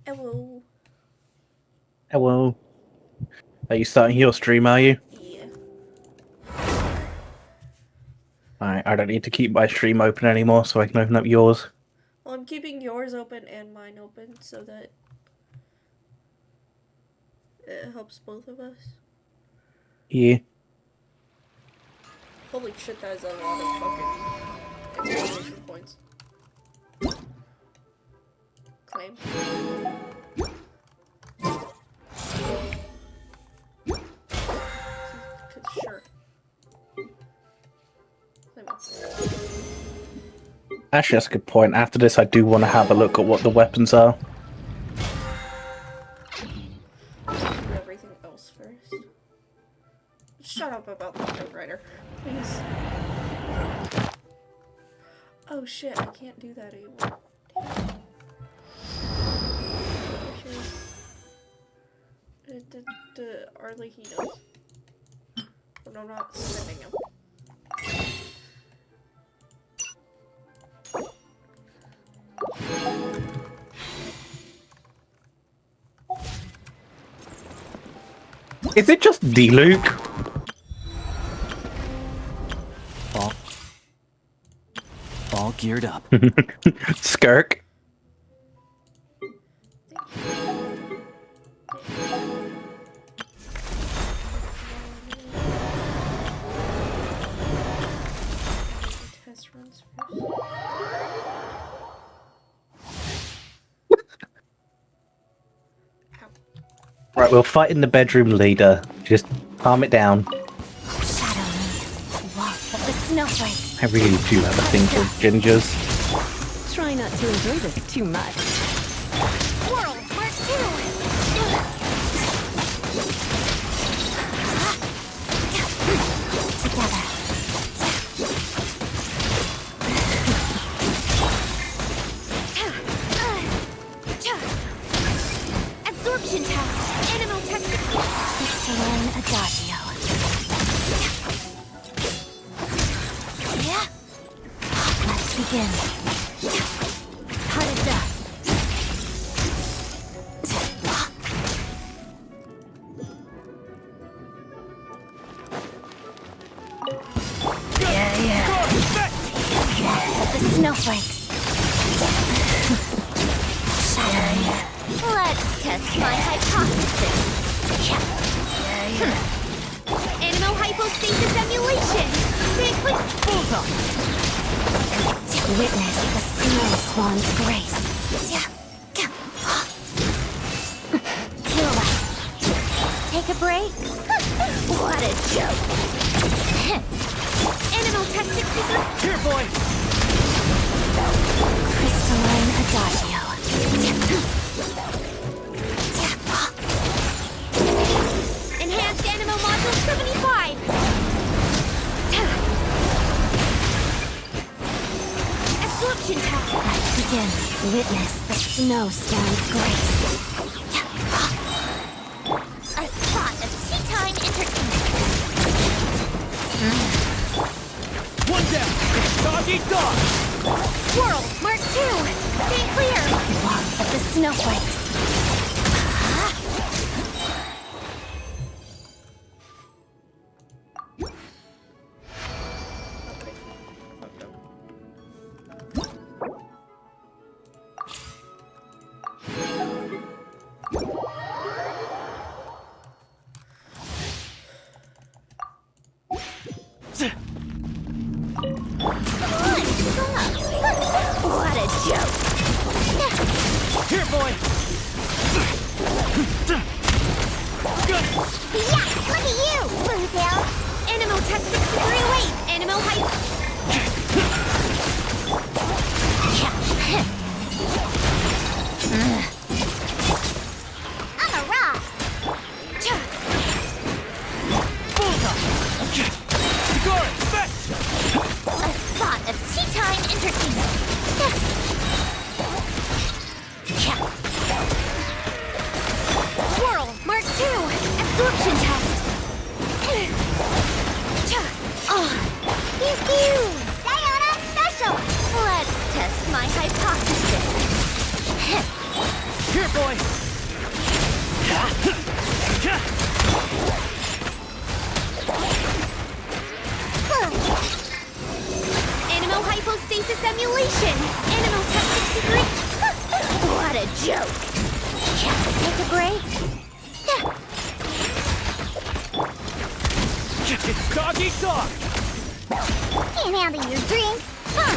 Hello. Hello. Are you starting your stream, are you? Yeah. Alright, I don't need to keep my stream open anymore, so I can open up yours. Well, I'm keeping yours open and mine open so that it helps both of us. Yeah. Holy shit, that is a lot of fucking exclamation points. Claim. Sure. Claim it. Actually, that's a good point. After this, I do want to have a look at what the weapons are. Do everything else first. Shut up about the typewriter, please. Oh shit, I can't do that anymore. Arlie, he knows. But I'm not sending him. Is it just D-Luke? All geared up. Skirk. Test runs first. Right, we'll fight in the bedroom later. Just calm it down. Shadow me. Walk of the snowflakes. I really do have a thing for gingers. Try not to enjoy this too much. Whirl, Mark 2! Together. Absorption test. Animal technique. Crystalline adagio. Yeah. Let's begin. Heart of dust. The snowflakes. Shattering. Let's test my hypothesis. Animal hypostasis emulation. Witness the snow swan's grace. Kill us. Take a break. What a joke. Animal tech 63. Here, boy! Crystalline adagio. Enhanced animal module 75. Absorption test. Let's begin. Witness the snowstorm's grace. A spot of tea-time entertainment. One down! Dog eat dog! Whirl, Mark 2! Stay clear! Walk of the snowflakes. What a joke! Here, boy! Good! Yeah, look at you! Move down! Animal tech 63 wave! Animal height! I'm a rock! Score it! Back! A spot of tea-time entertainment! Swirl, Mark 2! Absorption test! Pew pew! Sayonara special! Let's test my hypothesis. Here, boy! hypostasis emulation! Animal Tech 63! What a joke! Shall we take a break? It's dog eat dog! Can't handle your drink? Huh!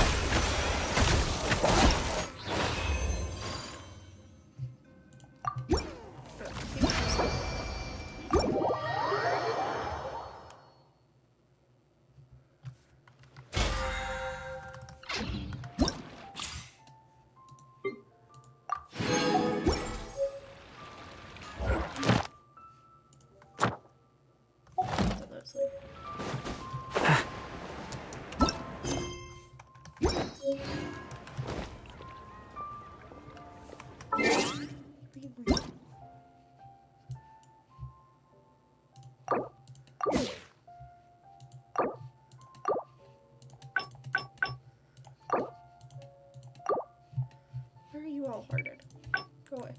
Why are you all hearted? Go away.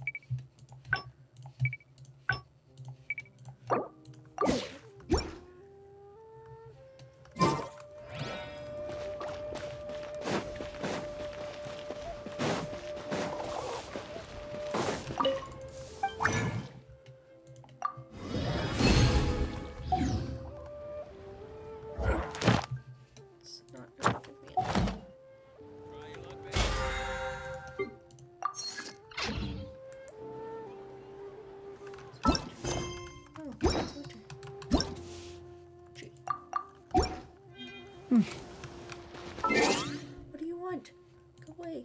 It's not gonna give me anything. Oh, it's my turn. Gee. What do you want? Go away.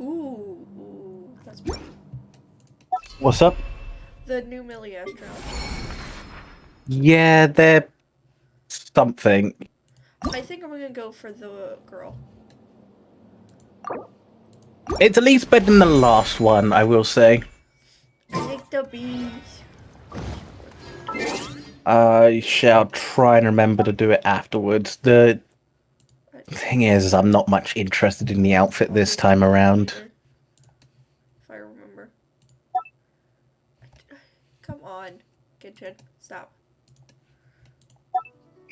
Ooh, that's pretty. What's up? The new Millie Astro. Yeah, they're something. I think I'm gonna go for the girl. It's at least better than the last one, I will say. I like the bees. I shall try and remember to do it afterwards. The thing is, I'm not much interested in the outfit this time around. If I remember. Come on, kitchen, stop.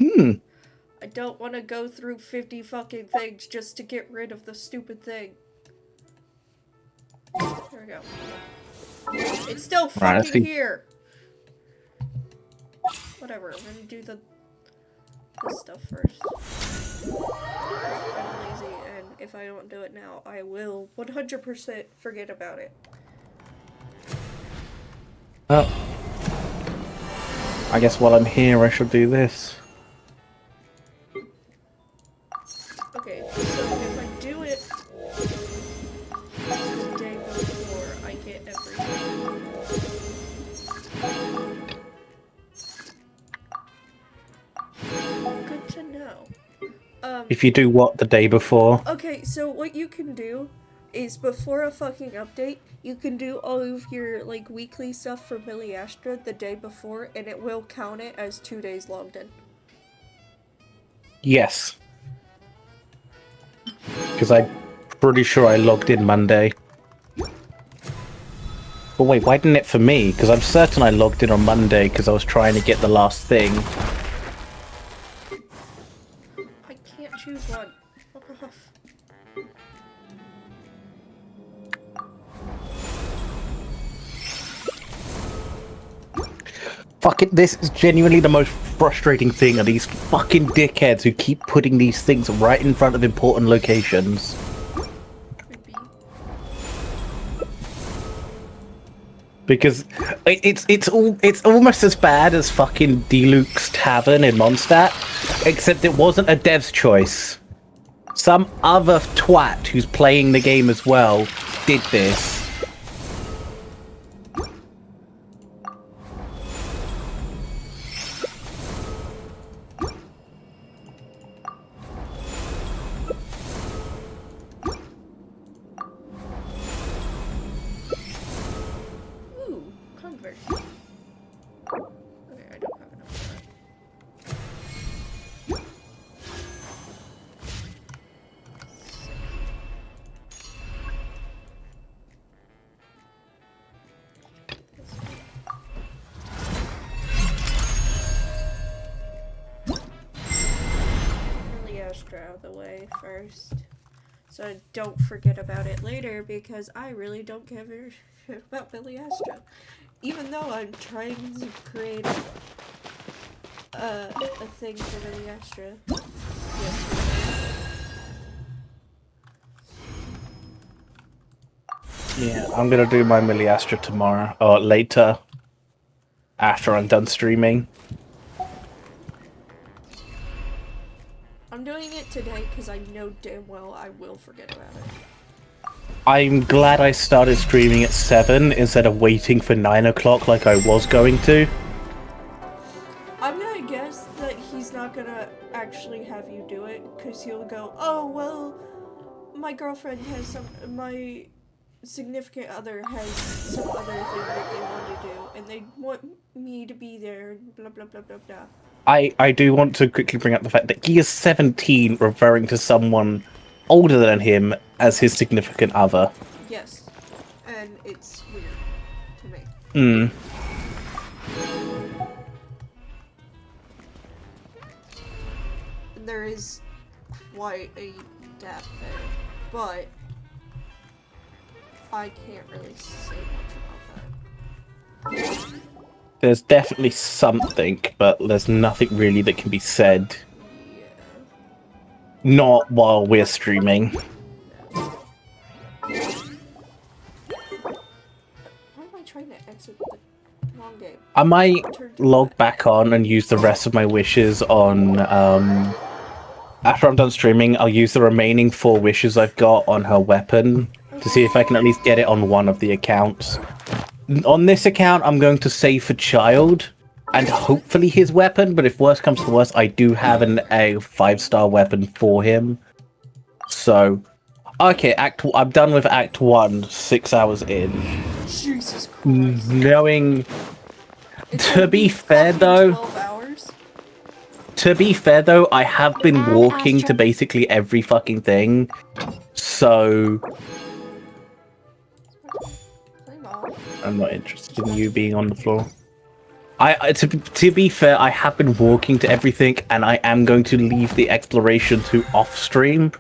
I don't want to go through 50 fucking things just to get rid of the stupid thing. There we go. It's still fucking here. Whatever, I'm gonna do this stuff first. I'm lazy, and if I don't do it now, I will 100% forget about it. Oh. I guess while I'm here, I should do this. Okay, so if I do it the day before, I get everything. Good to know. If you do what the day before? Okay, so what you can do is before a fucking update, you can do all of your like weekly stuff for Millie Astra the day before, and it will count it as 2 days logged in. Yes. Because I'm pretty sure I logged in Monday. But wait, why didn't it for me? Because I'm certain I logged in on Monday because I was trying to get the last thing. I can't choose one. Fuck off. Fuck it, this is genuinely the most frustrating thing are these fucking dickheads who keep putting these things right in front of important locations. Creepy. Because it's almost as bad as fucking Deluxe Tavern in Mondstadt, except it wasn't a dev's choice. Some other twat who's playing the game as well did this. out of the way first. So I don't forget about it later, because I really don't give a shit about Billy Astra. Even though I'm trying to create a thing for Billy Astra. Yeah, I'm gonna do my Millie Astra tomorrow, or later, after I'm done streaming. I'm doing it today because I know damn well I will forget about it. I'm glad I started streaming at 7 instead of waiting for 9 o'clock like I was going to. I'm gonna guess that he's not gonna actually have you do it, because he'll go, oh, well, my girlfriend has my significant other has some other thing that they want to do, and they want me to be there, blah, blah, blah, blah, blah. I do want to quickly bring up the fact that he is 17, referring to someone older than him as his significant other. Yes, and it's weird to me. Hmm. There is quite a gap there, but I can't really say much about that. There's definitely something, but there's nothing really that can be said. Yeah. Not while we're streaming. Why am I trying to exit the wrong game? I might log back on and use the rest of my wishes on, after I'm done streaming, I'll use the remaining 4 wishes I've got on her weapon to see if I can at least get it on one of the accounts. On this account, I'm going to save for Child, and hopefully his weapon, but if worse comes to worse, I do have a 5-star weapon for him. So, okay, I'm done with Act 1, 6 hours in. Jesus Christ. Knowing... It's To gonna be fair, though... 12 hours? To be fair, though, I have been walking to basically every fucking thing, so... I'm not interested in you being on the floor. To be fair, I have been walking to everything, and I am going to leave the exploration to off-stream.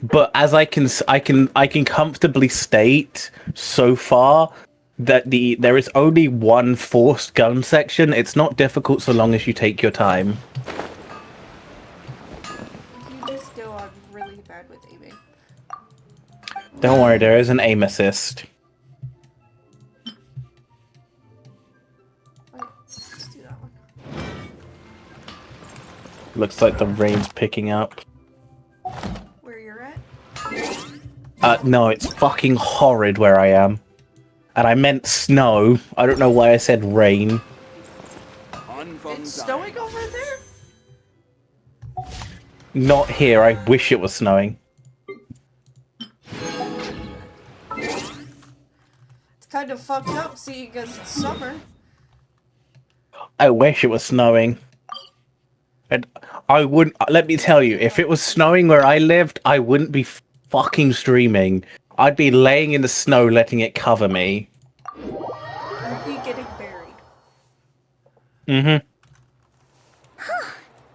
But as I can comfortably state so far that there is only one forced gun section. It's not difficult so long as you take your time. You just still are really bad with aiming. Don't worry, there is an aim assist. Wait, let's do that one. Looks like the rain's picking up. Where you're at? No, it's fucking horrid where I am. And I meant snow. I don't know why I said rain. It's snowing over there? Not here, I wish it was snowing. It's kind of fucked up seeing as it's summer. I wish it was snowing. And I wouldn't... Let me tell you, if it was snowing where I lived, I wouldn't be fucking streaming. I'd be laying in the snow letting it cover me. You'd be getting buried. Mm-hmm.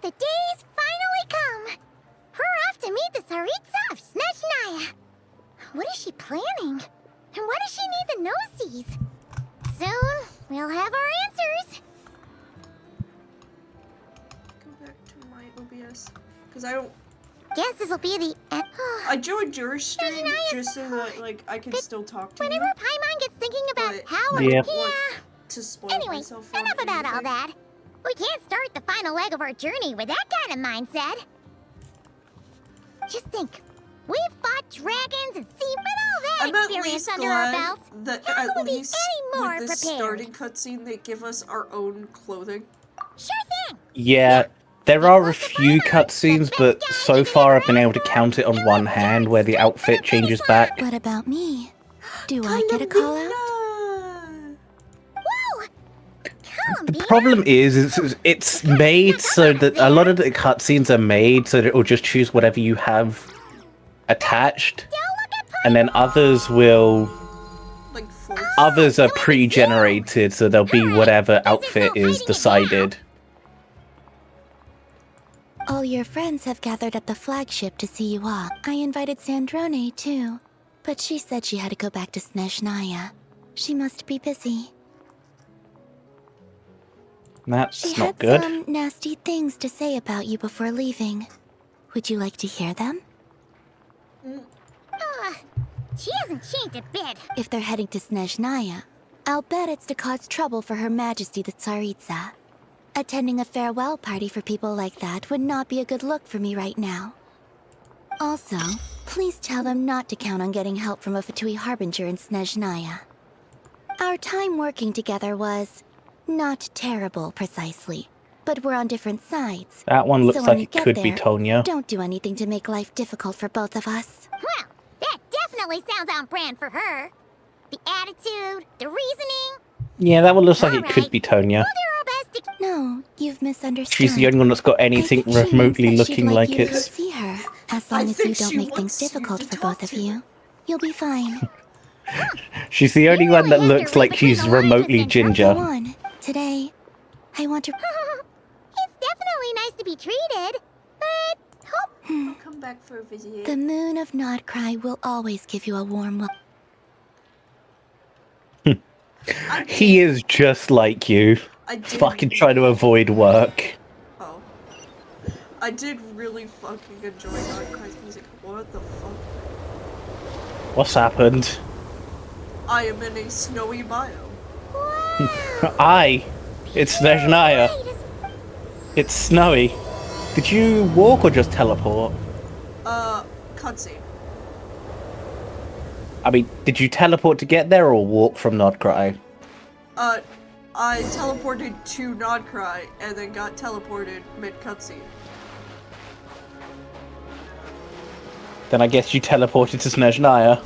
The day's finally come. We're off to meet the Tsaritsa of Snezhnaya. What is she planning? And why does she need the nosies? Soon, we'll have our answers. Go back to my OBS. Because I don't... Guess this'll be the end. I joined your stream Snezhnaya just so that, like, I can still talk to Whenever you. Paimon gets thinking about But how... I Yeah. don't want to spoil Anyway, myself for enough about all anything. that. We can't start the final leg of our journey with that kind of mindset. Just think. We've fought dragons and sea with all that I'm at experience least under our glad belts. that How at could we be least any more with this prepared? starting cutscene they give us our own clothing. Sure thing. Yeah, there are a few cutscenes, but so far I've been able to count it on one hand where the outfit changes back. What about me? Do I get a call out? Whoa! Come, The Peter. problem is it's made so that a lot of the cutscenes are made so that it will just choose whatever you have attached, Don't look at and then others will... Like full. Others are pre-generated, so there'll be whatever outfit is decided. All your friends have gathered at the flagship to see you off. I invited Sandrone, too. But she said she had to go back to Snezhnaya. She must be busy. That's She not had good. some nasty things to say about you before leaving. Would you like to hear them? She hasn't changed a bit. If they're heading to Snezhnaya, I'll bet it's to cause trouble for Her Majesty the Tsaritsa. Attending a farewell party for people like that would not be a good look for me right now. Also, please tell them not to count on getting help from a Fatui Harbinger in Snezhnaya. Our time working together was not terrible, precisely, but we're on different sides. That one looks So when like you it get could be there, Tonya. Don't do anything to make life difficult for both of us. Well, that definitely sounds on brand for her. The attitude, the reasoning. Yeah, that one looks like it Alright. could be Tonya. We'll do our best to... No, you've misunderstood. She's the only one that's got anything I think she means remotely that she'd looking like you to go it's... see her, as I long as you think don't she make things wants you difficult to for talk both of to you. her. You'll be fine. She's the only You one that really have looks to read like between she's the lines, remotely Vincent. Go ginger. on. Today, I want to. It's definitely nice to be treated, but... I'll come back for a visit. The moon of Nodcry will always give you a warm welcome. He is just like you. I did Fucking trying to avoid work. Oh. I did really fucking enjoy Nightcry's music. What the fuck? What's happened? I am in a snowy biome. It's Snezhnaya. It's snowy. Did you walk or just teleport? Cutscene. I mean, did you teleport to get there or walk from Nodcry? I teleported to Nodcry and then got teleported mid-cutscene. Then I guess you teleported to Snezhnaya.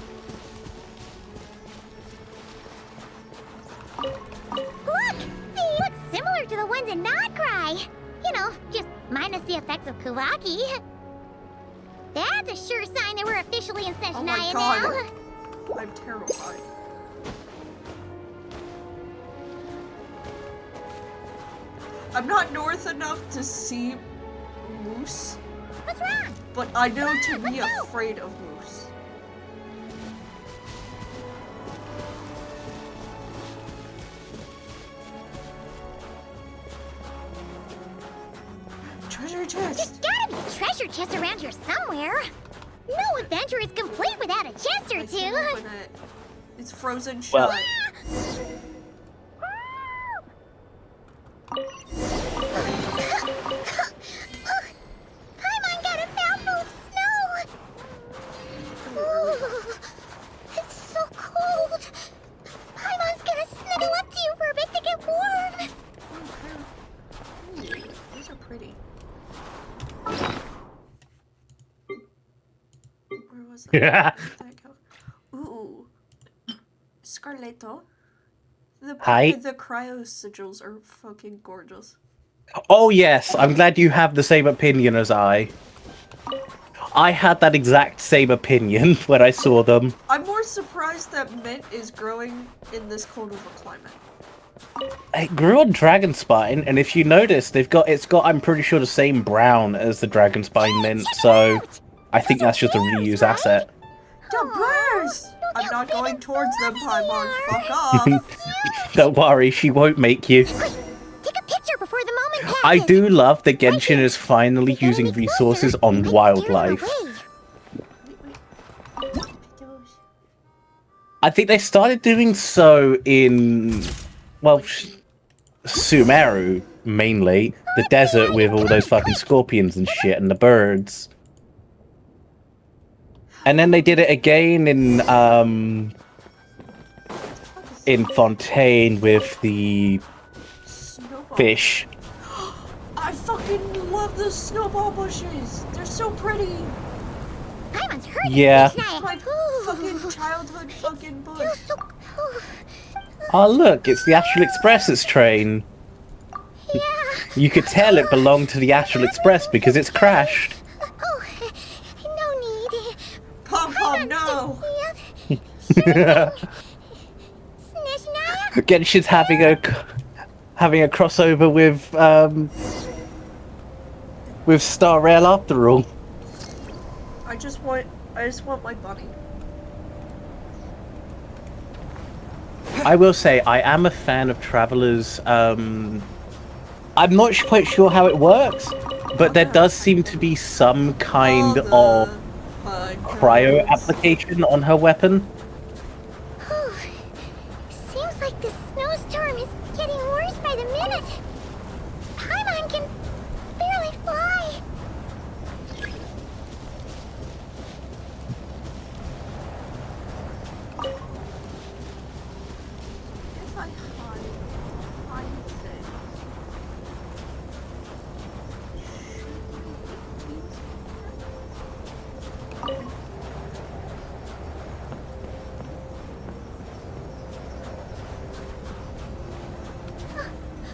Look! They look similar to the ones in Nodcry. You know, just minus the effects of Kuvaki. That's a sure sign that we're officially in Oh my Snezhnaya god. now. I'm terrified. I'm not north enough to see moose, What's wrong? but I know to be afraid of moose. Treasure chest! There's gotta be a treasure chest around here somewhere. No adventure is complete without a chest or I can't open two. it. It's frozen Well- shut. Paimon got a mouthful of snow. Ooh, it's so cold. Paimon's gonna snuggle up to you for a bit to get warm. Ooh, these are pretty. Where was that? Yeah. Where'd that go? Ooh. Scarletto. Hi. The cryo sigils are fucking gorgeous. Oh yes, I'm glad you have the same opinion as I. I had that exact same opinion when I saw them. I'm more surprised that mint is growing in this cold of a climate. It grew on Dragonspine, and if you notice, it's got I'm pretty sure the same brown as the Dragonspine mint, so I think that's just a reuse asset. The birds! I'm not going towards them, Paimon. Fuck off. Don't worry, she won't make you. Quick, take a picture before the moment passes. I do love that Genshin is finally using resources on wildlife. I think they started doing so in, well, Sumeru, mainly. The desert with all those fucking scorpions and shit, and the birds. And then they did it again in Fontaine with the Snowball. fish. I fucking love the snowball bushes. They're so pretty. Paimon's hurt. Yeah. My fucking childhood fucking bush. So, Oh look, it's the Astral Express's train. yeah. You could tell it belonged to the Astral Express because it's crashed. Oh, no need. Pom Pom, no. Snezhnaya? Genshin's having a crossover with with Star Rail after all. I just want my bunny. I will say I am a fan of Travelers. I'm not quite sure how it works, but there does seem to be some kind of cryo application on her weapon. Whew. Seems like the snowstorm is getting worse by the minute. Paimon can barely fly. If I hide things.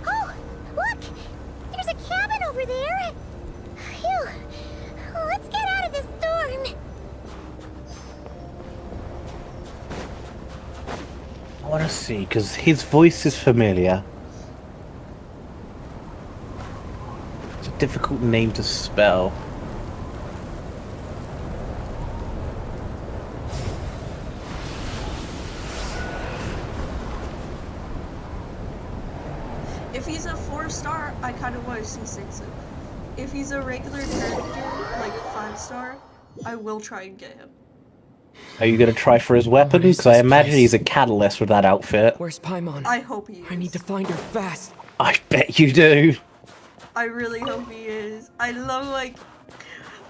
Oh, look! There's a cabin over there. Phew. Let's get out of this storm. I want to see, because his voice is familiar. It's a difficult name to spell. If he's a 4-star, I kind of want to see 6. If he's a regular character, like 5-star, I will try and get him. Are you going to try for his weapon? Because I imagine he's a catalyst with that outfit. Where's Paimon? I hope he is. I need to find her fast. I bet you do. I really hope he is. I love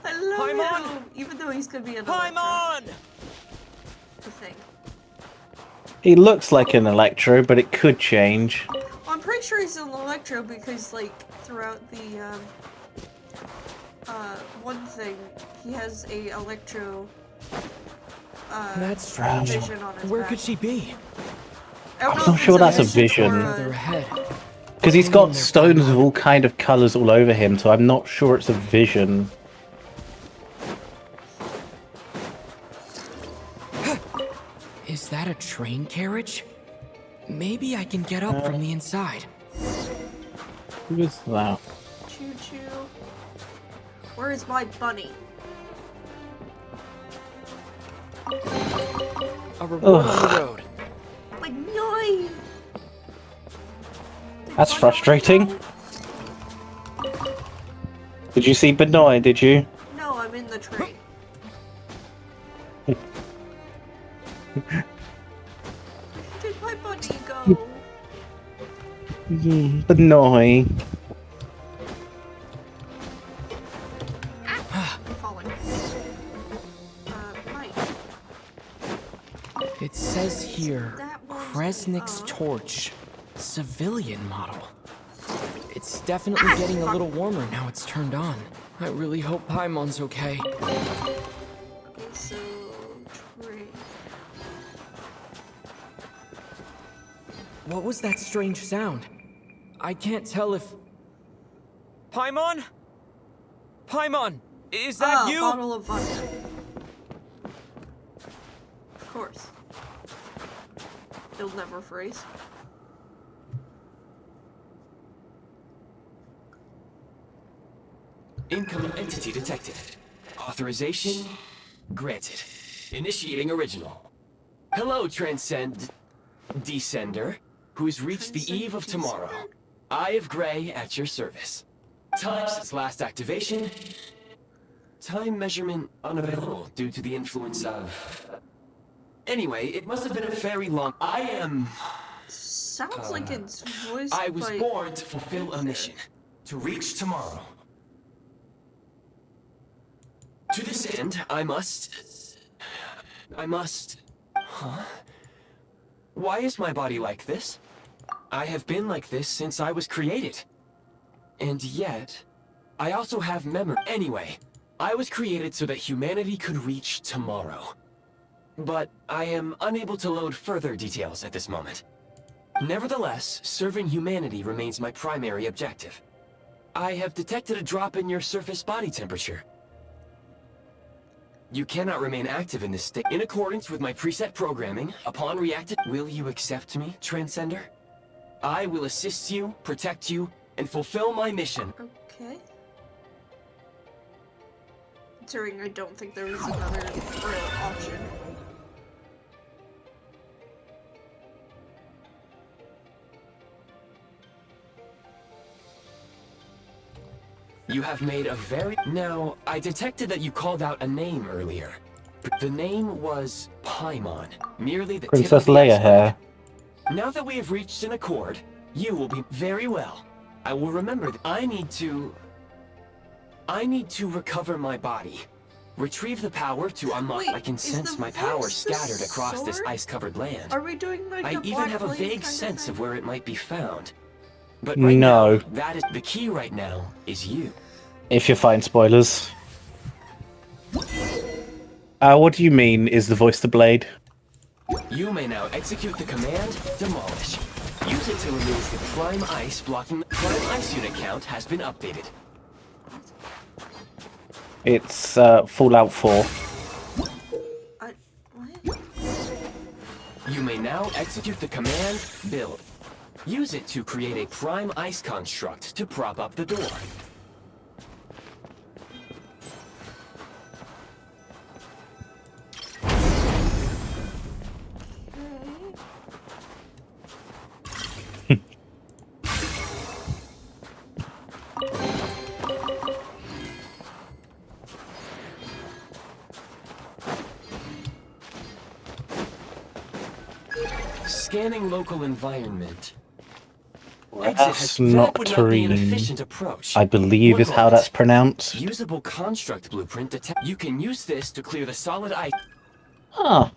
Paimon! him, even though he's gonna be an Electro. Paimon! The thing. He looks like an Electro, but it could change. Well, I'm pretty sure he's an Electro because, like, throughout the one thing, he has a Electro That's strange. vision on his Where back. could she be? I'm not sure that's a vision. Further ahead. Because he's got stones of all kind of colours all over him, so I'm not sure it's a vision. Is that a train carriage? Maybe I can get up from the inside. Who is that? Choo choo. Where is my bunny? A reward on the road. Like, yoy! That's frustrating. Did you see Benoit, did you? No, I'm in the train. Where did my bunny go? Benoit. I'm falling. Mike. It says here, That one's Kresnik's up. torch. Civilian model. It's definitely getting a little warmer now it's turned on. I really hope Paimon's okay. Okay, so train. What was that strange sound? I can't tell if... Paimon? Paimon! Is that you? Bottle of vodka. Of course. He'll never freeze. Incoming entity detected. Authorization granted. Initiating original. Hello, Descender, who's reached the eve of tomorrow. Eye of Grey at your service. Time since last activation. Time measurement unavailable due to the influence of... Anyway, it must have been a very long... Sounds like it's voiced I was by... born to fulfill a mission. To reach tomorrow. To this end, I must... Huh? Why is my body like this? I have been like this since I was created. And yet, I also have memory. Anyway, I was created so that humanity could reach tomorrow. But I am unable to load further details at this moment. Nevertheless, serving humanity remains my primary objective. I have detected a drop in your surface body temperature. You cannot remain active in this state. In accordance with my preset programming, upon reacting, will you accept me, Transcender? I will assist you, protect you, and fulfill my mission. Okay. considering I don't think there is another real option. You have made a very... Now, I detected that you called out a name earlier. The name was Paimon, merely the Princess tip of the Leia iceberg. hair. Now that we have reached an accord, you will be very well. I will remember that I need to recover my body. Retrieve the power to unlock... Wait, I can is sense the my power voice the scattered across this sword? ice-covered land. Are we doing like I a even Black have a Blade vague kind sense of of thing? where it might be found. But right No. now, that is the key right now is you. If you find spoilers. What do you mean, is the voice the blade? You may now execute the command, Demolish. Use it to remove the Prime Ice blocking... Prime Ice unit count has been updated. It's Fallout 4. What? You may now execute the command, Build. Use it to create a Prime Ice construct to prop up the door. Scanning local environment. That's That would not be an Nocturne, efficient approach. I believe One is how moment. that's pronounced. Usable construct blueprint detect. You can use this to clear the solid ice. Huh.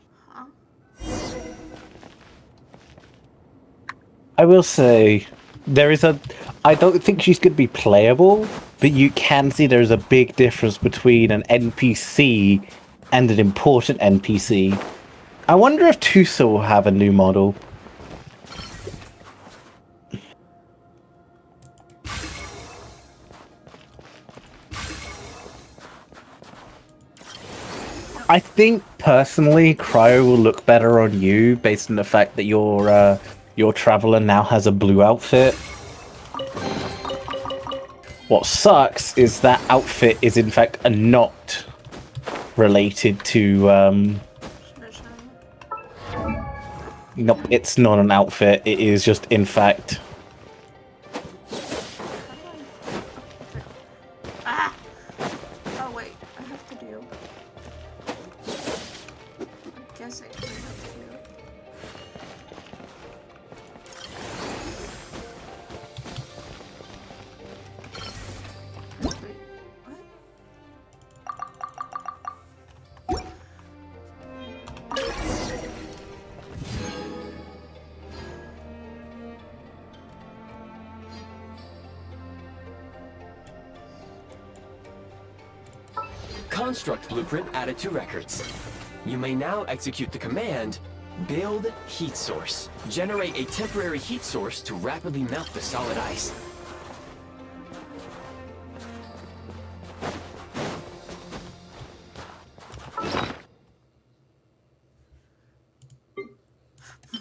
I will say, there is a... I don't think she's going to be playable, but you can see there's a big difference between an NPC and an important NPC. I wonder if Tusa will have a new model. I think, personally, Cryo will look better on you, based on the fact that your Traveler now has a blue outfit. What sucks is that outfit is, in fact, not related to, Nope, it's not an outfit. It is just, in fact... Ah! Oh wait, I have to do... I'm guessing I have to do... Wait, what? Construct blueprint added to records. You may now execute the command, Build Heat Source. Generate a temporary heat source to rapidly melt the solid ice.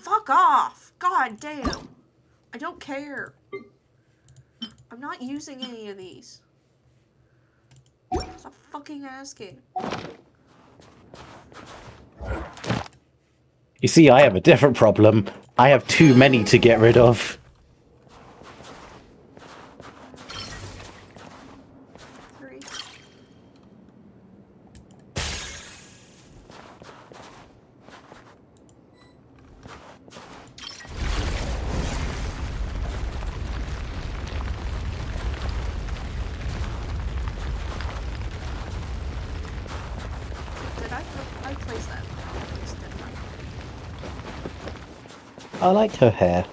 Fuck off! God damn! I don't care. I'm not using any of these. Stop fucking asking. You see, I have a different problem. I have too many to get rid of. Three. Did I place that? Yes, didn't I? I like her hair.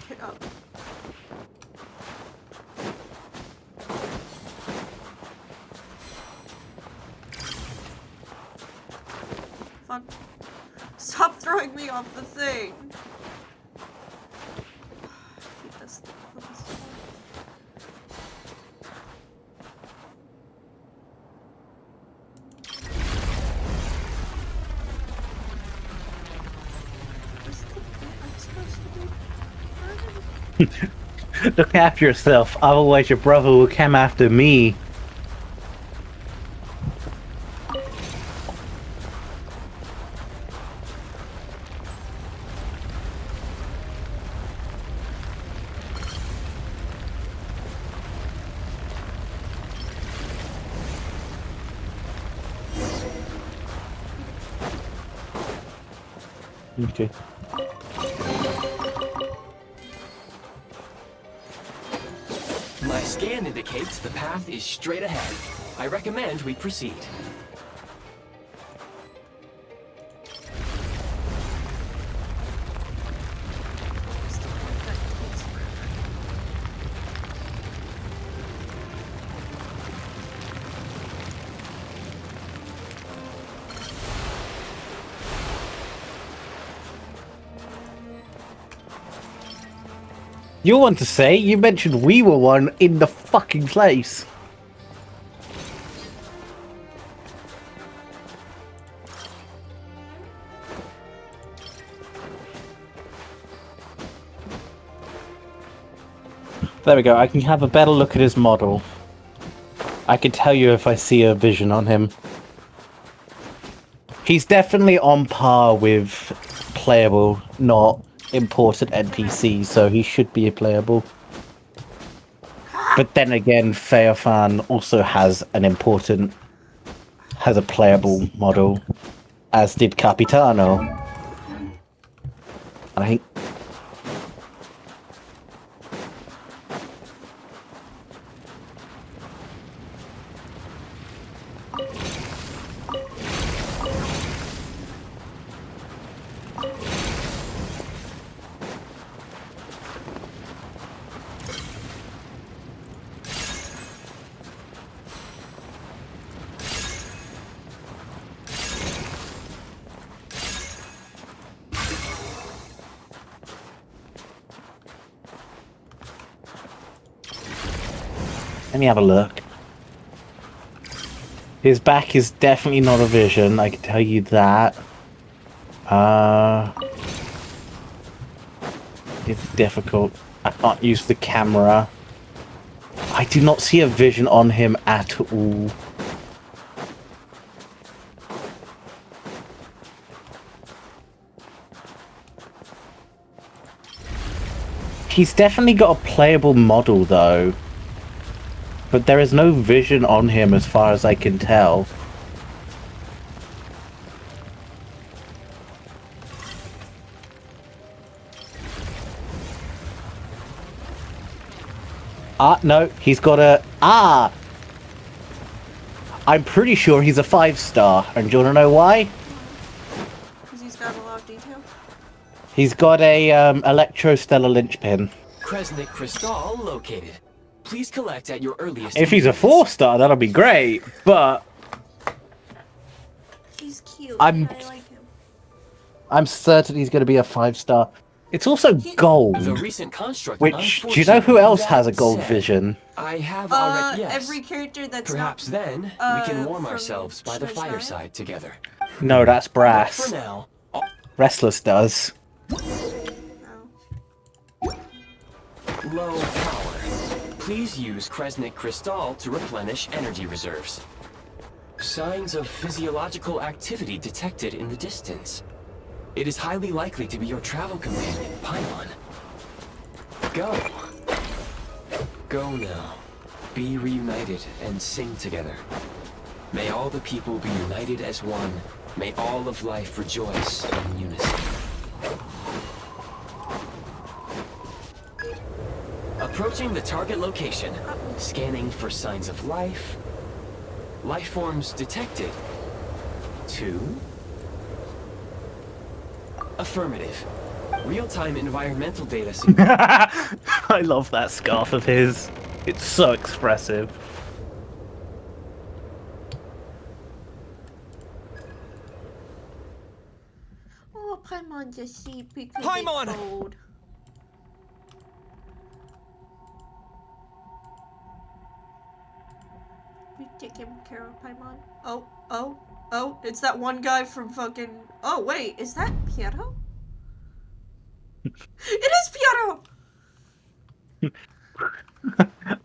Get up. Fuck. Stop throwing me off the thing! Keep this- put this away. Where's the bit I'm supposed to do? Look after yourself, otherwise your brother will come after me. Okay. My scan indicates the path is straight ahead. I recommend we proceed. You want to say you mentioned we were one in the fucking place. There we go. I can have a better look at his model. I can tell you if I see a vision on him. He's definitely on par with playable, not important NPCs, so he should be playable. But then again, Feofan also has a playable model, as did Capitano. And I think let me have a look. His back is definitely not a vision, I can tell you that. It's difficult. I can't use the camera. I do not see a vision on him at all. He's definitely got a playable model though. But there is no vision on him as far as I can tell. No, he's got a... I'm pretty sure he's a 5-star, and do you want to know why? Because he's got a lot of detail. He's got a electrostellar linchpin. Kresnik Crystal located. Please collect at your earliest. If he's a 4-star, that'll be great, but... He's cute. I like him. I'm certain he's going to be a 5-star. It's also gold. The recent construct. Which, do you know who else has a gold vision? I have already. Yes. Every character that's Perhaps not, then we can warm from ourselves by the Snezhnayas? fireside together. No, that's For brass. now. Restless does. Low power. Please use Kresnik Crystal to replenish energy reserves. Signs of physiological activity detected in the distance. It is highly likely to be your travel companion, Paimon. Go. Go now. Be reunited and sing together. May all the people be united as one. May all of life rejoice in unison. Approaching the target location. Scanning for signs of life. Life forms detected. 2. Affirmative. Real-time environmental data. I love that scarf of his. It's so expressive. Oh, Paimon's a sheep because Paimon! it's cold. We taking care of Paimon. Oh, it's that one guy from fucking... Oh, wait, is that Piero? It is Piero!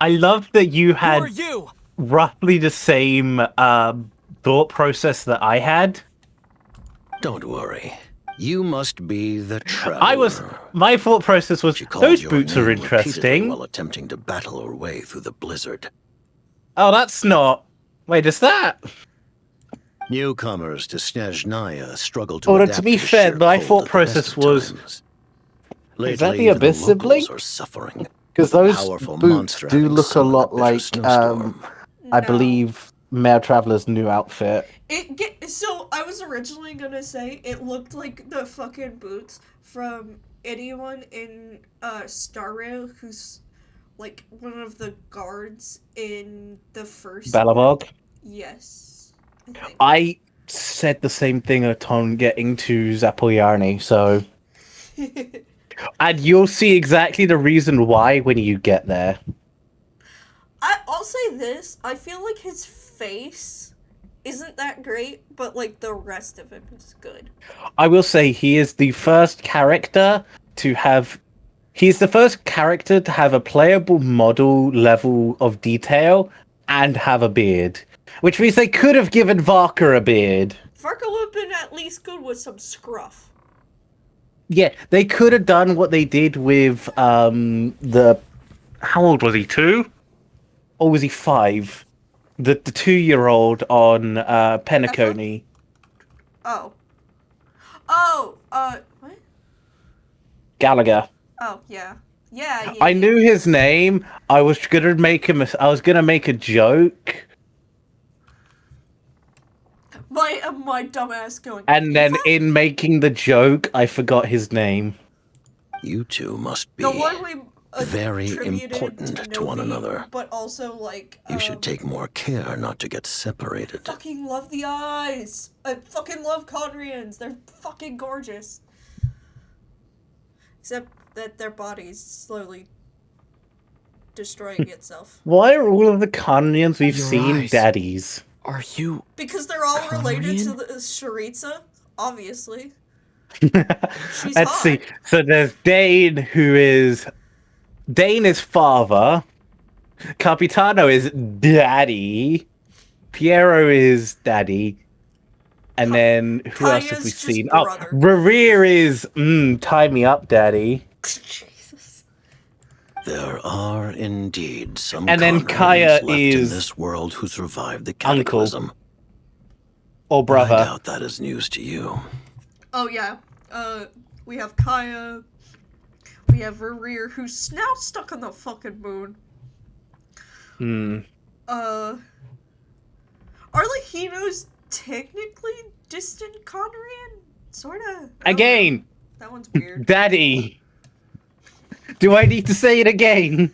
I love that you Who had are you? roughly the same thought process that I had. Don't worry. You must be the traveler. My thought process was, She called those your boots name are repeatedly interesting. while attempting to battle her way through the blizzard. Oh, that's not... Wait, is that... Newcomers to Snezhnaya struggle to Although, adapt to be the fair, sheer my cold thought at the best process of was, times. is that Lately, the even Abyss locals sibling? are suffering. Because with a those powerful boots monster do having look a summoned lot bitter like, snowstorm. I No. believe, Mare Traveler's new outfit. So I was originally gonna say it looked like the fucking boots from anyone in Star Rail who's like one of the guards in the first one. Balabog. Yes, I think. I said the same thing upon getting to Zapoyarny, so... And you'll see exactly the reason why when you get there. I'll say this: I feel like his face isn't that great, but like the rest of him is good. I will say he is the first character to have... He's the first character to have a playable model level of detail and have a beard. Which means they could have given Varka a beard. Varka would have been at least good with some scruff. Yeah, they could have done what they did with the... How old was he? 2? Or was he 5? The 2-year-old on Penacony. Oh. What? Gallagher. Oh, yeah. Yeah. I knew his name. I was gonna make him. I was gonna make a joke, My dumbass going. and then "Eva?" in making the joke, I forgot his name. You two must be The one we very attributed important to one Novi, another. but also like You should take more care not to get separated. Fucking love the eyes. I fucking love Conrians. They're fucking gorgeous. Except that their body's slowly destroying itself. Why are all of the Kanyans we've Your seen eyes. daddies? Are you... Because they're all related to Conrian? the Sharitza, obviously. She's Let's hot. see. So there's Dane, who is... Dane is father. Capitano is daddy. Piero is daddy. And then, who else have Kaya's we just seen? brother. Oh, Rerir is, tie me up, daddy. Jesus. There are indeed some And then Conrians Kaya left in is this world who survived the uncle. cataclysm. Or I brother. doubt that is news to you. Oh yeah. We have Kaya. We have Rerir, who's now stuck on the fucking moon. Arlecchino's technically distant Conrian? Sorta. Again, That one's weird. daddy. Do I need to say it again?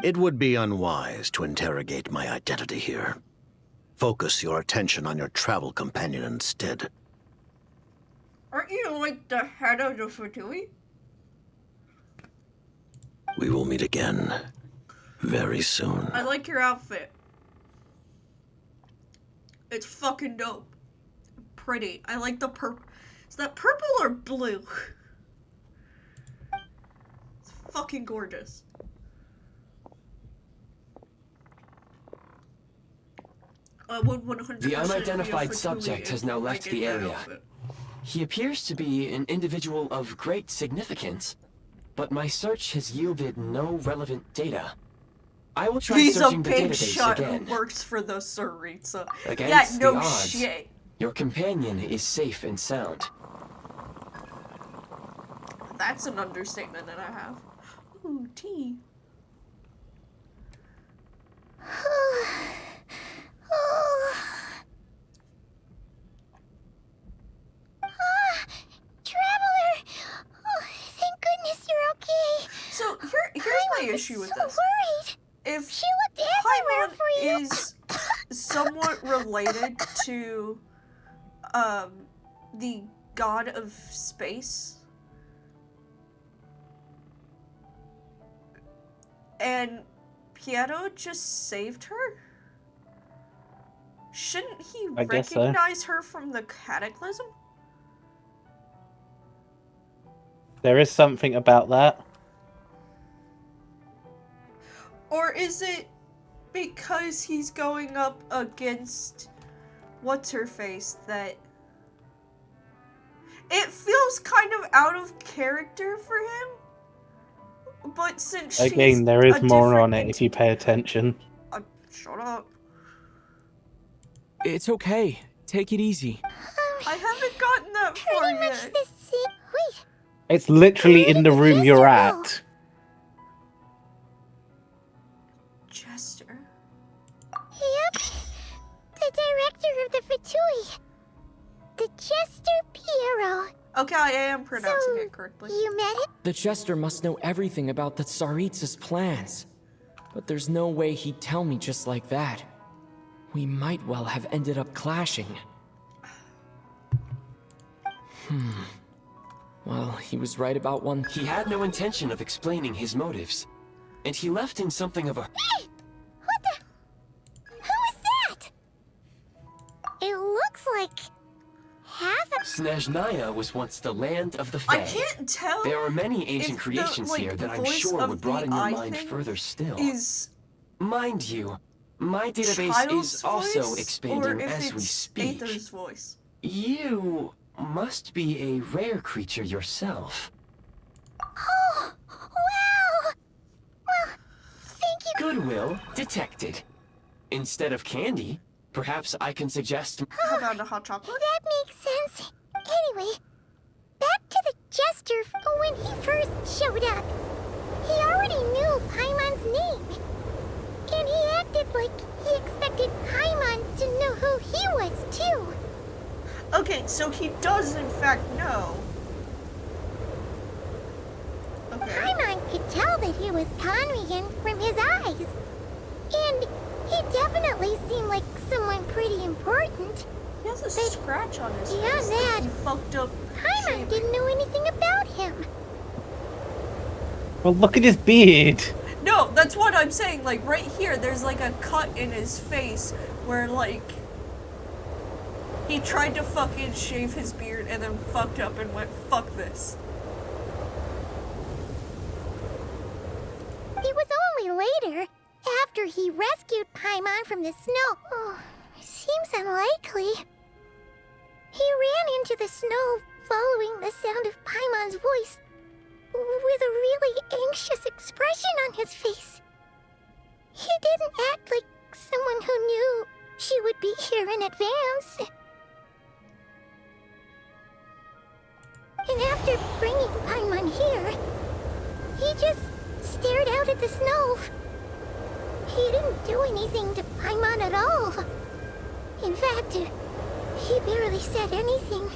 It would be unwise to interrogate my identity here. Focus your attention on your travel companion instead. Aren't you like the head of the Fatui? We will meet again very soon. I like your outfit. It's fucking dope. Pretty. I like the purple. Is that purple or blue? It's fucking gorgeous. I would 100% The be a unidentified Fatui subject has now if I left get the that area. outfit. He appears to be an individual of great significance, but my search has yielded no relevant data. I will try He's a searching the big database shot again. who works for the Saritsa. Against Yeah, no the odds, shit. your companion is safe and sound. That's an understatement that I have. Ooh, tea. Traveler! Oh, thank goodness you're okay. So here's my issue with so this. worried. If She looked everywhere Paimon for you. is somewhat related to the god of space, and Piero just saved her, shouldn't he I guess so. recognize her from the cataclysm? There is something about that. Or is it because he's going up against what's-her-face that it feels kind of out of character for him? But since she's Again, there is a more different on it if you pay attention. Shut up. It's okay. Take it easy. I haven't gotten that far Pretty much yet. the same. Wait, It's literally in the room you're Jester go? at. Jester. Yep. The director of the Fatui. The Jester Piero. Okay, I am pronouncing So, it correctly. you met him? The Jester must know everything about the Tsaritsa's plans. But there's no way he'd tell me just like that. We might well have ended up clashing. Well, he was right about one. He had no intention of explaining his motives. And he left in something of a... Hey! What the? Who is that? It looks like half of... Snezhnaya was once the land of the I Fae. can't tell. There are many ancient if creations the, here that I'm voice sure of would broaden the your eye mind thing further still. Is Mind you, my database Child's is also voice, expanding or if as we it's speak. Aether's voice. You must be a rare creature yourself. Oh, wow! Well, thank you. Goodwill detected. Instead of candy, perhaps I can suggest... How about a hot chocolate? That makes sense. Anyway, back to the Jester. When he first showed up, he already knew Paimon's name. And he acted like he expected Paimon to know who he was, too. Okay, so he does in fact know. Okay. Paimon could tell that he was Conrian from his eyes. And he definitely seemed like someone pretty important. He has a scratch on his Beyond face. that, Like he fucked up. Paimon shaving. didn't know anything about him. Well, look at his beard. No, that's what I'm saying. Like right here, there's like a cut in his face where like he tried to fucking shave his beard and then fucked up and went, fuck this. It was only later, after he rescued Paimon from the snow. Oh, seems unlikely. He ran into the snow following the sound of Paimon's voice with a really anxious expression on his face. He didn't act like someone who knew she would be here in advance. And after bringing Paimon here, he just stared out at the snow. He didn't do anything to Paimon at all. In fact, he barely said anything.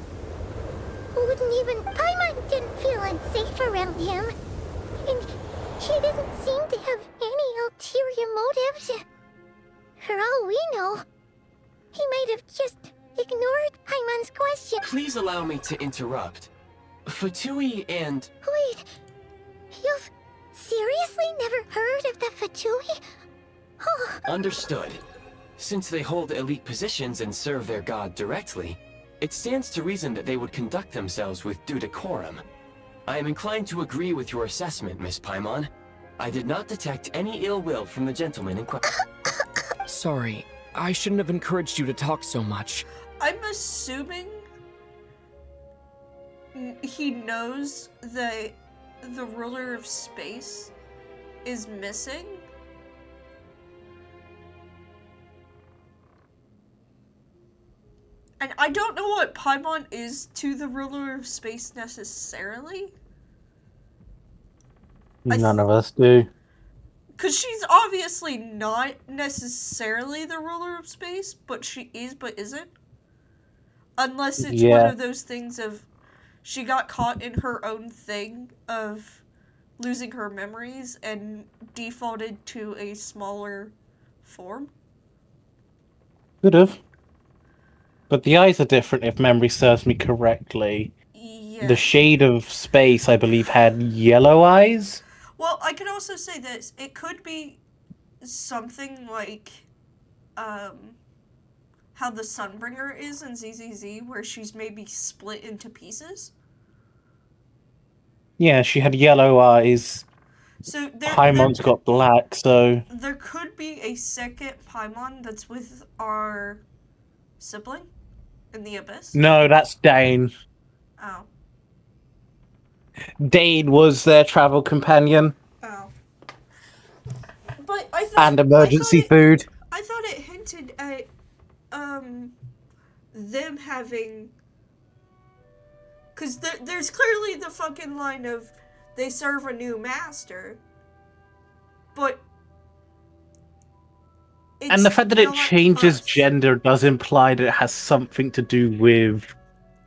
Paimon didn't feel unsafe around him. And he didn't seem to have any ulterior motives. For all we know, he might have just ignored Paimon's question. Please allow me to interrupt. Fatui and... Wait, you've seriously never heard of the Fatui? Oh, Understood. Since they hold elite positions and serve their god directly, it stands to reason that they would conduct themselves with due decorum. I am inclined to agree with your assessment, Miss Paimon. I did not detect any ill will from the gentleman in question. Sorry, I shouldn't have encouraged you to talk so much. I'm assuming he knows that the ruler of space is missing. And I don't know what Paimon is to the ruler of space necessarily. None of us do. Because she's obviously not necessarily the ruler of space, but she is but isn't. Unless it's one Yeah. of those things of she got caught in her own thing of losing her memories and defaulted to a smaller form. Could have. But the eyes are different if memory serves me correctly. Yeah. The shade of space, I believe, had yellow eyes. Well, I could also say this. It could be something like how the Sunbringer is in ZZZ, where she's maybe split into pieces. Yeah, she had yellow eyes. So Paimon's got black, so... there could be a second Paimon that's with our sibling in the Abyss. No, that's Dane. Oh. Dane was their travel companion. Oh. But I thought... And emergency food. I thought it hinted at, them having... Because there's clearly the fucking line of they serve a new master, but... And the fact that it not changes us. gender does imply that it has something to do with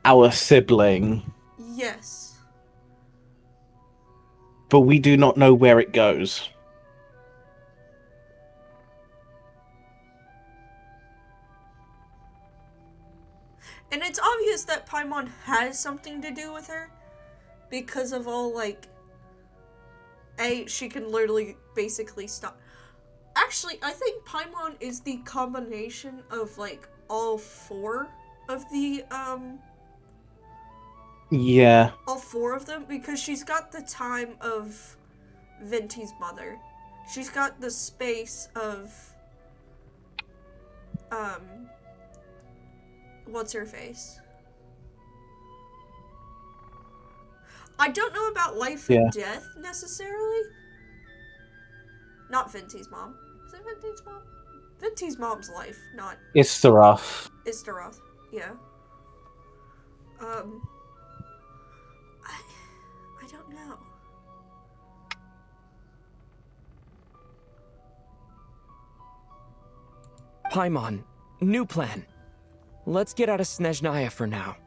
our sibling, Yes. but we do not know where it goes. And it's obvious that Paimon has something to do with her, because of all, like... she can literally basically stop... Actually, I think Paimon is the combination of, like, all four of the, Yeah. all four of them, because she's got the time of Venti's mother. She's got the space of, what's her face? I don't know about life and death, necessarily. Not Venti's mom. Is it Venti's mom? Venti's mom's life, not... Istaroth. Istaroth, yeah. I don't know. Paimon, new plan. Let's get out of Snezhnaya for now.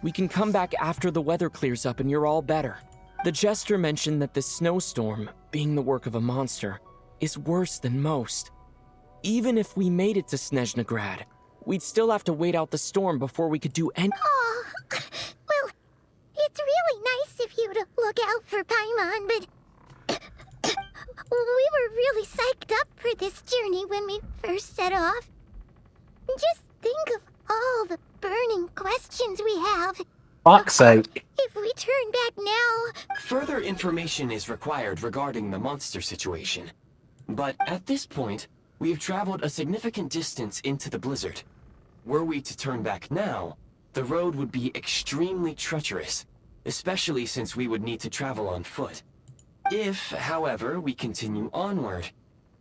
We can come back after the weather clears up and you're all better. The Jester mentioned that this snowstorm, being the work of a monster, is worse than most. Even if we made it to Snezhnagrad, we'd still have to wait out the storm before we could do any- Oh, well, it's really nice of you to look out for Paimon, but we were really psyched up for this journey when we first set off. Just think of all the burning questions we have. Fuck's sake. If we turn back now... Further information is required regarding the monster situation. But at this point, we have traveled a significant distance into the blizzard. Were we to turn back now, the road would be extremely treacherous, especially since we would need to travel on foot. If, however, we continue onward,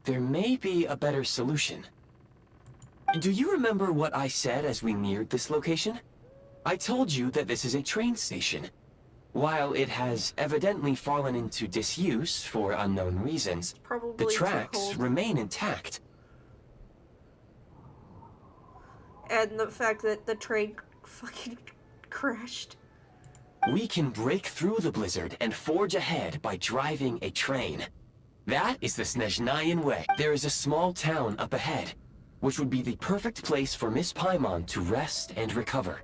there may be a better solution. Do you remember what I said as we neared this location? I told you that this is a train station. While it has evidently fallen into disuse for unknown reasons, Probably the too tracks cold. remain intact. And the fact that the train fucking crashed. We can break through the blizzard and forge ahead by driving a train. That is the Snezhnayan way. There is a small town up ahead, which would be the perfect place for Miss Paimon to rest and recover.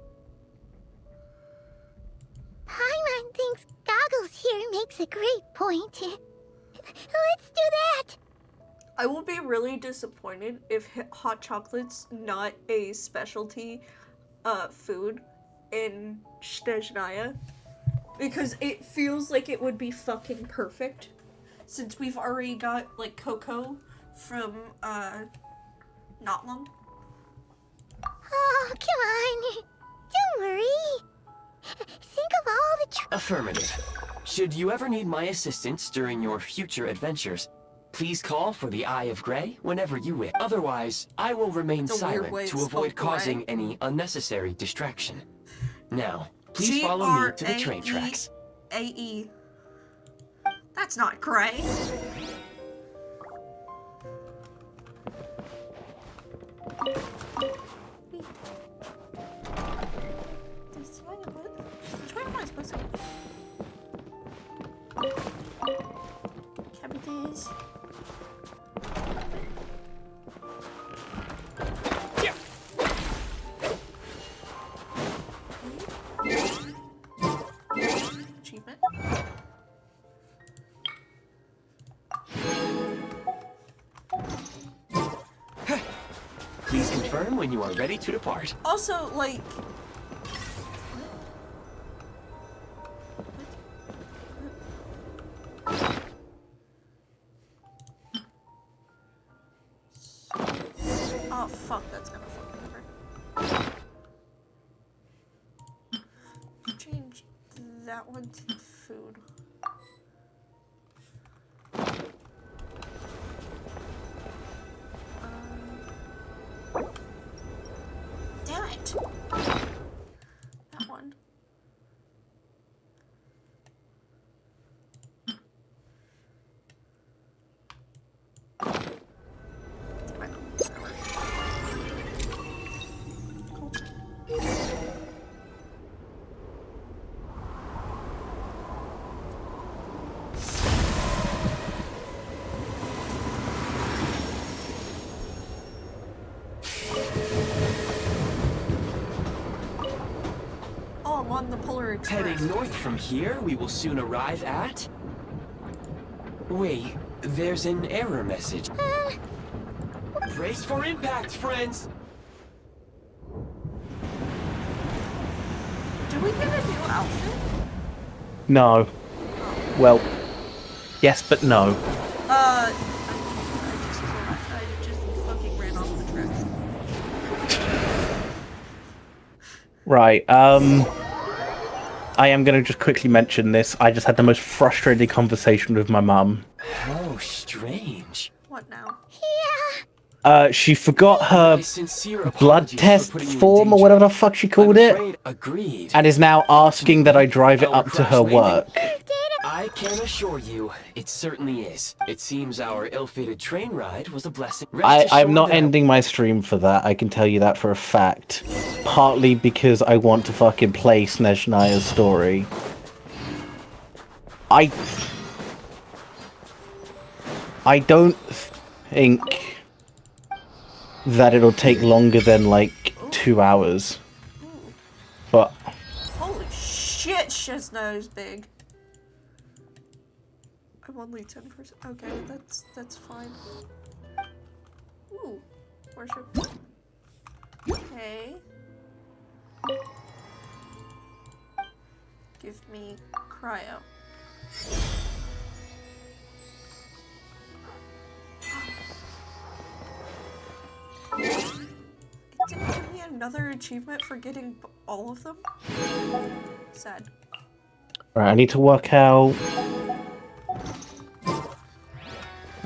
Paimon thinks Goggles here makes a great point. Let's do that! I will be really disappointed if hot chocolate's not a specialty food in Snezhnaya, because it feels like it would be fucking perfect, since we've already got like cocoa from Notland. Oh, come on. Don't worry. Think of all the Affirmative. Should you ever need my assistance during your future adventures, please call for the Eye of Grey whenever you wish. Otherwise, I will remain It's a weird way silent to to avoid spell causing grey. any unnecessary distraction. Now, please follow me to the train tracks. G-R-A-E. That's not gray. Which way am I supposed to go? Cabbages. Achievement. Please confirm when you are ready to depart. Also, like... Oh, fuck, that's gonna fuck me over. Change that one to food. Damn it. it. That one. Oh, I'm on the Polar Express. Heading north from here, we will soon arrive at... Wait, there's an error message. Brace for impact, friends! Do we get a new outfit? No. Well, yes, but no. I just fucking ran off the tracks. Right, I am going to just quickly mention this. I just had the most frustrating conversation with my mum. How strange. What now? She forgot her My sincere blood apologies test for putting you in form or danger. whatever the fuck she called I'm it, afraid- Agreed. and is now asking that I drive it Our up to crash her landing- work. I can assure you, it certainly is. It seems our ill-fated train ride was a blessing. Rest I'm assured not that I- ending my stream for that, I can tell you that for a fact. Partly because I want to fucking play Snezhnaya's story. I don't think that it'll take longer than, like, 2 hours. But Holy shit, Snezhnayas big. I'm only 10%. Okay, that's fine. Ooh, worship. Okay. Give me cryo. Did it give me another achievement for getting all of them? Sad. right, I need to work out.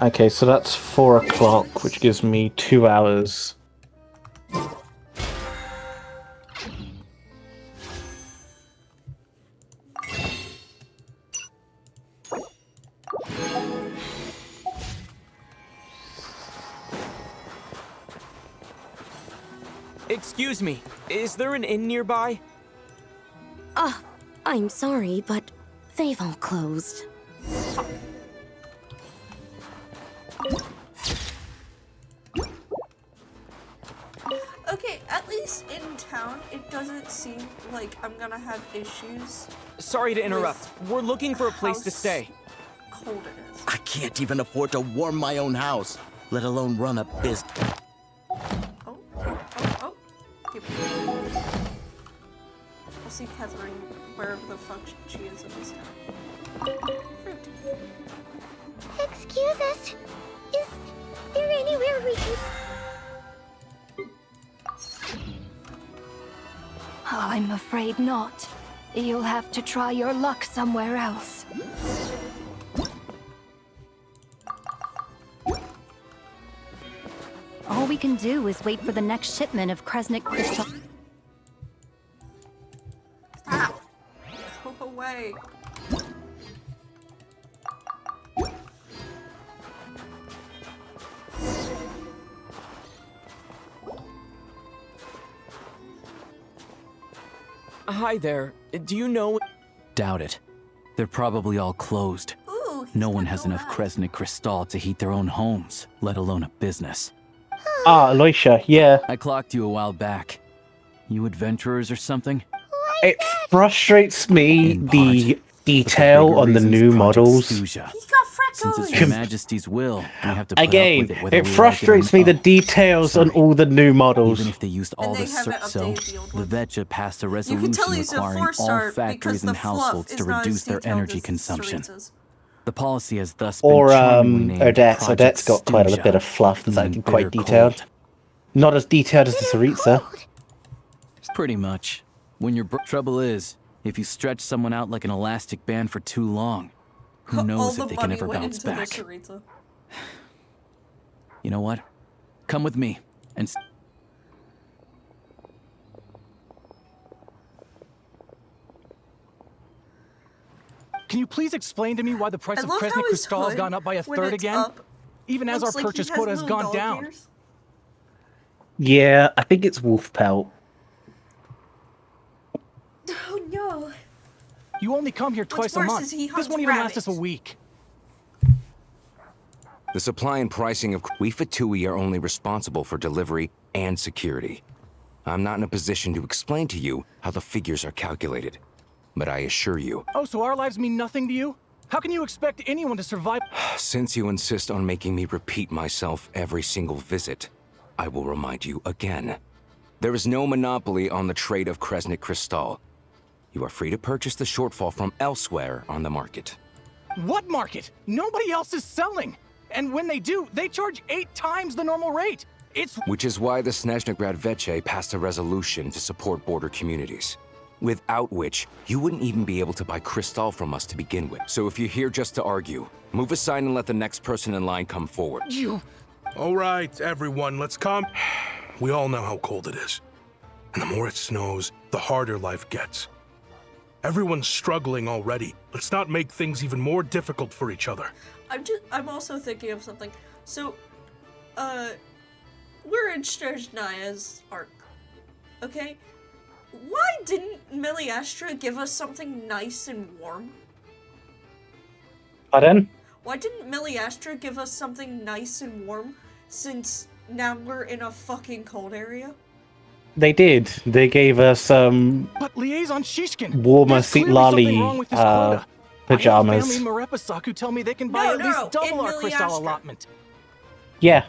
Okay, so that's 4 o'clock, which gives me 2 hours. Excuse me, is there an inn nearby? I'm sorry, but they've all closed. Okay, at least in town, it doesn't seem like I'm gonna have issues. Sorry to interrupt. We're looking for a place to House stay. Cold it is. I can't even afford to warm my own house, let alone run a business. Oh. Give me. I'll see Catherine wherever the fuck she is in this town. Fruit. Excuse us. Is there anywhere we can... I'm afraid not. You'll have to try your luck somewhere else. All we can do is wait for the next shipment of Kresnik crystal. Stop! Go away. Hi there. Do you know... Doubt it. They're probably all closed. Ooh, he's No one got has no enough eyes. Kresnik crystal to heat their own homes, let alone a business. Ah, Aloysia, yeah. I clocked you a while back. You adventurers or something? It frustrates me In the part, detail bigger on the reason's new Project models. Stuja. He's got Since it's freckles! Your Majesty's will, we have to put Again, up with it whether it we frustrates like me it or the not. details on Sorry. all the new models. Even if they used all they the haven't so updated the old the ones. Veja passed a You resolution can tell he's a requiring all 4-star because factories the and fluff households is to not reduce as their detailed energy as consumption. Sarita's. The policy has thus been Or charmingly named Odette's. Project Odette's got quite a Stuja, bit of fluff that's meaning actually quite bitter detailed. cold. Not as detailed as the Saritsa. Pretty much. When your trouble is, if you stretch someone out like an elastic band for too long, who All knows the if they can money ever went bounce into back. the Sarita. You know what? Come with me and Can you please explain to me why the price I of love how Kresnik his Crystal has hood, gone up by a when third it's again? up, Even as our looks like he purchase has quota has little gone dog down. ears. Yeah, I think it's wolf pelt. Oh no. You only come here twice a worse month. is he This hunts won't even last us a rabbits. week. The supply and pricing of we Fatui are only responsible for delivery and security. I'm not in a position to explain to you how the figures are calculated, but I assure you, Oh, so our lives mean nothing to you? How can you expect anyone to survive? since you insist on making me repeat myself every single visit, I will remind you again. There is no monopoly on the trade of Kresnik Crystal. You are free to purchase the shortfall from elsewhere on the market. What market? Nobody else is selling. And when they do, they charge 8 times the normal rate. It's... Which is why the Snezhnagrad Veche passed a resolution to support border communities. Without which, you wouldn't even be able to buy Crystal from us to begin with. So if you're here just to argue, move aside and let the next person in line come forward. You... All right, everyone, let's calm. We all know how cold it is. And the more it snows, the harder life gets. Everyone's struggling already. Let's not make things even more difficult for each other. I'm also thinking of something. So, we're in Snezhnayas' arc. Okay? Why didn't Miliastra give us something nice and warm? Pardon? Why didn't Miliastra give us something nice and warm, since now we're in a fucking cold area? They did. They gave us But Liaison Shishkin, warmer there's clearly something wrong Sitlali with this quota. pajamas. I have family in Marepasak who tell me they can buy at least double our Crystal Miliastra. allotment. Yeah.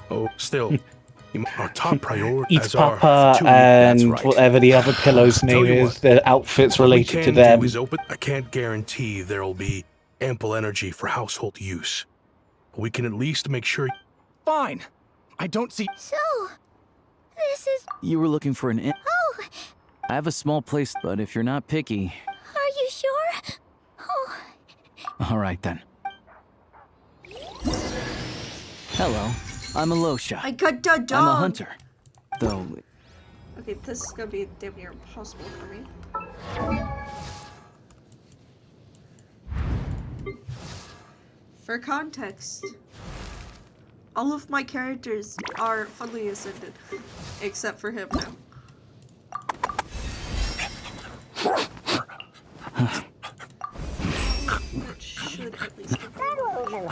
Oh, still, our top priority Eats as our Papa Fatui, that's and right. whatever the other pillow's name you is, what, their outfits what we related to can them. do is open. I can't guarantee there'll be ample energy for household use. We can at least make sure. Fine. I don't see... So, this is... You were looking for an inn? Oh, I have a small place, but if you're not picky... are you sure? Oh, All right, then. Hello, I'm Alosha. I got the dog! I'm a hunter. Though, Okay, this is gonna be damn near impossible for me. For context, all of my characters are fully ascended, except for him now. Which should at least give me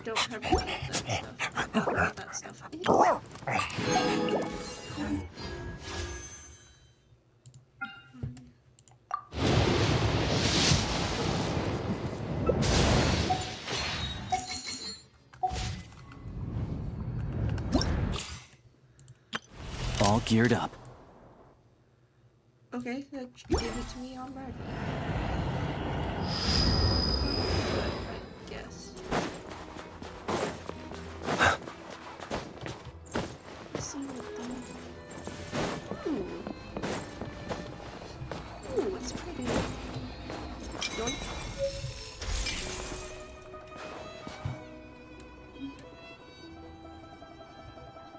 don't have any of that stuff. I don't know what that stuff is. all geared up. Okay, then give it to me on Reddit. I guess. Let's see what the... Ooh, it's pretty. Yoink.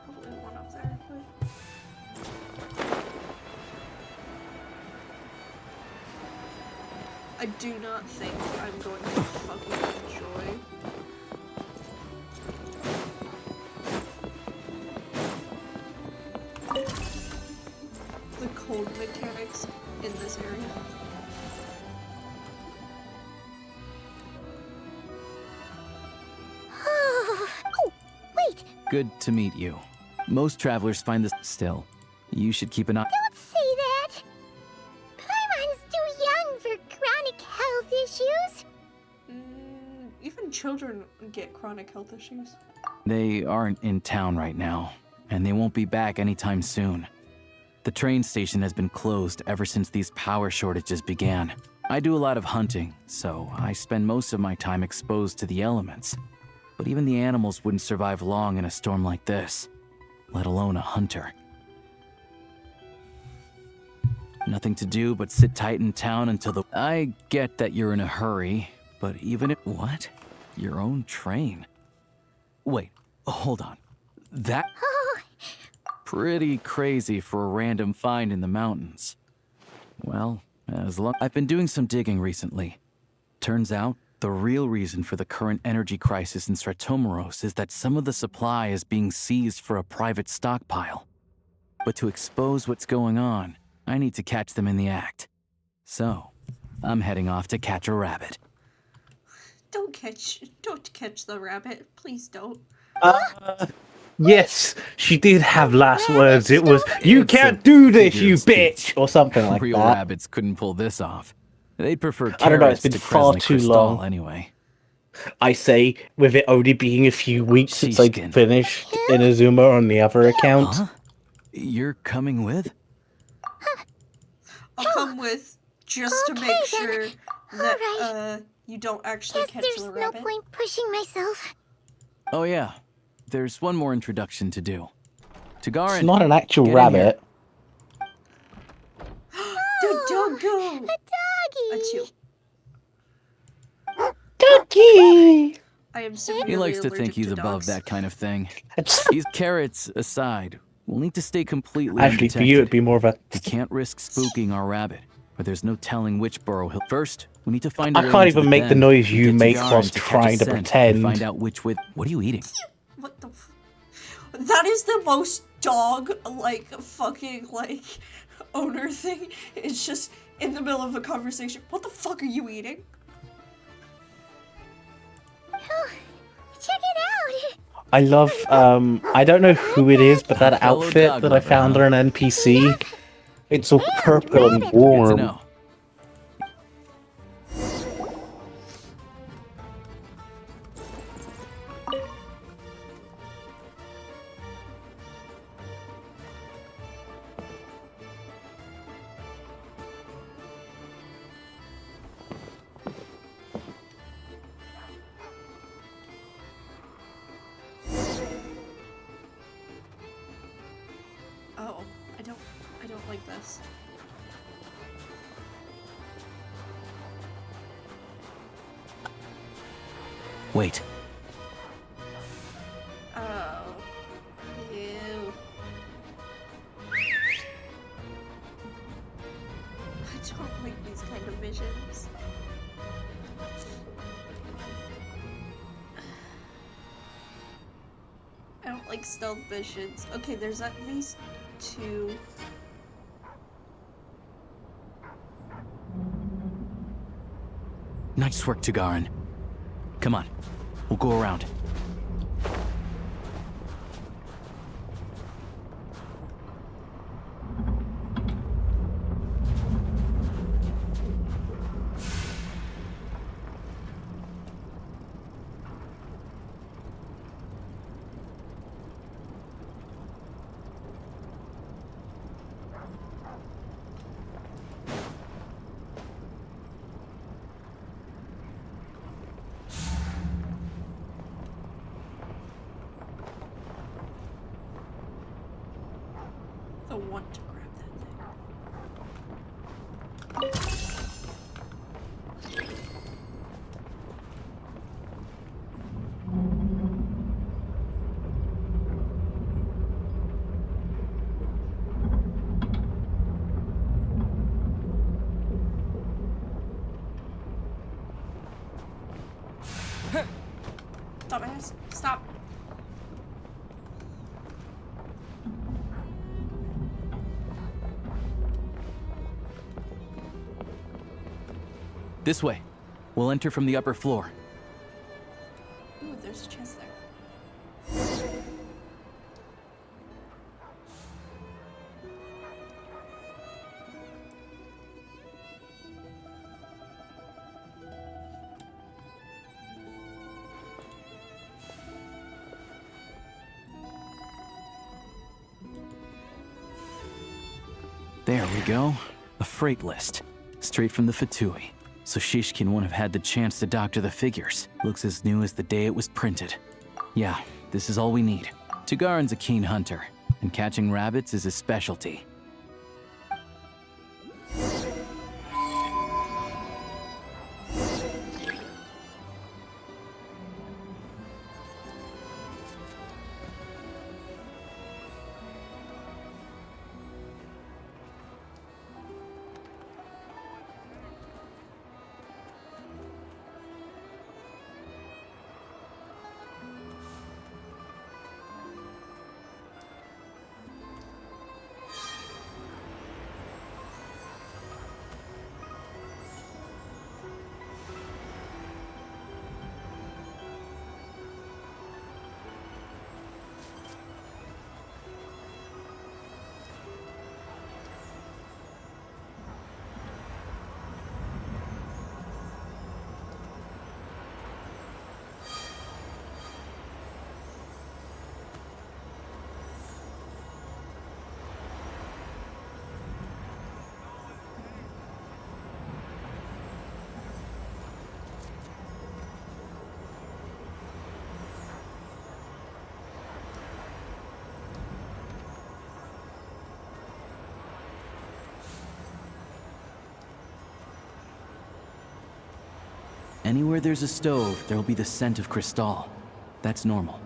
Probably one up there, but... I do not think I'm going to fucking enjoy the cold mechanics in this area. oh, wait, Good to meet you. Most travelers find this still. You should keep an eye. don't say that. Paimon's too young for chronic health issues. Even children get chronic health issues. They aren't in town right now, and they won't be back anytime soon. The train station has been closed ever since these power shortages began. I do a lot of hunting, so I spend most of my time exposed to the elements. But even the animals wouldn't survive long in a storm like this, let alone a hunter. Nothing to do but sit tight in town until the... I get that you're in a hurry, but even if... What? Your own train? Wait, hold on. That... Oh, pretty crazy for a random find in the mountains. Well, I've been doing some digging recently. Turns out, the real reason for the current energy crisis in Stratomeros is that some of the supply is being seized for a private stockpile. But to expose what's going on, I need to catch them in the act. So, I'm heading off to catch a rabbit. Don't catch the rabbit. Please don't. Yes, she did have last words. It was, "You can't do this, you bitch," or something like Real that. rabbits couldn't pull this off. They'd prefer carrots I don't know, it's been to far Krasny too Kristal long. anyway. I say, with it only being a few weeks since I Sheeshkin. finished Inazuma on the other account. Huh? You're coming with? I'll come with just to make sure that you don't actually catch the rabbit. There's no point pushing myself. Oh yeah, there's one more introduction to do. Tagarin, It's not an actual get in rabbit. The doggo! A doggy! That's you. Doggy! I am severely He likes to allergic think he's to above dogs. that kind of thing. These carrots aside, we'll need to stay completely Actually, for undetected. you, it'd be more of a. We can't risk spooking our rabbit, but there's no telling which burrow he'll. First, we need to find. A I way can't into even the make the den noise and you get make Tagarin whilst to catch a trying to scent and pretend. Find out which with. What are you eating? What the? That is the most dog-like fucking owner thing. It's just in the middle of a conversation. What the fuck are you eating? Check it out! I love, I don't know who it is, but that Fellow outfit dog that I lover, found huh? on an NPC, it's all purple and Good to warm. know. Oh, I don't like this. Wait. Oh. Ew. I don't like these kind of visions. I don't like stealth visions. Okay, there's at least 2. Nice work, Tagarin. Come on, we'll go around. I want to grab that thing. Dumbass, stop. This way. We'll enter from the upper floor. Ooh, there's a chest there. There we go. A freight list. Straight from the Fatui. So Shishkin won't have had the chance to doctor the figures. Looks as new as the day it was printed. Yeah, this is all we need. Tagarin's a keen hunter, and catching rabbits is his specialty. Anywhere there's a stove, there'll be the scent of Cristal. That's normal.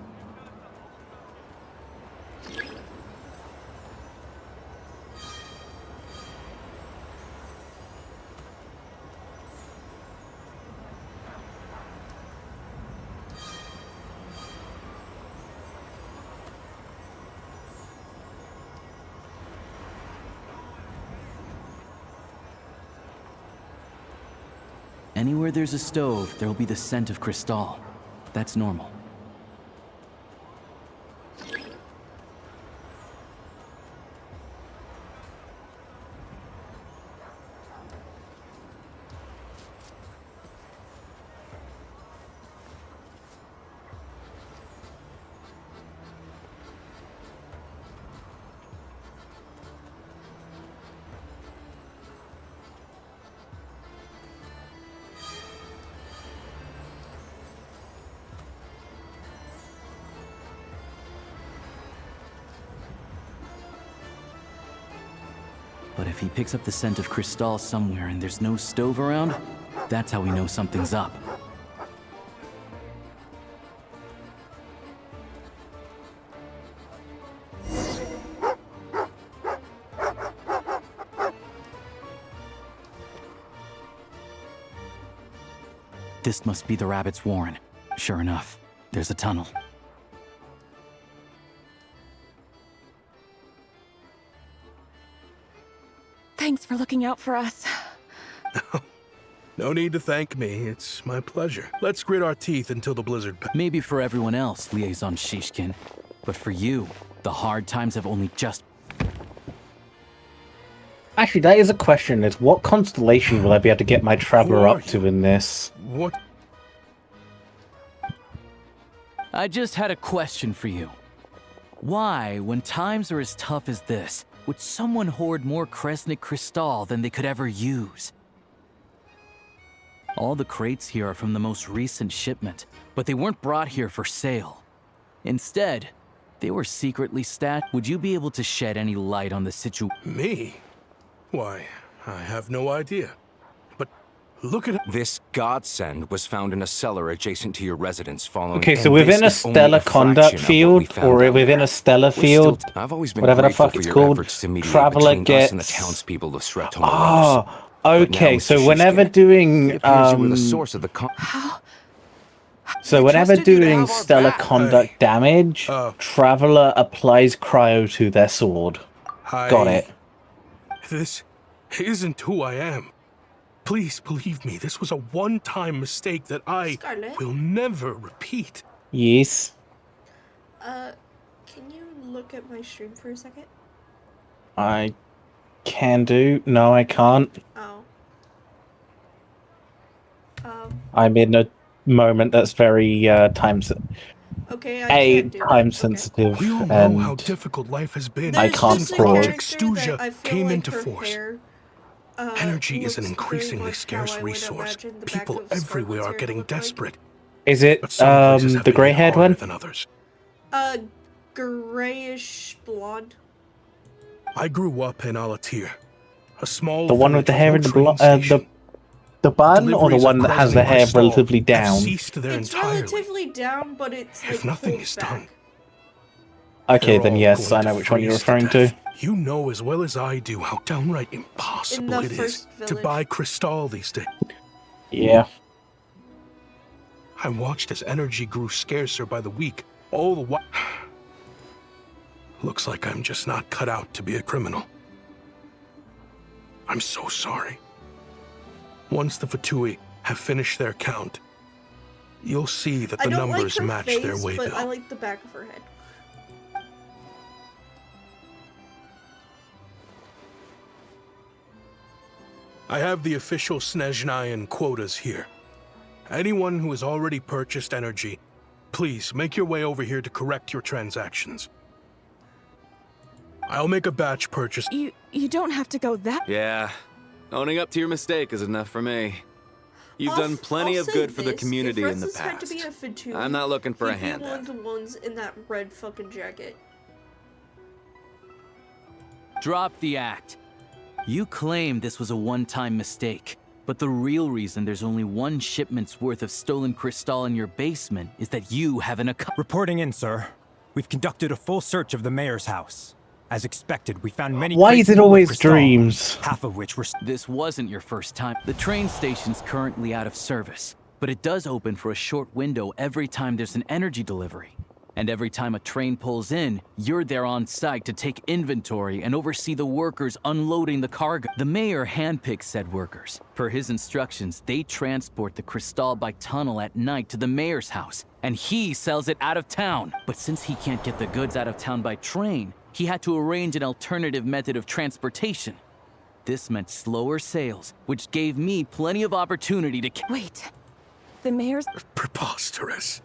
Anywhere there's a stove, there'll be the scent of Cristal. That's normal. But if he picks up the scent of Cristal somewhere and there's no stove around, that's how we know something's up. This must be the rabbit's warren. Sure enough, there's a tunnel. Thanks for looking out for us. No need to thank me. It's my pleasure. Let's grit our teeth until the blizzard. Maybe for everyone else, Liaison Shishkin. But for you, the hard times have only just... Actually, that is a question. Is what constellation will I be able to get my traveler up to in this? What? I just had a question for you. Why, when times are as tough as this, would someone hoard more Kresnik Cristal than they could ever use? All the crates here are from the most recent shipment, but they weren't brought here for sale. Instead, they were secretly stashed. Would you be able to shed any light on the situation? Me? Why, I have no idea. But look at it. This godsend was found in a cellar adjacent to your residence following... Okay, so within a stellar conduct field, or within a stellar field, I've always been whatever the grateful fuck for it's your called, efforts to mediate traveler between us and the gets... townspeople of Sretom. Oh, okay, But so now, Mr. whenever Shishkin, doing... it appears you were the source of the So whenever trusted you to doing have our stellar back. conduct damage, Traveler applies cryo to their sword. Got it. This isn't who I am. Please believe me, this was a one-time mistake that I Scarlet? will never repeat. Yes. Can you look at my stream for a second? I can do. No, I can't. Oh. I'm in a moment that's very time Okay, I can't do that. sensitive, We all know and how difficult life has been I can't since pause. Project Stuja came into force. Energy is an looks increasingly very much scarce how I would resource. imagine the back People of everywhere are Scarlet's hair getting looked like. desperate. Is it But some places have the been hit grey-haired harder one? than others. Grayish blonde. I grew up in Alatir, a small The one with the village hair with in no the train station. the bun, or the Deliveries one of that has the Kresnik hair Cristal relatively have down? ceased there It's entirely. relatively down, but it's like If nothing pulled is back. done, Okay, they're then all yes, going I know to which one you're freeze referring death. to. You know as well as I do how downright impossible the it is first to village. buy Cristal these days. Yeah. I watched as energy grew scarcer by the week, all the while. Looks like I'm just not cut out to be a criminal. I'm so sorry. Once the Fatui have finished their count, you'll see that I the don't numbers like her match face, their way but bill. I like the back of her head. I have the official Snezhnayan quotas here. Anyone who has already purchased energy, please make your way over here to correct your transactions. I'll make a batch purchase. You don't have to go that... Yeah, owning up to your mistake is enough for me. You've done plenty I'll of say good for the this, community if in the Francis had past. to be a Fatui, I'm not looking for a he'd be handout. one of the ones in that red fucking jacket. Drop the act. You claim this was a one-time mistake, But the real reason there's only one shipment's worth of stolen crystal in your basement is that you have an Reporting in, sir. We've conducted a full search of the mayor's house. As expected, we found many Why crates is it full of always crystal, dreams? half of which were... This wasn't your first time. The train station's currently out of service, but it does open for a short window every time there's an energy delivery. And every time a train pulls in, you're there on site to take inventory and oversee the workers unloading the cargo. The mayor handpicks said workers. Per his instructions, they transport the crystal by tunnel at night to the mayor's house, and he sells it out of town. But since he can't get the goods out of town by train, he had to arrange an alternative method of transportation. This meant slower sales, which gave me plenty of opportunity to... Wait. The mayor's... Preposterous.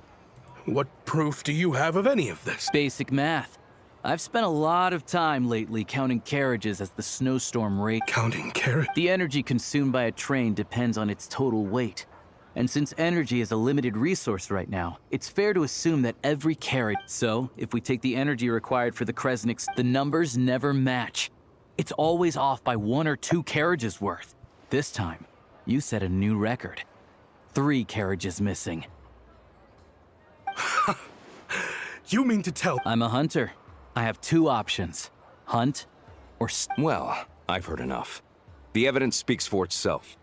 What proof do you have of any of this? Basic math. I've spent a lot of time lately counting carriages as the snowstorm rate. Counting carriages? The energy consumed by a train depends on its total weight. And since energy is a limited resource right now, it's fair to assume that every carriage... So, if we take the energy required for the Kresniks, the numbers never match. It's always off by 1 or 2 carriages worth. This time, you set a new record. 3 carriages missing. You mean to tell... I'm a hunter. I have 2 options. Hunt or... Well, I've heard enough. The evidence speaks for itself.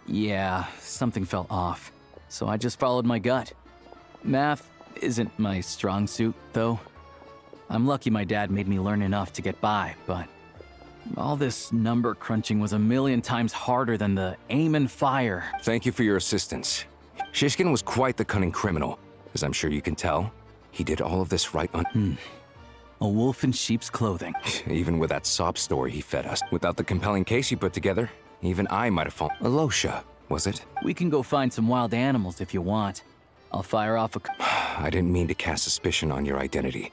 Yeah, something felt off. So I just followed my gut. Math isn't my strong suit, though. I'm lucky my dad made me learn enough to get by, but all this number crunching was a million times harder than the aim and fire. Thank you for your assistance. Shishkin was quite the cunning criminal, as I'm sure you can tell. He did all of this right on... A wolf in sheep's clothing. Even with that sob story he fed us. Without the compelling case he put together, even I might have fallen. Alosha, was it? We can go find some wild animals if you want. I'll fire off a... I didn't mean to cast suspicion on your identity.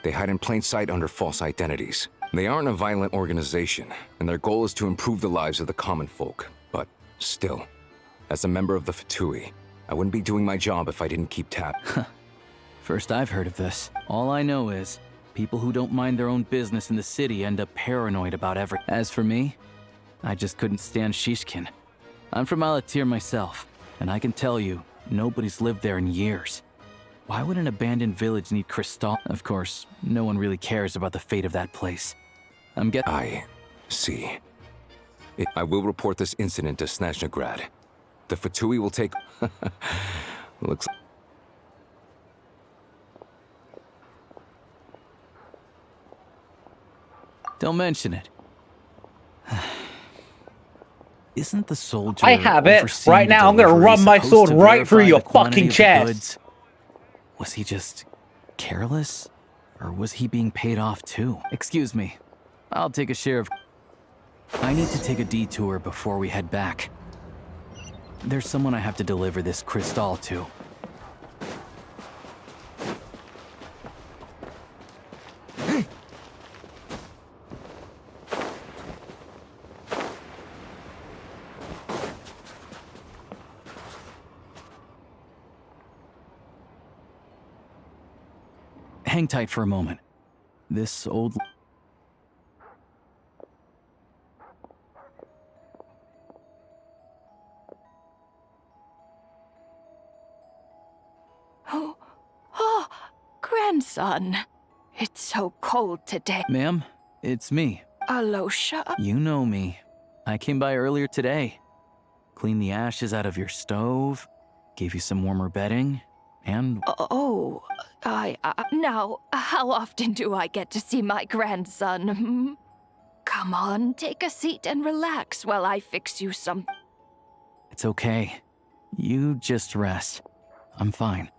They hide in plain sight under false identities. They aren't a violent organization, and their goal is to improve the lives of the common folk. But still, as a member of the Fatui, I wouldn't be doing my job if I didn't keep tab. First I've heard of this. All I know is, people who don't mind their own business in the city end up paranoid about everything. As for me, I just couldn't stand Shishkin. I'm from Alatir myself, and I can tell you, nobody's lived there in years. Why would an abandoned village need crystal? Of course, no one really cares about the fate of that place. I see. I will report this incident to Snezhnagrad. The Fatui will take... Looks... Don't mention it. Isn't the soldier... I have it. Right now, I'm gonna run my sword right through your fucking chest. Was he just careless? Or was he being paid off too? Excuse me. I'll take a share of... I need to take a detour before we head back. There's someone I have to deliver this crystal to. Hang tight for a moment. This old... Oh, grandson. It's so cold today. Ma'am, it's me. Alosha? You know me. I came by earlier today. Cleaned the ashes out of your stove, gave you some warmer bedding, and... Oh, now, how often do I get to see my grandson? Come on, take a seat and relax while I fix you some... It's okay. You just rest. I'm fine.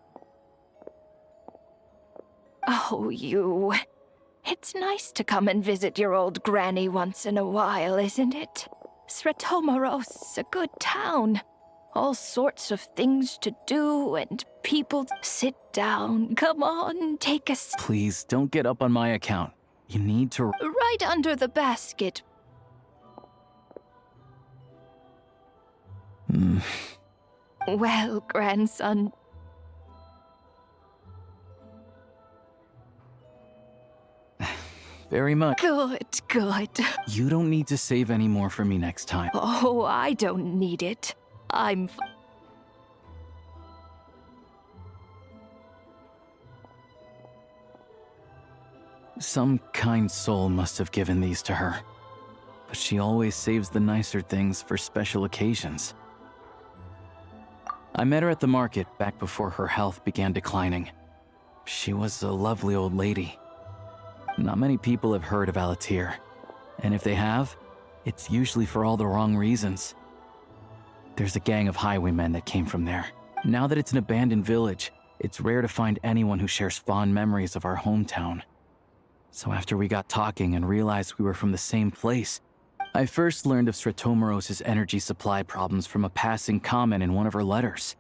Oh, you. It's nice to come and visit your old granny once in a while, isn't it? Sretomaros's a good town. All sorts of things to do and people. Sit down. Come on, take a seat. Please, don't get up on my account. You need to... Right under the basket. Well, grandson. Very much. Good, good. You don't need to save any more for me next time. Oh, I don't need it. I'm... Some kind soul must have given these to her. But she always saves the nicer things for special occasions. I met her at the market back before her health began declining. She was a lovely old lady. Not many people have heard of Alatir, and if they have, it's usually for all the wrong reasons. There's a gang of highwaymen that came from there. Now that it's an abandoned village, it's rare to find anyone who shares fond memories of our hometown. So after we got talking and realized we were from the same place, I first learned of Sretomoros' energy supply problems from a passing comment in one of her letters.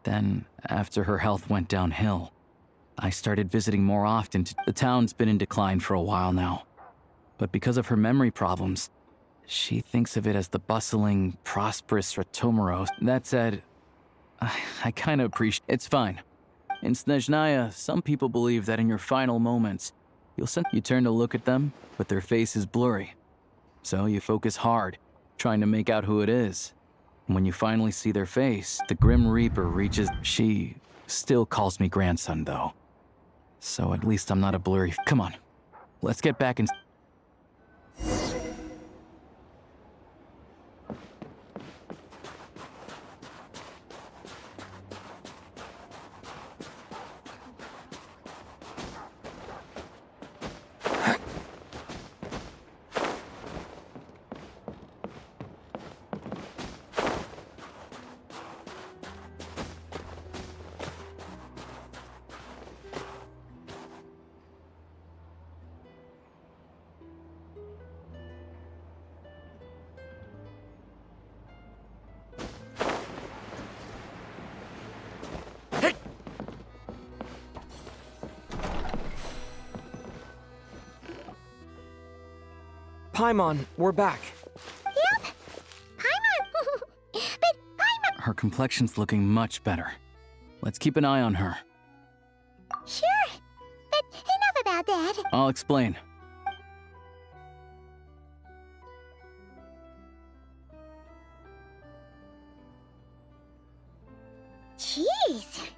Then, after her health went downhill, I started visiting more often. The town's been in decline for a while now. But because of her memory problems, she thinks of it as the bustling, prosperous Sretomoros. That said, I kinda appreciate it's fine. In Snezhnaya, some people believe that in your final moments, you turn to look at them, but their face is blurry. So you focus hard, trying to make out who it is. And when you finally see their face, the Grim Reaper reaches. She still calls me grandson, though. So at least I'm not a blurry. Come on, let's get back in. Paimon, we're back. Yep. Paimon. But Paimon. Her complexion's looking much better. Let's keep an eye on her. Sure. But enough about that. I'll explain. Jeez.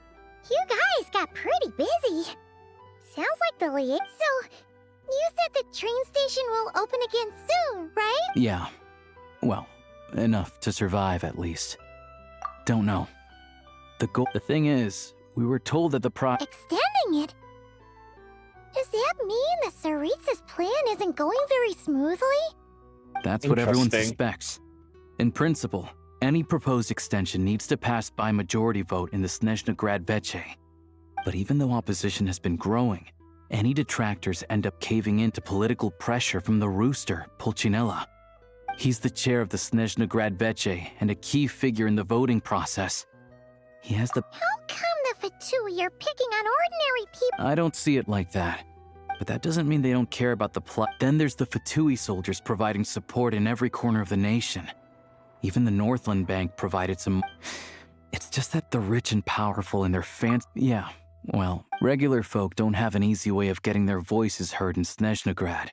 You guys got pretty busy. Sounds like the liaison. So, you said the train station will open again soon, right? Yeah. Well, enough to survive at least. Don't know. The thing is, we were told that the Extending it? Does that mean the Tsaritsa's plan isn't going very smoothly? That's what everyone Interesting. suspects. In principle, any proposed extension needs to pass by majority vote in the Snezhnagrad Veche. But even though opposition has been growing, any detractors end up caving into political pressure from the rooster, Pulcinella. He's the chair of the Snezhnagrad Veche and a key figure in the voting process. He has the... How come the Fatui are picking on ordinary people? I don't see it like that. But that doesn't mean they don't care about the plot. Then there's the Fatui soldiers providing support in every corner of the nation. Even the Northland Bank provided some... It's just that the rich and powerful and their fans... Yeah, well, regular folk don't have an easy way of getting their voices heard in Snezhnagrad.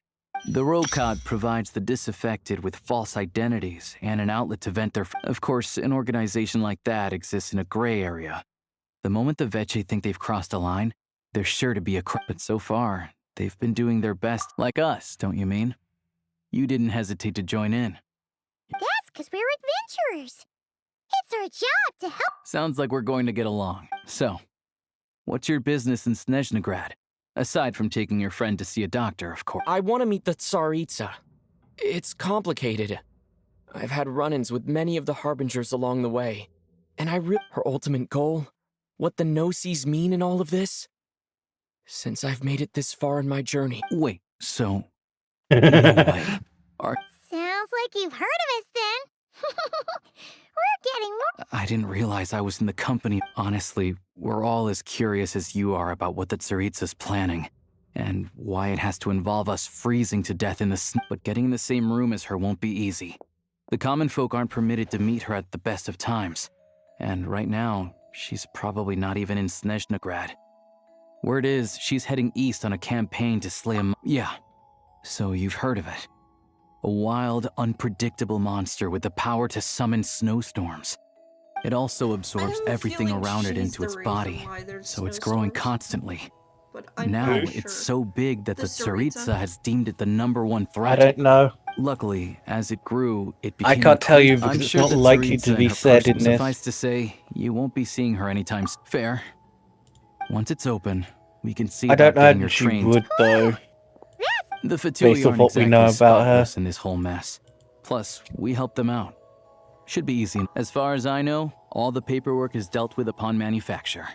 The Rokad provides the disaffected with false identities and an outlet to vent their... Of course, an organization like that exists in a gray area. The moment the Veche think they've crossed a line, there's sure to be a... But so far, they've been doing their best, like us, don't you mean? You didn't hesitate to join in. That's because we're adventurers. It's our job to help. Sounds like we're going to get along. So, what's your business in Snezhnagrad? Aside from taking your friend to see a doctor, of course. I want to meet the Tsaritsa. It's complicated. I've had run-ins with many of the Harbingers along the way. And her ultimate goal? What the Gnosis mean in all of this? Since I've made it this far in my journey. Wait, so... No way. Sounds like you've heard of us then. We're getting more... I didn't realize I was in the company. Honestly, we're all as curious as you are about what the Tsaritsa's planning. And why it has to involve us freezing to death in the snow. But getting in the same room as her won't be easy. The common folk aren't permitted to meet her at the best of times. And right now, she's probably not even in Snezhnagrad. Word is, she's heading east on a campaign to slay a yeah. So you've heard of it. A wild, unpredictable monster with the power to summon snowstorms. It also absorbs everything around it into its body, so it's growing constantly. Now, it's so big that the Tsaritsa has deemed it the #1 threat. I don't know. Luckily, as it grew, it became... I can't tell you I'm because it's sure not the likely Tsaritsa to and be her said person- in this. Suffice to say, you won't be seeing her anytime fair. Once it's open, we can see I don't about getting know her if she trained. would though. The Based Fatui off aren't what we exactly know about her. spotless in this whole mess. Plus, we helped them out. Should be easy. As far as I know, all the paperwork is dealt with upon manufacture.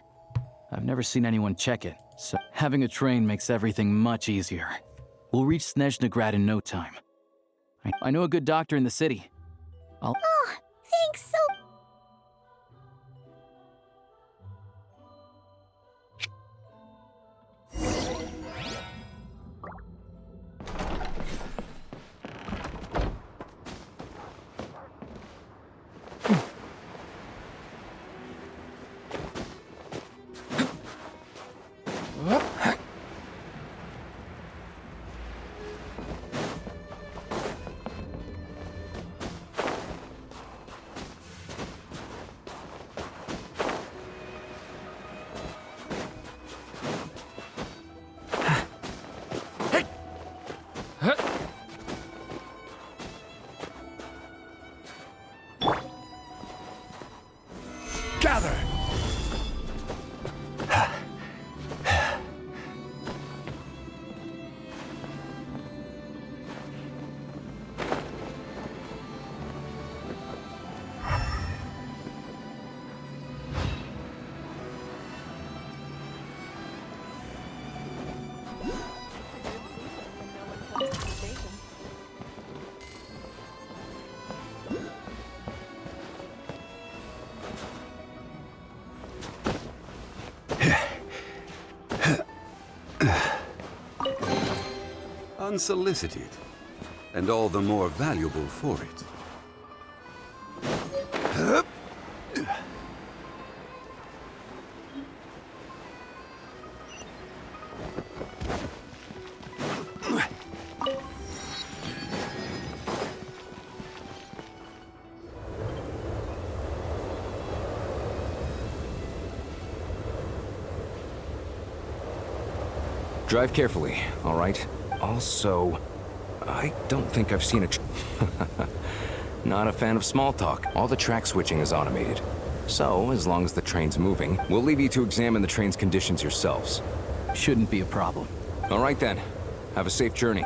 I've never seen anyone check it, so having a train makes everything much easier. We'll reach Snezhnagrad in no time. I know a good doctor in the city. Oh, thanks so... Gather! Unsolicited, and all the more valuable for it. Drive carefully, all right? Also, I don't think I've seen a Not a fan of small talk. All the track switching is automated. So, as long as the train's moving, we'll leave you to examine the train's conditions yourselves. Shouldn't be a problem. All right then. Have a safe journey.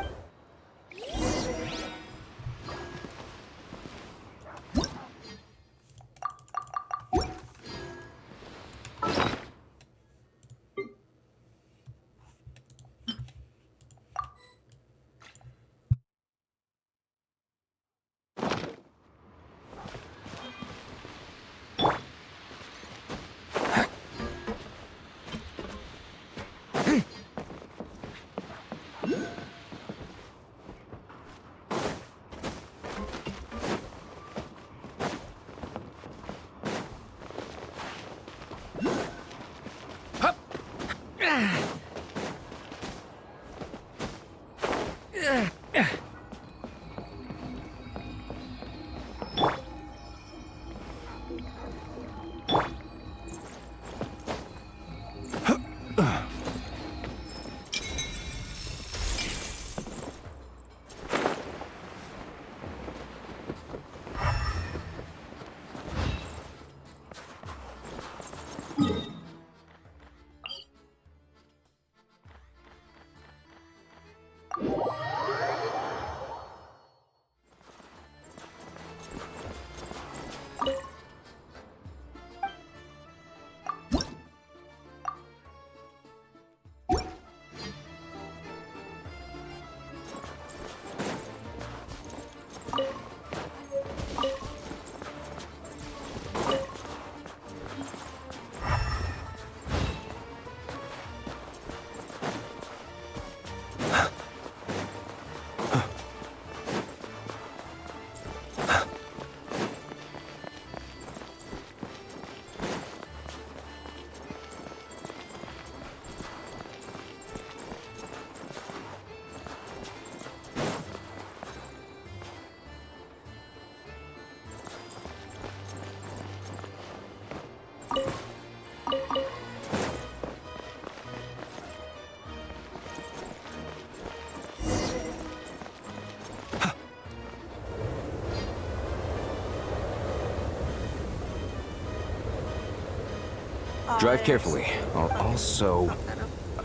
Drive carefully. I'll also...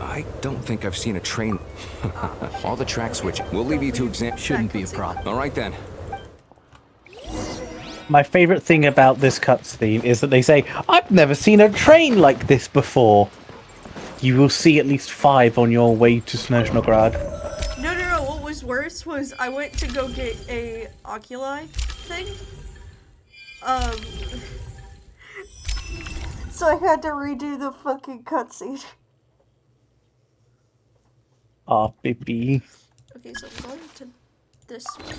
I don't think I've seen a train. All the track switching. We'll leave you to examine. Shouldn't be a problem. All right then. My favorite thing about this cutscene is that they say, I've never seen a train like this before. You will see at least 5 on your way to Snezhnograd. No. What was worse was I went to go get a Oculi thing. So I had to redo the fucking cutscene. Ah, baby. Okay, so I'm going to this one.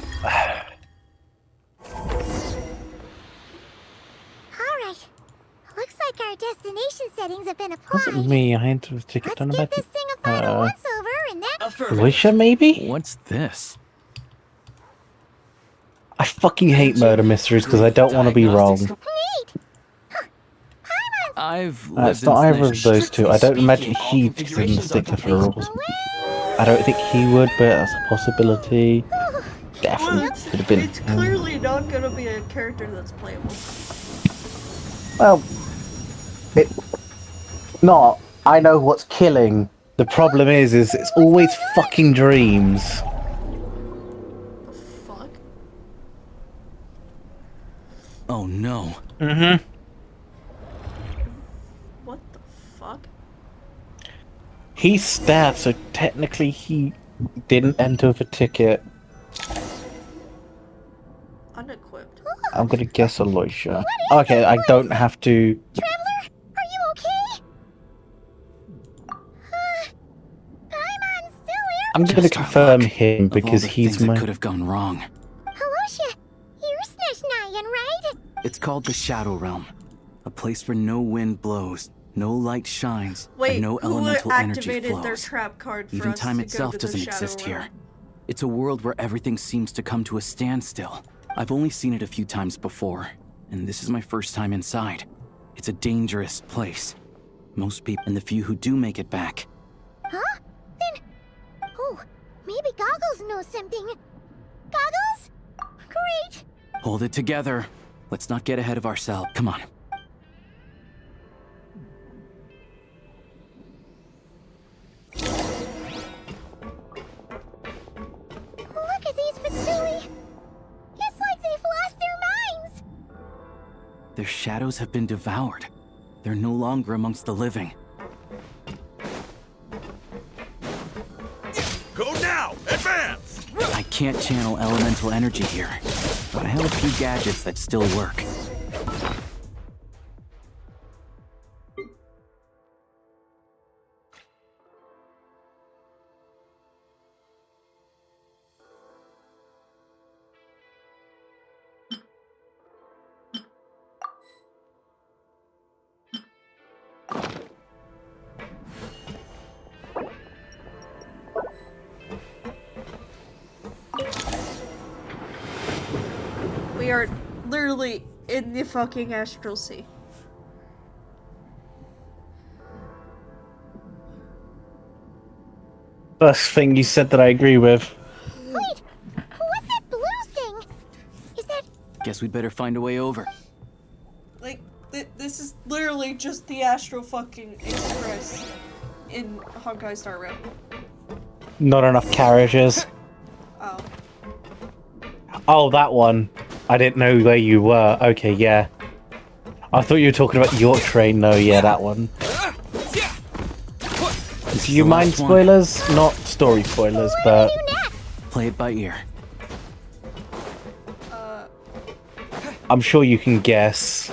Alright. Looks like our destination settings have been applied. Wasn't me, I entered the ticket on the back. This thing a final once over and that... Alicia, maybe? What's this? I fucking hate murder mysteries because I don't want to be wrong. I've It's lived not in either of those two. I don't imagine he'd even stick to the rules. I don't think he would, but that's a possibility. Definitely could have been. It's clearly not gonna be a character that's playable. Well, not. I know what's killing. The problem is it's always fucking dreams. Fuck. Oh no. Mm-hmm. What the fuck? He's staffed, so technically he didn't enter with a ticket. Unequipped. I'm gonna guess Alicia. Okay, I don't have to. Traveler, are you okay? Paimon still here? I'm gonna confirm him because Of all the he's things that my. could have gone wrong. Alicia, you're Snezhnayan, right? It's called the Shadow Realm, a place where no wind blows, no light shines, Wait, and no who elemental energy activated flows. their trap card for Even us time to itself go to the doesn't Shadow exist Realm? here. It's a world where everything seems to come to a standstill. I've only seen it a few times before, and this is my first time inside. It's a dangerous place. Most people, and the few who do make it back. Huh? Then... Oh, maybe Goggles knows something. Goggles? Great! Hold it together. Let's not get ahead of ourselves. Come on. Look at these Fatsui! It's like they've lost their minds! Their shadows have been devoured. They're no longer amongst the living. Go now! Advance! I can't channel elemental energy here, but I have a few gadgets that still work. We are literally in the fucking Astral Sea. First thing you said that I agree with. Wait! What's that blue thing? Is that... Guess we'd better find a way over. Like, this is literally just the Astral fucking Express in Honkai Star Rail. Not enough carriages. Oh. Oh, that one. I didn't know where you were. Okay, yeah. I thought you were talking about your train. No, yeah, that one. Do you mind spoilers? Not story spoilers, but... Play it by ear. I'm sure you can guess.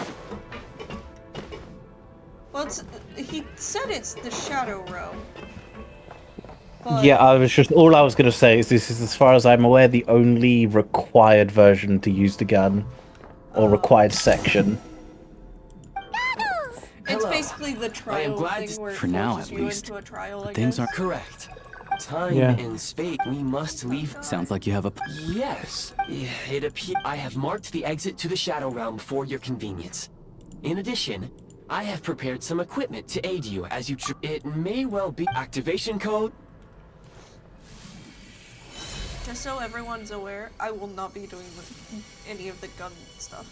Well, he said it's the Shadow Realm. But... Yeah, all I was gonna say is this is, as far as I'm aware, the only required version to use the gun. Or required section. It's basically the trial thing where it For now, forces at you least. into a trial, I Things guess. aren't Correct. Time Yeah. and space. We must leave. Sounds like you have a... Yes. It appears I have marked the exit to the Shadow Realm for your convenience. In addition, I have prepared some equipment to aid you as you... It may well be... Activation code... Just so everyone's aware, I will not be doing any of the gun stuff.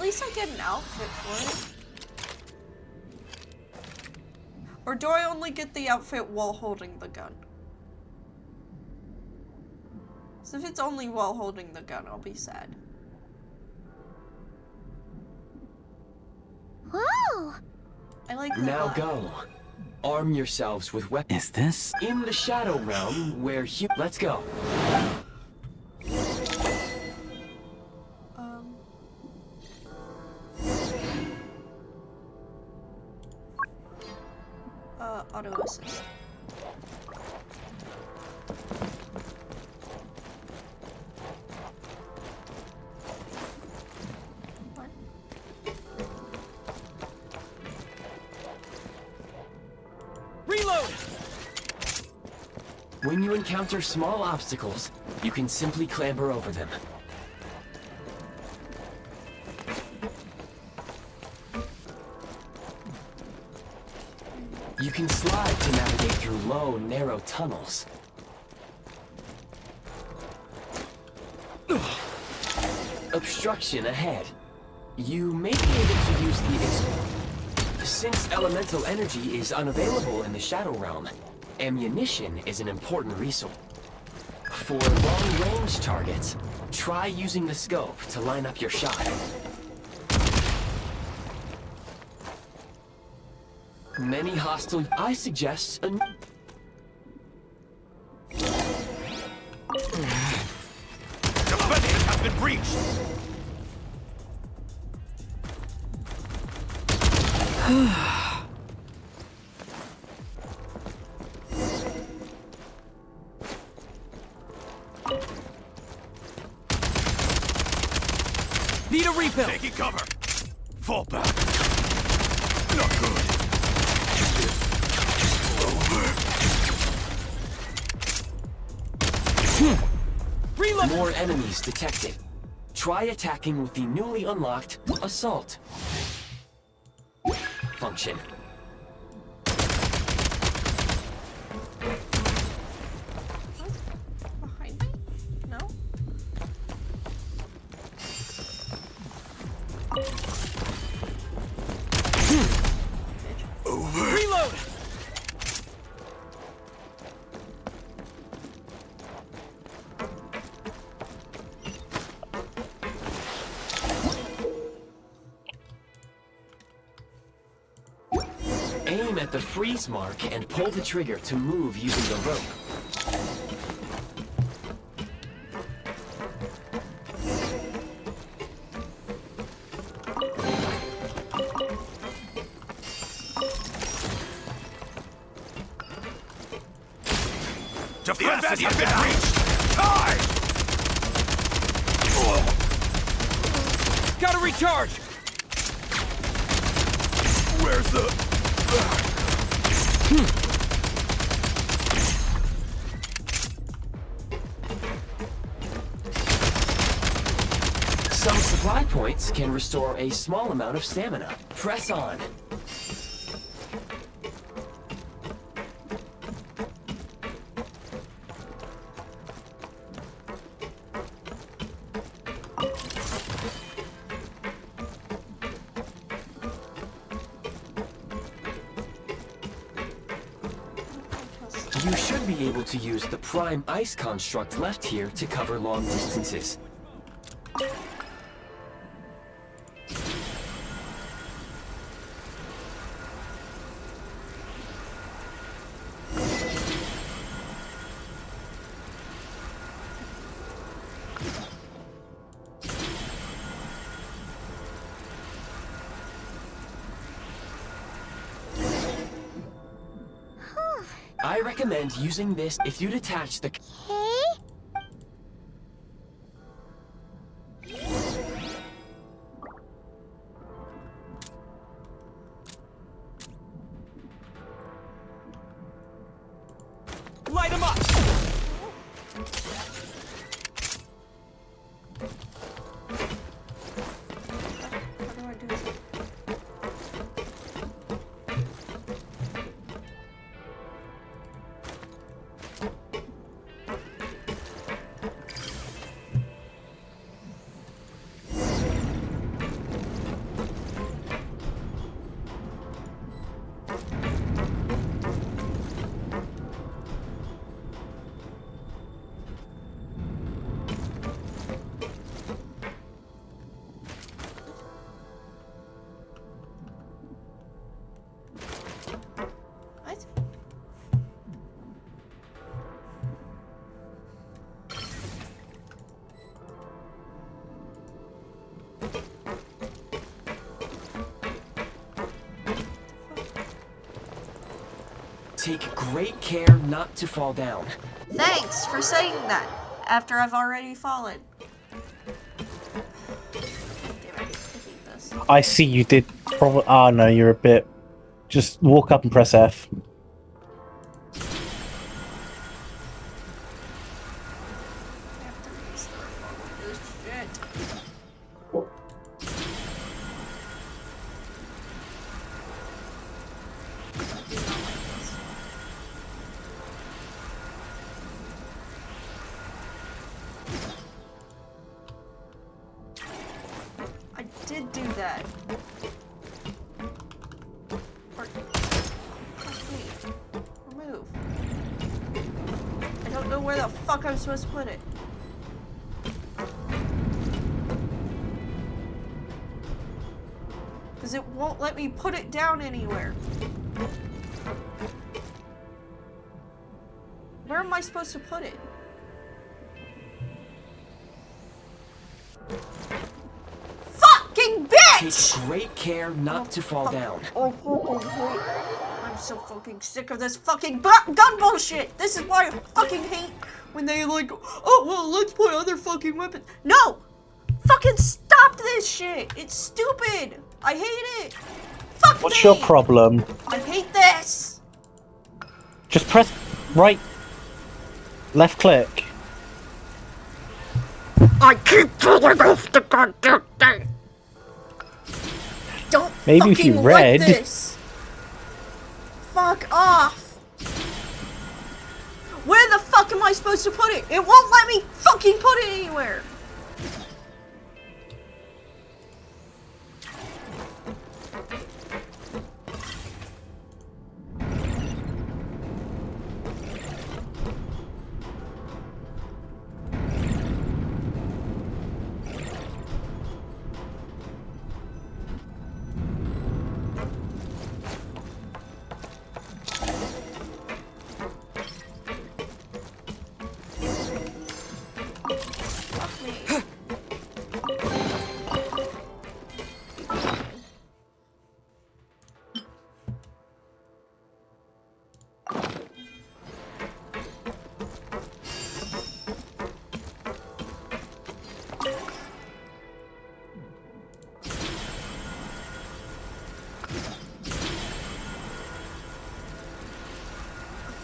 least I get an outfit for it. Or do I only get the outfit while holding the gun? So if it's only while holding the gun, I'll be sad. Whoa! I like that. Now go. Arm yourselves with weapons. Is this? In the Shadow Realm, where let's go. Auto assist. Reload! When you encounter small obstacles, you can simply clamber over them. You can slide to navigate through low, narrow tunnels. Obstruction ahead. You may be able to use the since elemental energy is unavailable in the Shadow Realm, ammunition is an important resource. For long-range targets, try using the scope to line up your shot. Many hostile... I suggest a... Defenders have been breached! Need a refill! Taking cover! Fall back! Not good! Reload! More enemies detected. Try attacking with the newly unlocked Assault function. Behind me? No? Over! Reload! Aim at the freeze mark and pull the trigger to move using the rope. Defenses have been breached! Die! Gotta recharge! Where's the... Some supply points can restore a small amount of stamina. Press on. You should be able to use the prime ice construct left here to cover long distances. I recommend using this if you detach the... Light him up! How do I do this? Take great care not to fall down. Thanks for saying that, after I've already fallen. Damn, I hate this. I see you did probably. Ah, no, you're a bit. Just walk up and press F. I did do that. Remove. I don't know where the fuck I'm supposed to put it. Because it won't let me put it down anywhere. Where am I supposed to put it? Fucking bitch! Take great care not to fall down. I'm so fucking sick of this fucking gun bullshit! This is why I fucking hate when they like, oh well, let's play other fucking weapons. No! Fucking stop this shit! It's stupid! I hate it! Fuck What's me! your problem? I hate this! Just press right, left click. I keep falling off the goddamn thing! Don't Maybe if you fucking read. like this! Fuck off! Where the fuck am I supposed to put it? It won't let me fucking put it anywhere!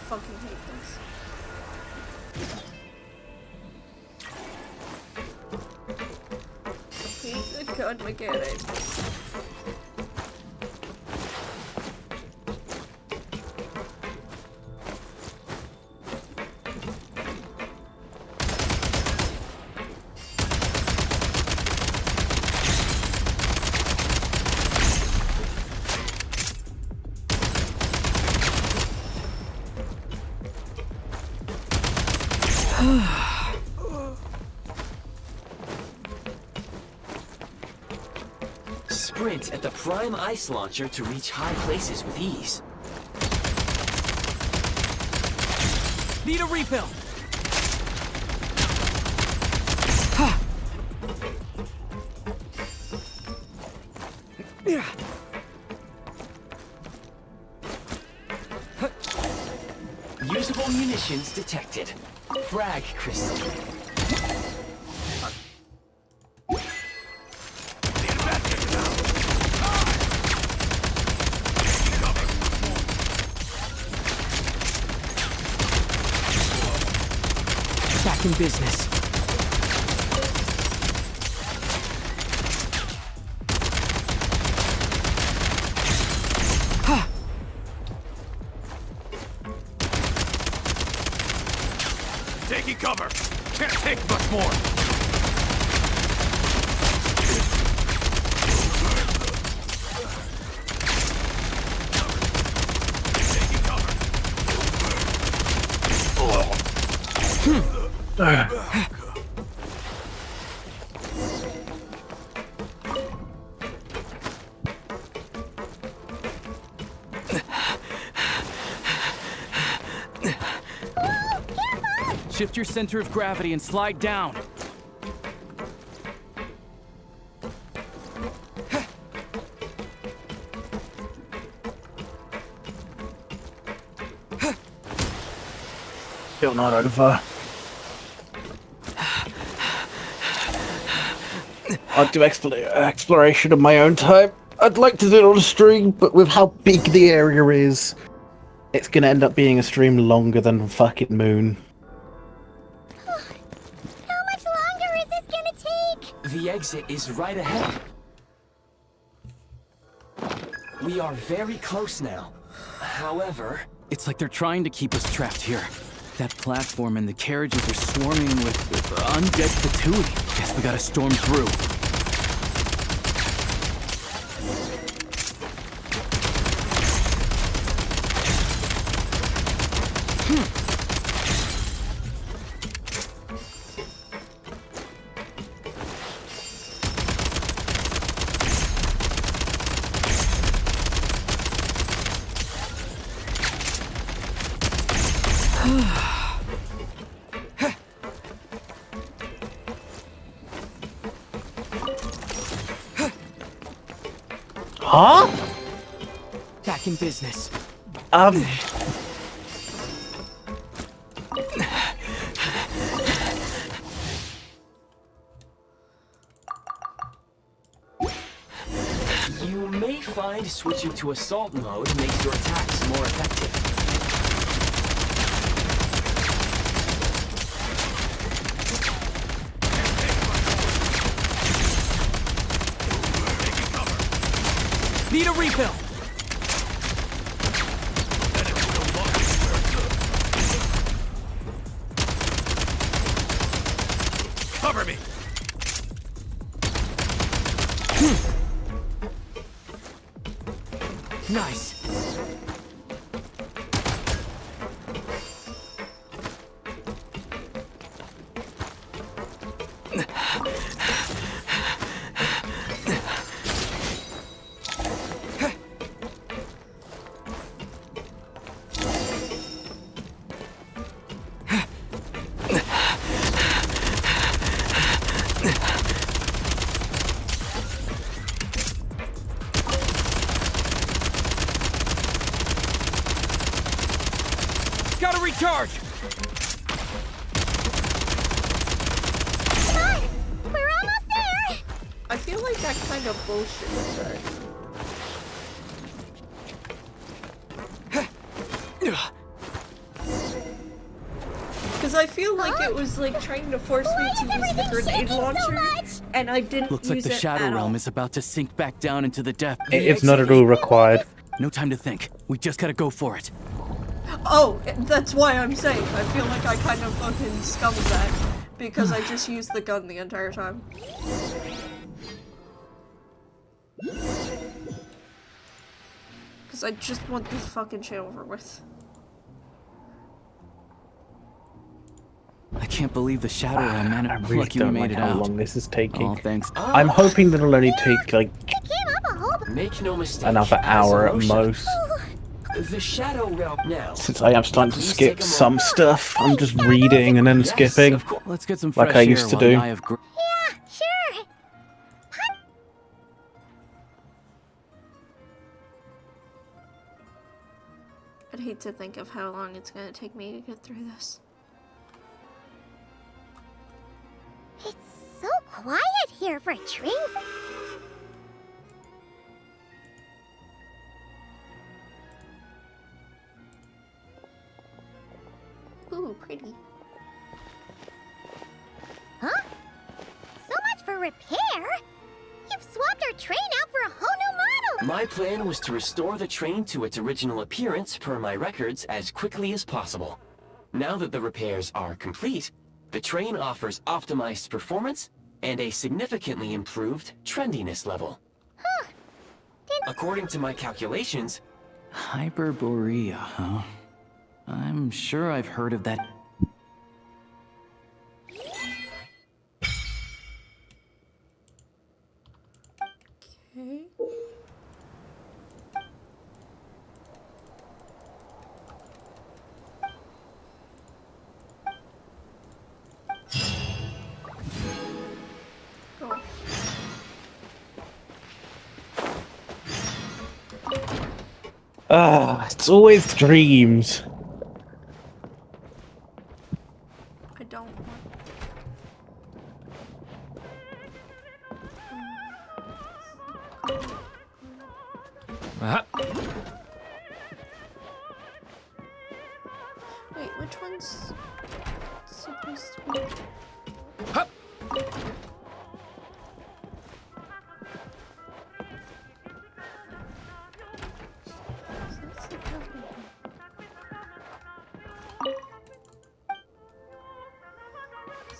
Fucking hate this. I hate the gun mechanic. Sprint at the prime ice launcher to reach high places with ease. Need a refill. Usable munitions detected. Frag crystal. Back in business. Taking cover. Can't take much more. Shift your center of gravity and slide down. Still not over. I'd do exploration of my own time. I'd like to do it on a stream, but with how big the area is, it's gonna end up being a stream longer than fucking Moon. How much longer is this gonna take? The exit is right ahead. We are very close now. However... It's like they're trying to keep us trapped here. That platform and the carriages are swarming with undead fatuity. Guess we gotta storm through. Huh? Back in business. You may find switching to assault mode makes your attacks more effective. Need a refill. Cover me. Nice. Gotta recharge! Come on! We're almost there! I feel like that kind of bullshit is that. Because I feel like it was like trying to force me to use the grenade launcher, and I didn't Looks like use the it Shadow at Realm all. is about to sink back down into the depth. It's not at all required. No time to think. We just gotta go for it. Oh, that's why I'm saying I feel like I kind of fucking scummed that because I just used the gun the entire time. Because I just want this fucking shit over with. I can't believe the Shadow Realm I managed. really Lucky we don't made like it how out. long this is taking. Oh, thanks. I'm hoping that it'll only take like Make no mistake. another hour at most. The Shadow Realm now. Since I am starting to skip some stuff, I'm just reading and then skipping, Let's get some like fresh I air used to while do. the Eye of Gr- Yeah, sure. I'd hate to think of how long it's gonna take me to get through this. It's so quiet here for a train. Ooh, pretty. Huh? So much for repair? You've swapped our train out for a whole new model! My plan was to restore the train to its original appearance per my records as quickly as possible. Now that the repairs are complete, the train offers optimized performance and a significantly improved trendiness level. Huh. According to my calculations, Hyperborea, huh? I'm sure I've heard of that. Okay. Go. It's always dreams. Which one's supposed to be? Hup.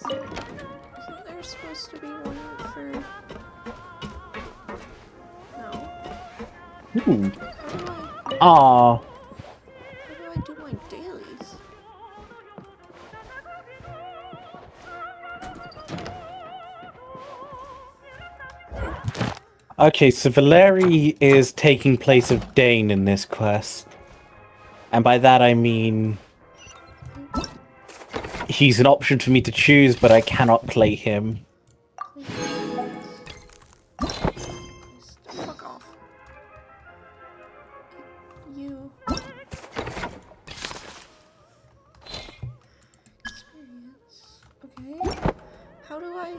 Isn't there supposed to be one for... No. Ooh. How Ah. do I do my dailies? Okay, so Valeri is taking place of Dane in this quest. And by that I mean... he's an option for me to choose, but I cannot play him. Fuck off. You. Experience. Okay. How do I...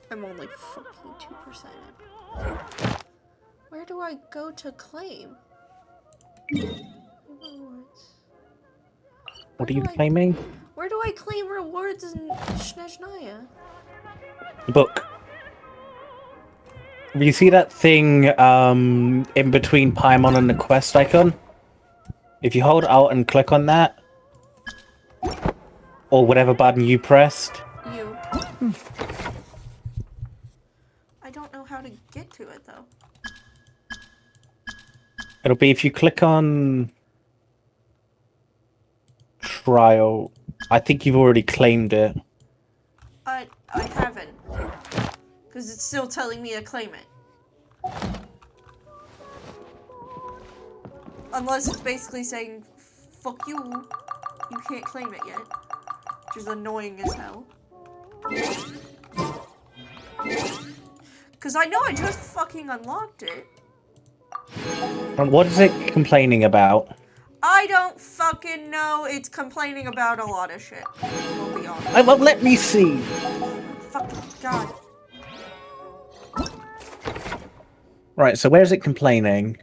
I'm only fucking 2%. Where do I go to claim? Rewards. What are you claiming? Where do I claim rewards in Snezhnaya? The book. You see that thing in between Paimon and the quest icon? If you hold Alt and click on that, or whatever button you pressed. You. I don't know how to get to it though. It'll be if you click on Trial. I think you've already claimed it. I haven't. Because it's still telling me to claim it. Unless it's basically saying, fuck you, you can't claim it yet. Which is annoying as hell. Because I know I just fucking unlocked it. And what is it complaining about? I don't fucking know. It's complaining about a lot of shit. We'll be honest. Well, let me see. Fucking God. Right, so where is it complaining?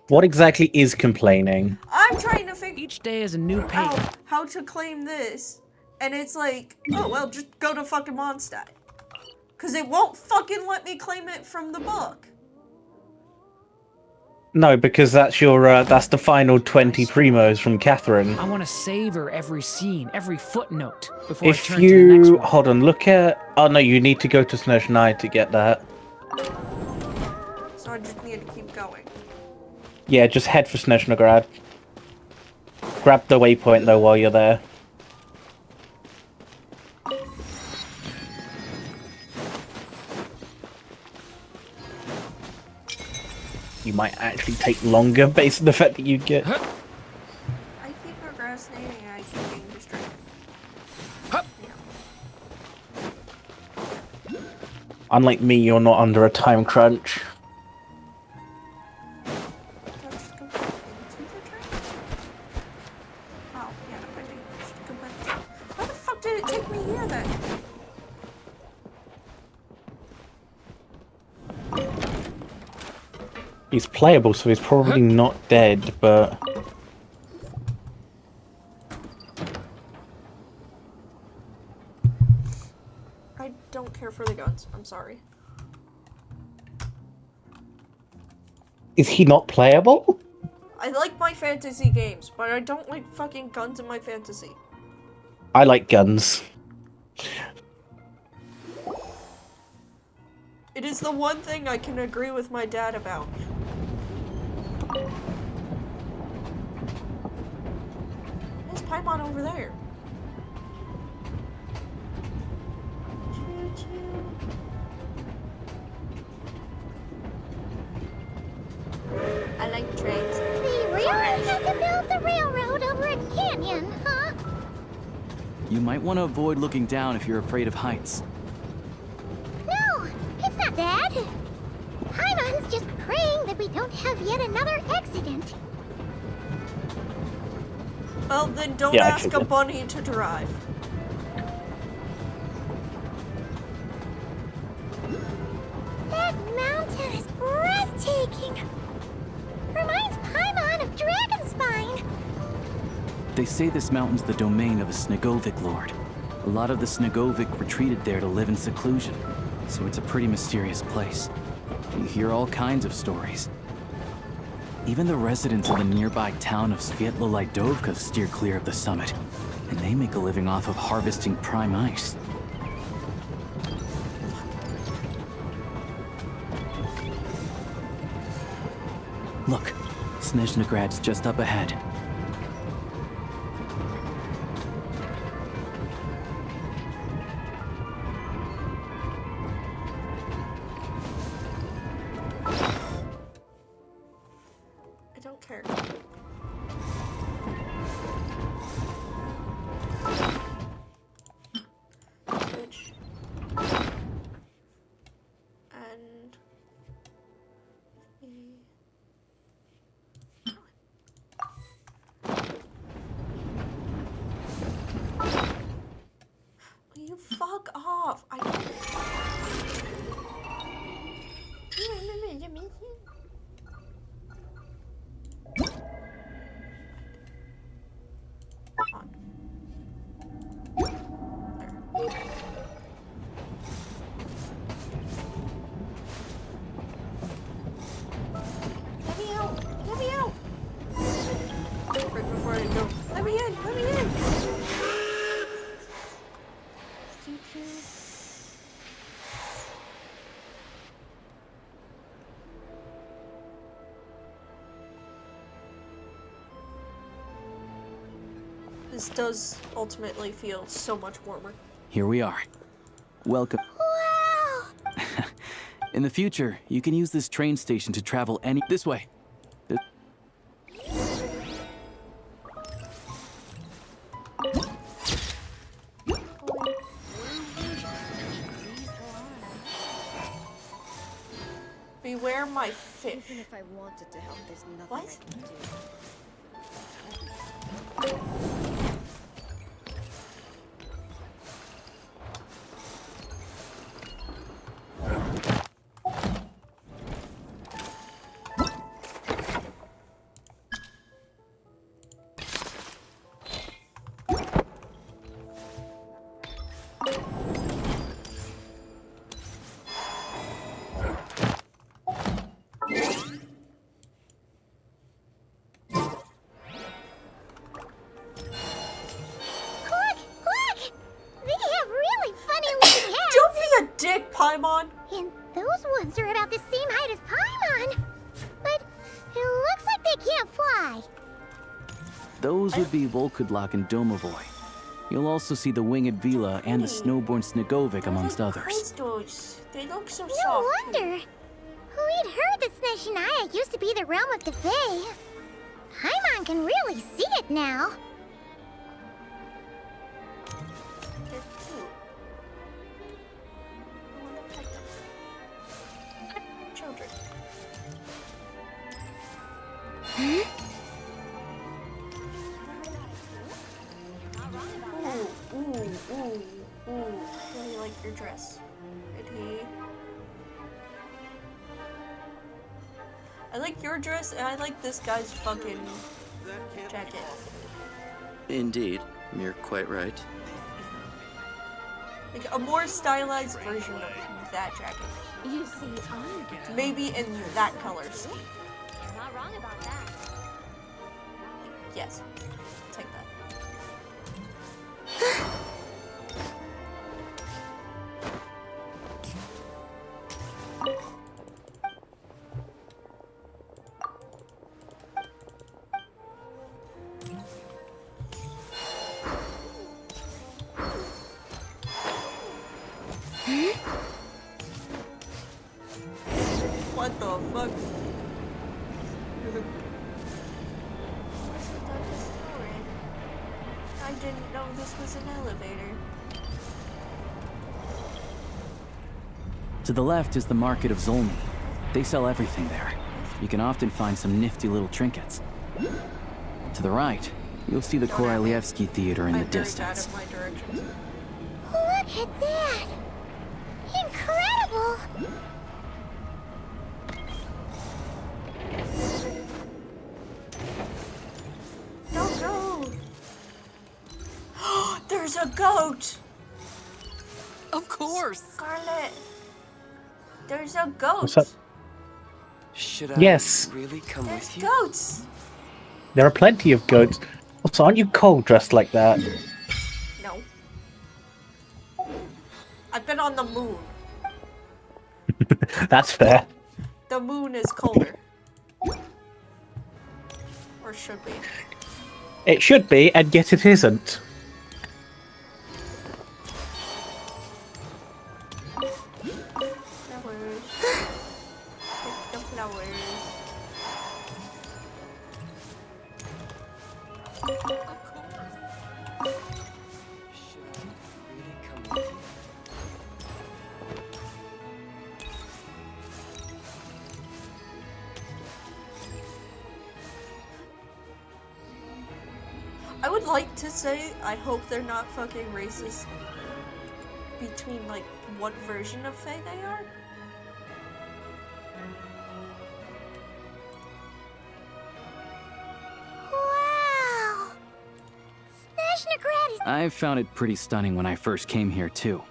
What exactly is complaining? I'm trying to figure each day is a new page. out how to claim this. And it's like, oh, well, just go to fucking Mondstadt. Because it won't fucking let me claim it from the book. No, because that's your that's the final 20 primos from Catherine. I want to savor every scene, every footnote before I If turn to the next you one. hold on, look at oh no, you need to go to Snezhnaya to get that. So I just need to keep going. Yeah, just head for Snezhnograd. Grab the waypoint though while you're there. You might actually take longer based on the fact that you get. I keep procrastinating and I keep getting distracted. Yeah. Unlike me, you're not under a time crunch. Oh, yeah, I think I should go back. Why the fuck did it take me here then? He's playable, so he's probably not dead, but... I don't care for the guns. I'm sorry. Is he not playable? I like my fantasy games, but I don't like fucking guns in my fantasy. I like guns. It is the one thing I can agree with my dad about. There's Paimon over there. I like trains. We really had to build the railroad over a canyon, huh? You might want to avoid looking down if you're afraid of heights. No, it's not that. Paimon's just praying that we don't have yet another accident. Well, then don't Yeah, ask a actually. bunny to drive. They say this mountain's the domain of a Snegovic lord. A lot of the Snegovic retreated there to live in seclusion, so it's a pretty mysterious place. You hear all kinds of stories. Even the residents of the nearby town of Svietlo-Lidovka steer clear of the summit, and they make a living off of harvesting prime ice. Look, Snezhnagrad's just up ahead. I don't care. Switch. And you fuck off. I don't. Let me out! Let me out! Right before I go. Let me in! Let me in! This does ultimately feel so much warmer. Here we are. Welcome. Wow! In the future, you can use this train station to travel this way. Beware my fish. Even if I wanted to help, there's nothing What? I can do. Dick, Paimon! And those ones are about the same height as Paimon. But it looks like they can't fly. Those would be Volkudlak and Domovoy. You'll also see the winged Vila and the snowborn Snegovic amongst others. They look so No soft. wonder. We'd heard that Snezhnaya used to be the realm of the Fae. Paimon can really see it now. They're cute. I want to pet them. Children. Ooh, ooh, ooh, ooh. Really like your dress. Pretty. I like your dress, and I like this guy's fucking jacket. Indeed, you're quite right. Like a more stylized version of that jacket. You see, I'm Maybe in that color scheme. You're not wrong about that. Yes. Take that. What the fuck? I didn't know this was an elevator. To the left is the market of Zolny. They sell everything there. You can often find some nifty little trinkets. To the right, you'll see the Korolyevsky Theater in the distance. Look at that! Incredible! Don't go! There's a goat! Of course! Scarlet! There's a goat! What's up? Should Yes. I really come There's with you? goats! There are plenty of goats. Also, aren't you cold dressed like that? No. I've been on the moon. That's fair. The moon is colder. Or should be. It should be, and yet it isn't. Flowers. Take the flowers. I would like to say I hope they're not fucking racist between like what version of Fae they are. Wow! Snezhnayas is... I found it pretty stunning when I first came here, too.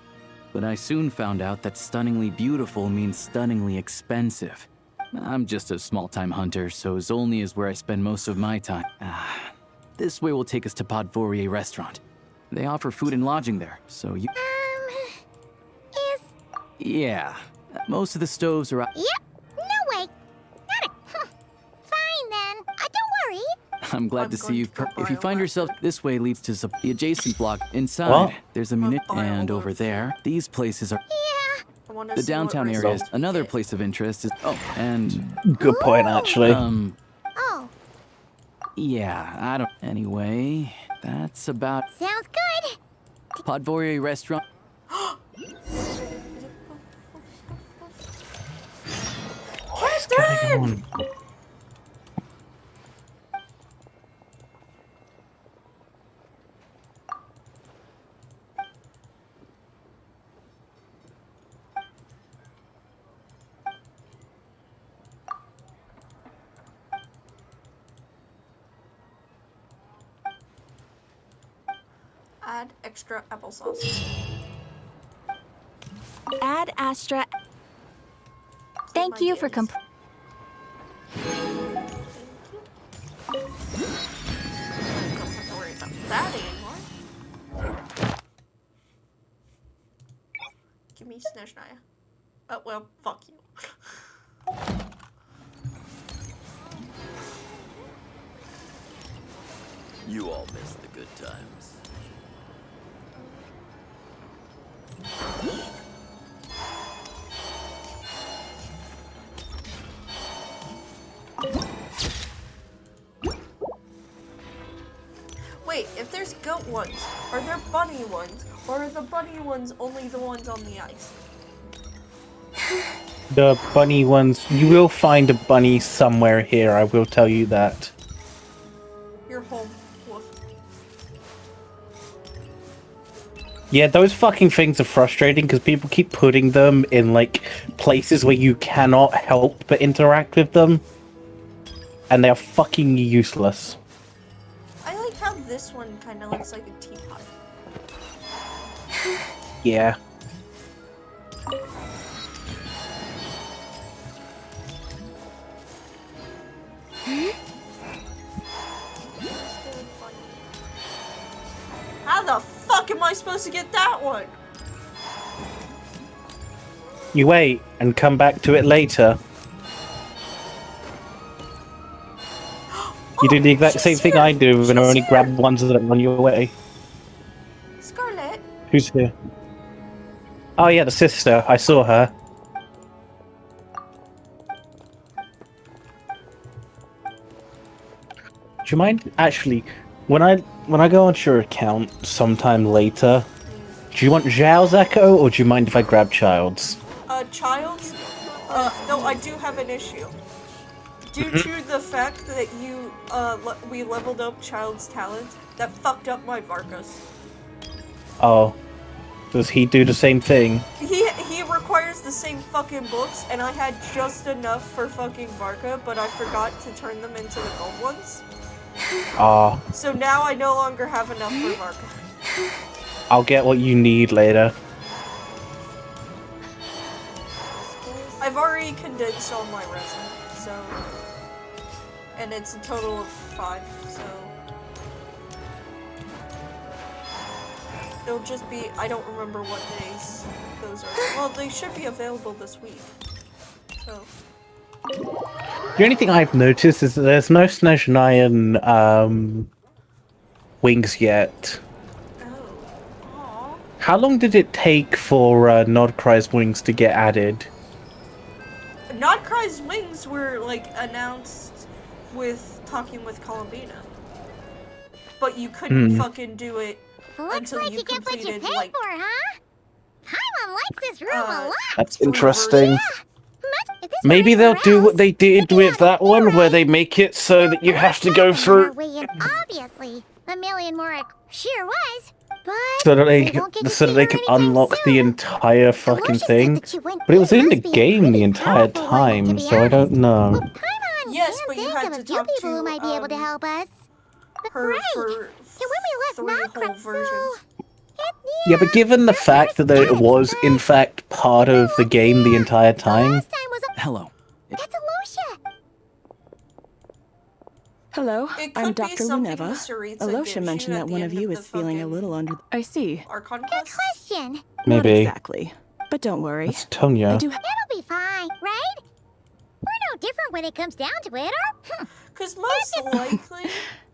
But I soon found out that stunningly beautiful means stunningly expensive. I'm just a small-time hunter, so Zolny is where I spend most of my time. This way will take us to Podvorier restaurant. They offer food and lodging there, so you... is... Yeah. Most of the stoves are... Yep. No way. Got it. Fine then. Don't worry. I'm glad to see you. If you find yourself this way leads to the adjacent block. Inside, What? there's a munit, and over there, these places are. Yeah. The downtown area is another place of interest. Is and Good point, actually. Oh. Yeah, I don't. Anyway, that's about Sounds good. Podvorier restaurant. What's going on? Add extra applesauce. Add Astra. Thank you for Don't have to worry about that anymore. Give me Snezhnaya. Oh well, fuck you. You all missed the good times. Wait, if there's goat ones, are there bunny ones? Or are the bunny ones only the ones on the ice? The bunny ones. You will find a bunny somewhere here, I will tell you that. You're home, wolf. Yeah, those fucking things are frustrating because people keep putting them in, like, places where you cannot help but interact with them. And they are fucking useless. I like how this one kind of looks like a teapot. Yeah. How the fuck am I supposed to get that one? You wait and come back to it later. You do the exact same thing I do and only grab ones that run you away. Scarlet. Who's here? Oh yeah, the sister. I saw her. Do you mind actually when I go onto your account sometime later? Do you want Zhao's Echo or do you mind if I grab Child's? Child's? No, I do have an issue. Due to the fact that you, we leveled up Child's talent, that fucked up my Varkas. Oh. Does he do the same thing? He requires the same fucking books, and I had just enough for fucking Varka, but I forgot to turn them into the gold ones. Ah. So now I no longer have enough for Varka. I'll get what you need later. I've already condensed all my resin, so... And it's a total of 5, so... It'll just be... I don't remember what days those are. Well, they should be available this week. So... The only thing I've noticed is that there's no Snezhnayan, wings yet. How long did it take for Nodcry's wings to get added? Nodcry's wings were, like, announced with talking with Columbina. But you couldn't fucking do it until you completed, get what you pay for, huh? Paimon likes this room a lot. That's interesting. Yeah. Maybe they'll do what they did with that one, where they make it so that you have to go through... Obviously, a million more sure was, but So that they can unlock the entire fucking thing. But it was in the game the entire time, so I don't know. Yes, but you had to talk people who might be able to help us. her for 3 whole versions. Yeah, but given the fact that it was, in fact, part of the game the entire time... Hello. That's Alosha. Hello, I'm could be Dr. something Luneva. Saritsa Alosha gives mentioned you at that the one end of you the is feeling a little under... I see. Archon Good quest? question. Not Maybe. exactly. But don't worry. That's Tonya. I do It'll be fine, right? We're no different when it comes down to it, or... Because most likely...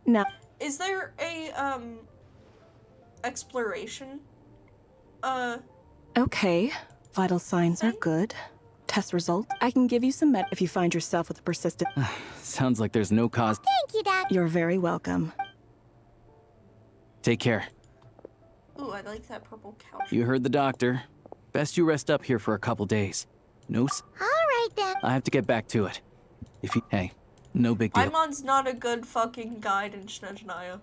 No. Is there a, exploration? Okay. Vital signs are good. Test result. I can give you some med if you find yourself with a persistent... Sounds like there's no cause. Thank you, Doc. You're very welcome. Take care. Ooh, I like that purple couch. You heard the doctor. Best you rest up here for a couple days. No s- All right, then. I have to get back to it. If you... Hey, no big deal. Paimon's not a good fucking guide in Snezhnaya.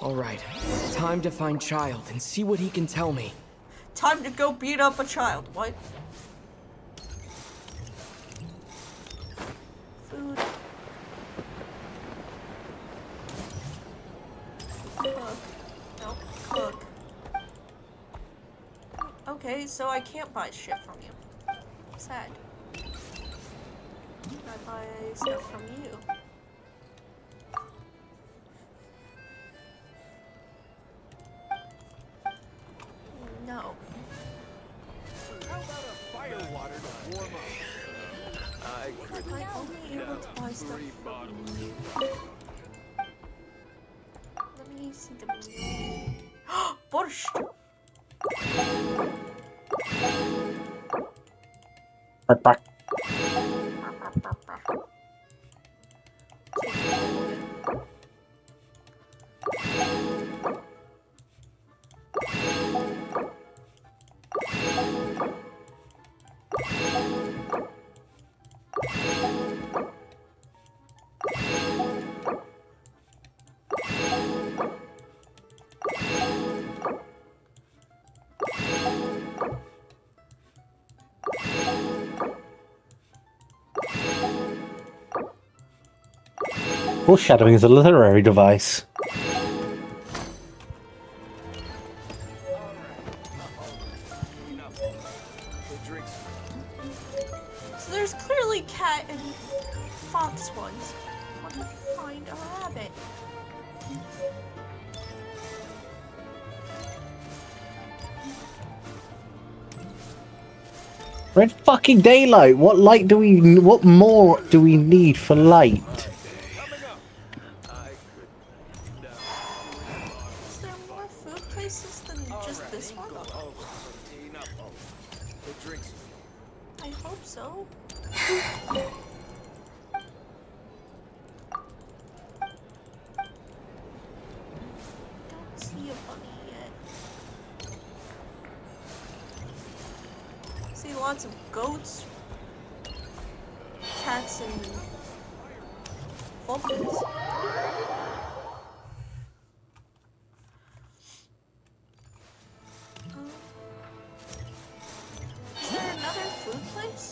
Alright, time to find Child and see what he can tell me. Time to go beat up a child. What? Food. Cook. Nope. Cook. Okay, so I can't buy shit from you. Sad. I buy stuff from you. No. How about a fire water to warm up? I could Am I only able to buy stuff from you? Let me see the menu. Borscht! Foreshadowing is a literary device. So there's clearly cat and fox ones. I want to find a rabbit. Red fucking daylight. What light do we? What more do we need for light? Is there more food places than just this one? I hope so. Don't see a bunny yet. See lots of goats, cats, and vultures. Is there another food place?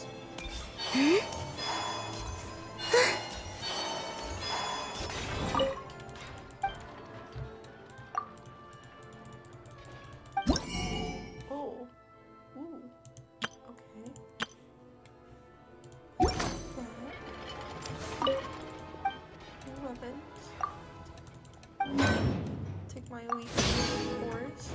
my weekly chores.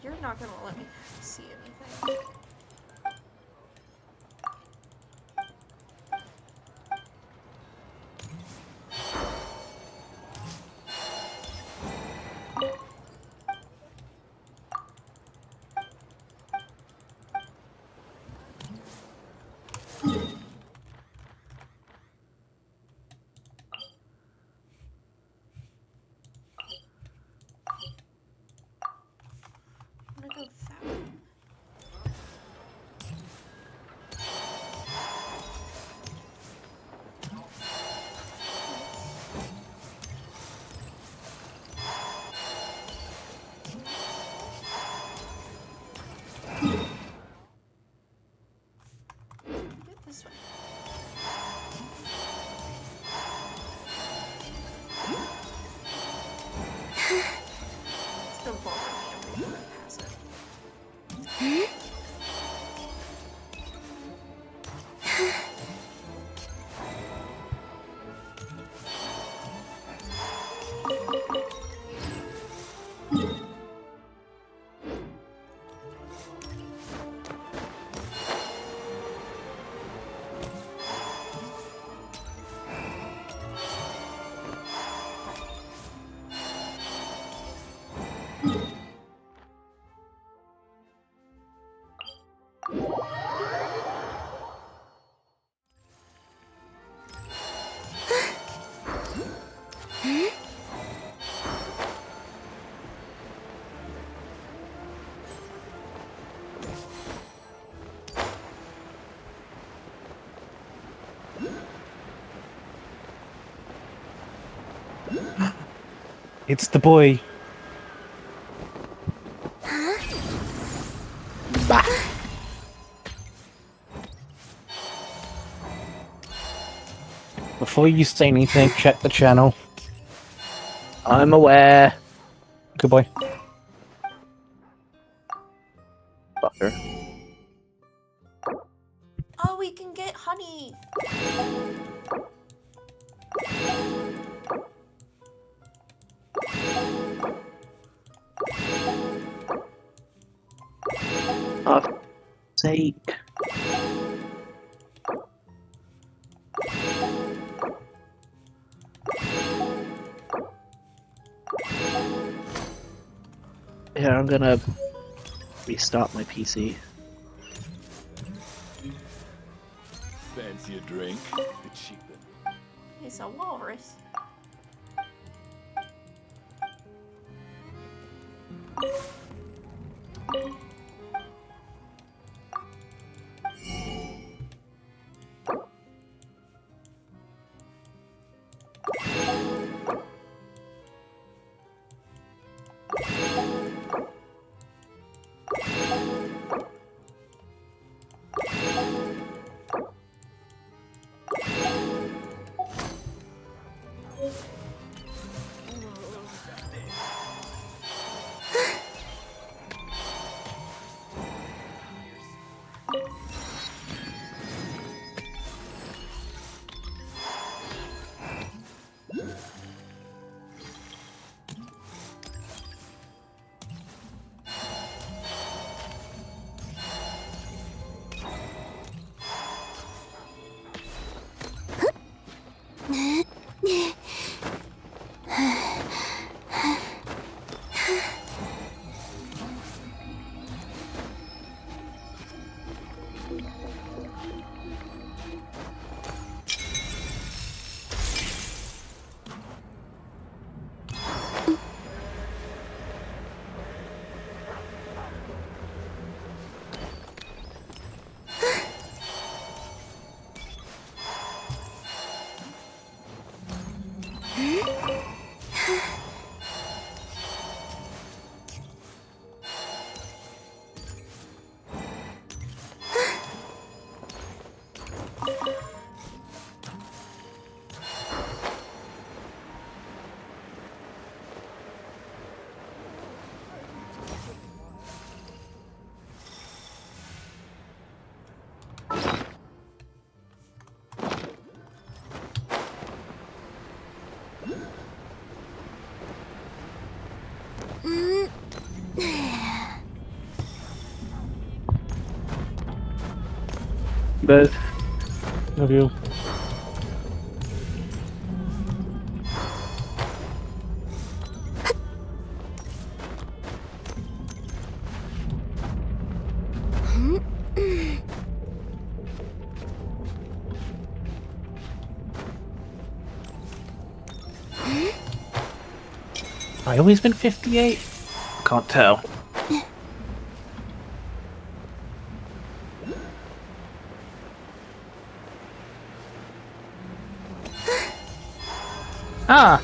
You're not gonna let me see anything. I'm gonna go that way. Get this way. It's gonna bother me every time I pass it. It's the boy. Bah. Before you say anything, check the channel. I'm aware. Good boy. Fucker. Oh, we can get honey. Oh, for sake. Here, I'm gonna restart my PC. Fancy a drink? The cheapin'. It's a walrus. Both of you. I always been 58? Can't tell. Ah!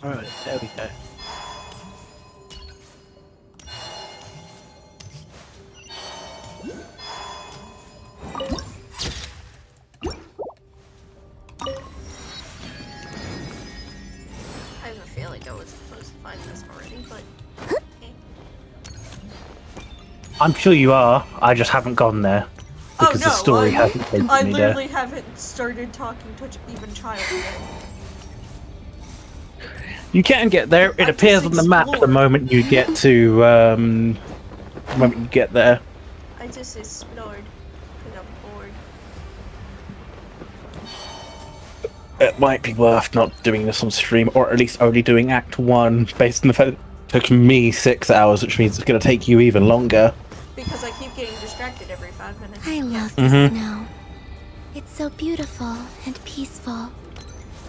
Alright, there we go. I have a feeling I was supposed to find this already, but... I'm sure you are. I just haven't gone there. Because the story hasn't taken I me literally there. haven't started talking to even child yet. You can get there. It appears on the map the moment you get to, the moment you get there. I just explored. 'Cause I'm bored. It might be worth not doing this on stream, or at least only doing Act 1, based on the fact that it took me 6 hours, which means it's going to take you even longer. Because I keep getting distracted every 5 minutes. I love the snow. It's so beautiful and peaceful.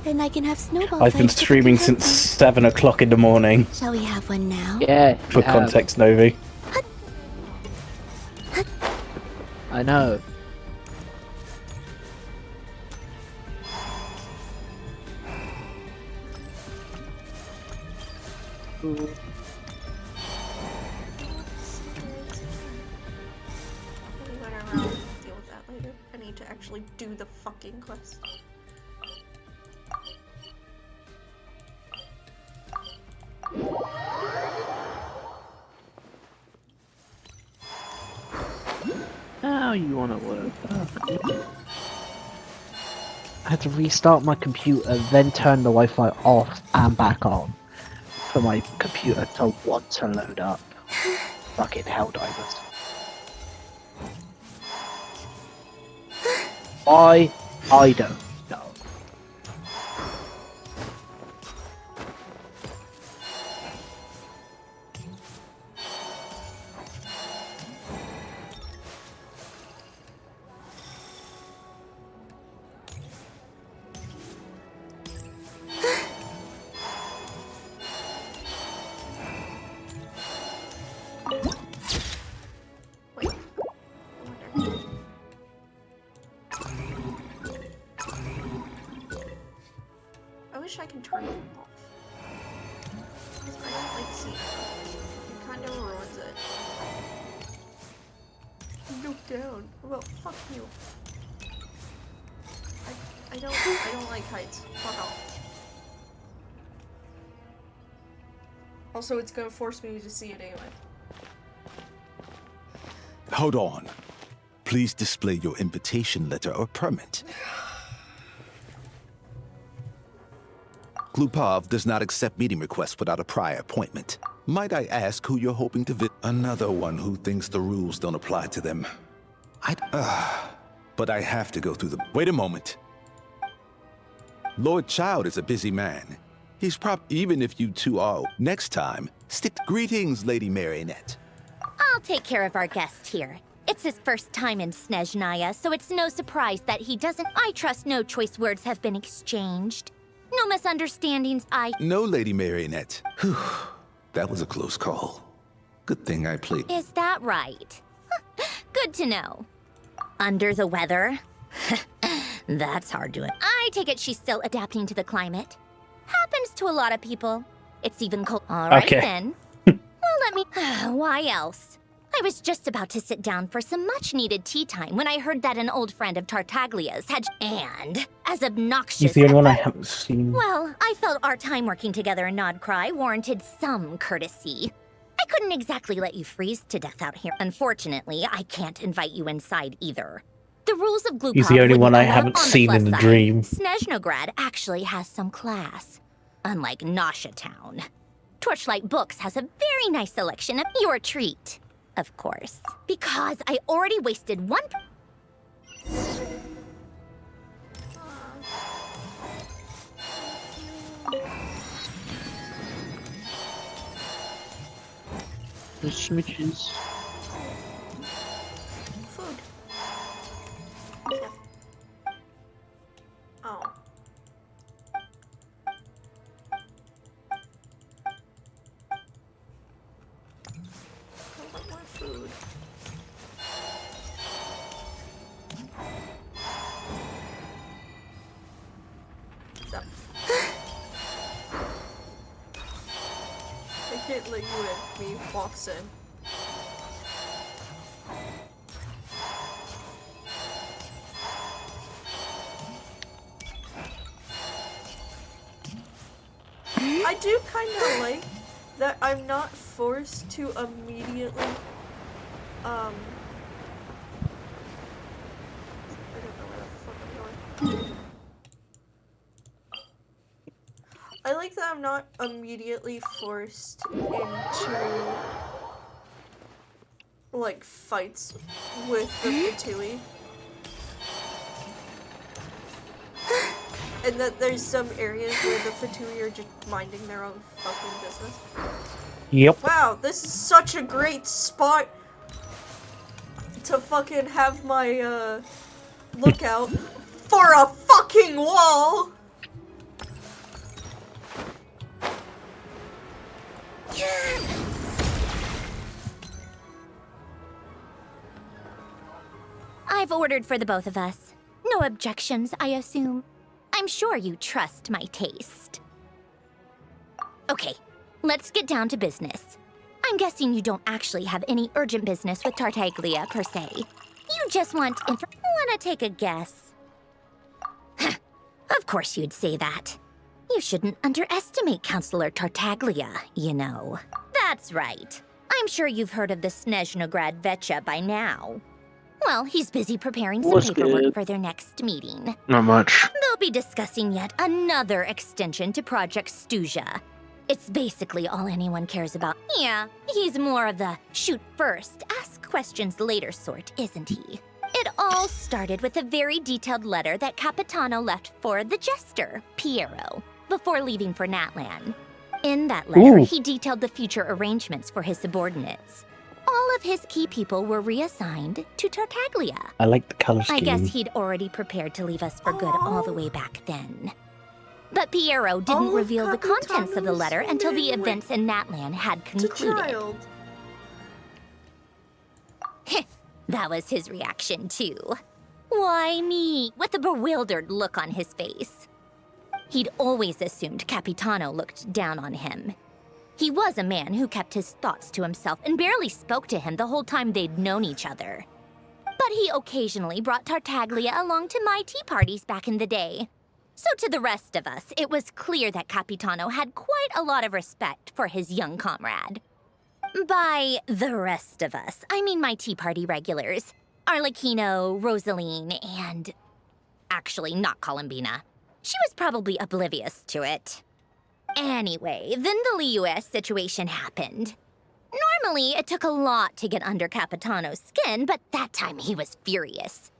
And I can have snowball I've been fights with streaming the since husband. 7 o'clock in the morning. Shall we have one now? Yeah. For context, Novi. I know. Ooh. Whatever, I'll deal with that later. I need to actually do the fucking quest. How you wanna work? I had to restart my computer, then turn the Wi-Fi off and back on for my computer to want to load up. Fucking hell divers. I don't know. I wish I could turn it off. Because I don't like seeing it. It kind of ruins it. Look down. Well, fuck you. I don't like heights. Fuck off. Also, it's gonna force me to see it anyway. Hold on. Please display your invitation letter or permit. Glupov does not accept meeting requests without a prior appointment. Might I ask who you're hoping to visit? Another one who thinks the rules don't apply to them. But I have to go through the... Wait a moment. Lord Child is a busy man. He's even if you two are... Next time, stick... Greetings, Lady Marionette. I'll take care of our guest here. It's his first time in Snezhnaya, so it's no surprise that he doesn't... I trust no choice words have been exchanged. No misunderstandings, No, Lady Marionette. Whew. That was a close call. Good thing I played... Is that right? Good to know. Under the weather? That's hard to... I take it she's still adapting to the climate. Happens to a lot of people. It's even cold... Alright then. Well, let me... Why else? I was just about to sit down for some much-needed tea time when I heard that an old friend of Tartaglia's had... And, as obnoxious... He's the only one I haven't seen. Well, I felt our time working together in Nod Cry warranted some courtesy. I couldn't exactly let you freeze to death out here. Unfortunately, I can't invite you inside either. The rules of Glupov... He's the only one I wouldn't allow. haven't On the seen plus in the side, dream. Snezhnograd actually has some class. Unlike Nasha Town. Torchlight Books has a very nice selection of your treat. Of course. Because I already wasted one... The smooches. Food. Yep. Oh. I want more food. What's up? I can't let you in. Me walks in. I do kind of like that I'm not forced to immediately, I don't know where the fuck I'm going. I like that I'm not immediately forced into, like, fights with the Fatui. And that there's some areas where the Fatui are just minding their own fucking business. Yep. Wow, this is such a great spot to fucking have my, lookout for a fucking wall! I've ordered for the both of us. No objections, I assume. I'm sure you trust my taste. Okay, let's get down to business. I'm guessing you don't actually have any urgent business with Tartaglia, per se. You just want Wanna take a guess? Of course you'd say that. You shouldn't underestimate Counselor Tartaglia, you know. That's right. I'm sure you've heard of the Snezhnograd Vecha by now. Well, he's busy preparing some paperwork for their next meeting. Not much. They'll be discussing yet another extension to Project Stuzha. It's basically all anyone cares about. Yeah, he's more of the shoot first, ask questions later sort, isn't he? It all started with a very detailed letter that Capitano left for the jester, Piero, before leaving for Natlan. In that letter, he detailed the future arrangements for his subordinates. All of his key people were reassigned to Tartaglia. I like the color scheme. I guess he'd already prepared to leave us for good all the way back then. But Piero didn't reveal the contents of the letter until the events in Natlan had concluded. That was his reaction, too. Why me? With a bewildered look on his face. He'd always assumed Capitano looked down on him. He was a man who kept his thoughts to himself and barely spoke to him the whole time they'd known each other. But he occasionally brought Tartaglia along to my tea parties back in the day. So to the rest of us, it was clear that Capitano had quite a lot of respect for his young comrade. By the rest of us, I mean my tea party regulars. Arlecchino, Rosaline, and... actually, not Columbina. She was probably oblivious to it. Anyway, then the Liues situation happened. Normally, it took a lot to get under Capitano's skin, but that time he was furious.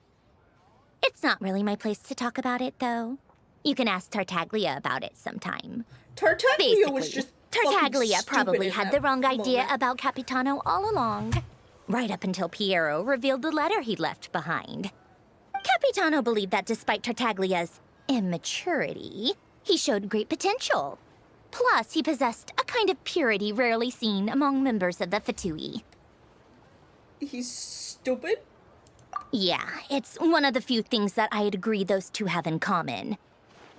It's not really my place to talk about it, though. You can ask Tartaglia about it sometime. Tartaglia was just Tartaglia probably in had that the wrong idea moment. about Capitano all along. Right up until Piero revealed the letter he'd left behind. Capitano believed that despite Tartaglia's immaturity, he showed great potential. Plus, he possessed a kind of purity rarely seen among members of the Fatui. He's stupid? Yeah, it's one of the few things that I'd agree those two have in common.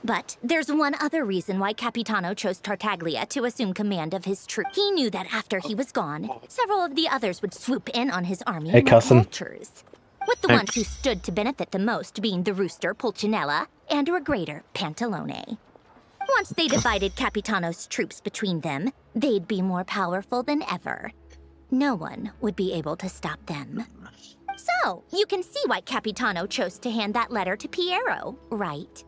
But there's one other reason why Capitano chose Tartaglia to assume command of his troop. He knew that after he was gone, several of the others would swoop in on his army like vultures. With the ones who stood to benefit the most being the rooster Pulcinella and Regrator Pantalone. Once they divided Capitano's troops between them, they'd be more powerful than ever. No one would be able to stop them. So, you can see why Capitano chose to hand that letter to Piero, right?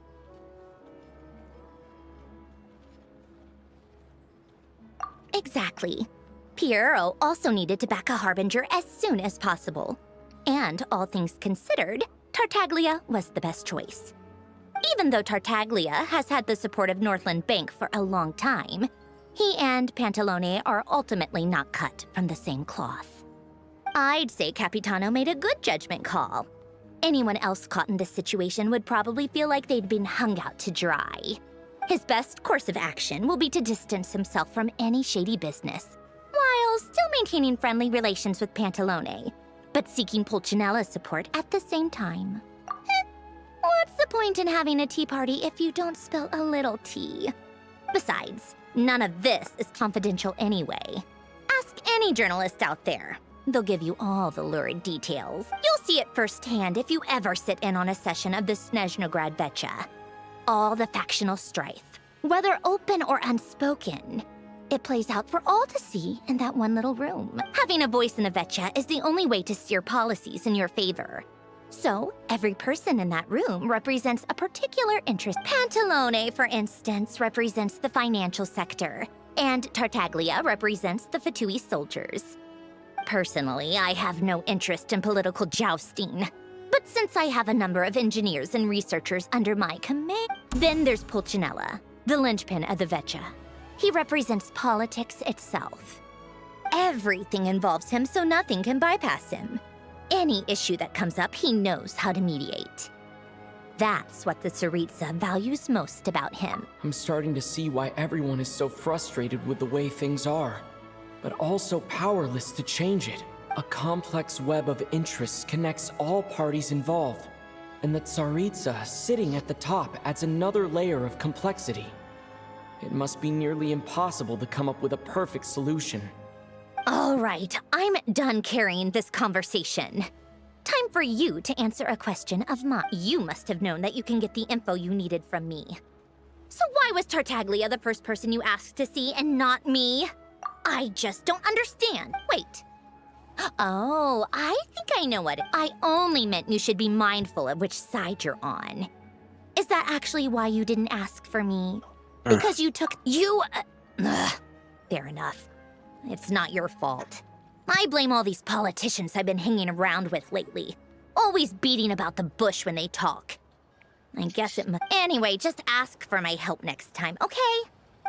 Exactly. Piero also needed to back a harbinger as soon as possible. And all things considered, Tartaglia was the best choice. Even though Tartaglia has had the support of Northland Bank for a long time, he and Pantalone are ultimately not cut from the same cloth. I'd say Capitano made a good judgment call. Anyone else caught in this situation would probably feel like they'd been hung out to dry. His best course of action will be to distance himself from any shady business, while still maintaining friendly relations with Pantalone, but seeking Pulcinella's support at the same time. What's the point in having a tea party if you don't spill a little tea? Besides, none of this is confidential anyway. Ask any journalist out there. They'll give you all the lurid details. You'll see it firsthand if you ever sit in on a session of the Snezhnograd Vecha. All the factional strife, whether open or unspoken, it plays out for all to see in that one little room. Having a voice in a Vecha is the only way to steer policies in your favor. So, every person in that room represents a particular interest. Pantalone, for instance, represents the financial sector, and Tartaglia represents the Fatui soldiers. Personally, I have no interest in political jousting. But since I have a number of engineers and researchers under my command... Then there's Pulcinella, the linchpin of the Vecha. He represents politics itself. Everything involves him, so nothing can bypass him. Any issue that comes up, he knows how to mediate. That's what the Tsaritsa values most about him. I'm starting to see why everyone is so frustrated with the way things are, but also powerless to change it. A complex web of interests connects all parties involved, and the Tsaritsa sitting at the top adds another layer of complexity. It must be nearly impossible to come up with a perfect solution. All right, I'm done carrying this conversation. Time for you to answer a question of mine. You must have known that you can get the info you needed from me. So why was Tartaglia the first person you asked to see and not me? I just don't understand. Wait. Oh, I think I know what I only meant you should be mindful of which side you're on. Is that actually why you didn't ask for me? Because you took... Fair enough. It's not your fault. I blame all these politicians I've been hanging around with lately. Always beating about the bush when they talk. I guess it must... Anyway, just ask for my help next time, okay?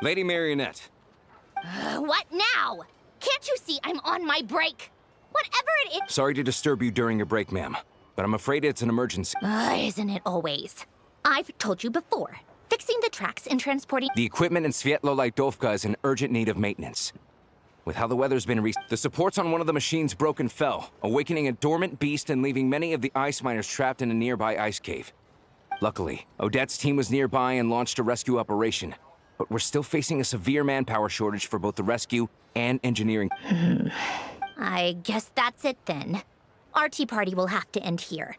Lady Marionette. What now? Can't you see I'm on my break? Whatever it is... Sorry to disturb you during your break, ma'am, but I'm afraid it's an emergency. Isn't it always? I've told you before. Fixing the tracks and transporting... The equipment in Svietlolaitovka is in urgent need of maintenance. With how the weather's been the supports on one of the machines broke and fell, awakening a dormant beast and leaving many of the ice miners trapped in a nearby ice cave. Luckily, Odette's team was nearby and launched a rescue operation, but we're still facing a severe manpower shortage for both the rescue and engineering. I guess that's it then. Our tea party will have to end here.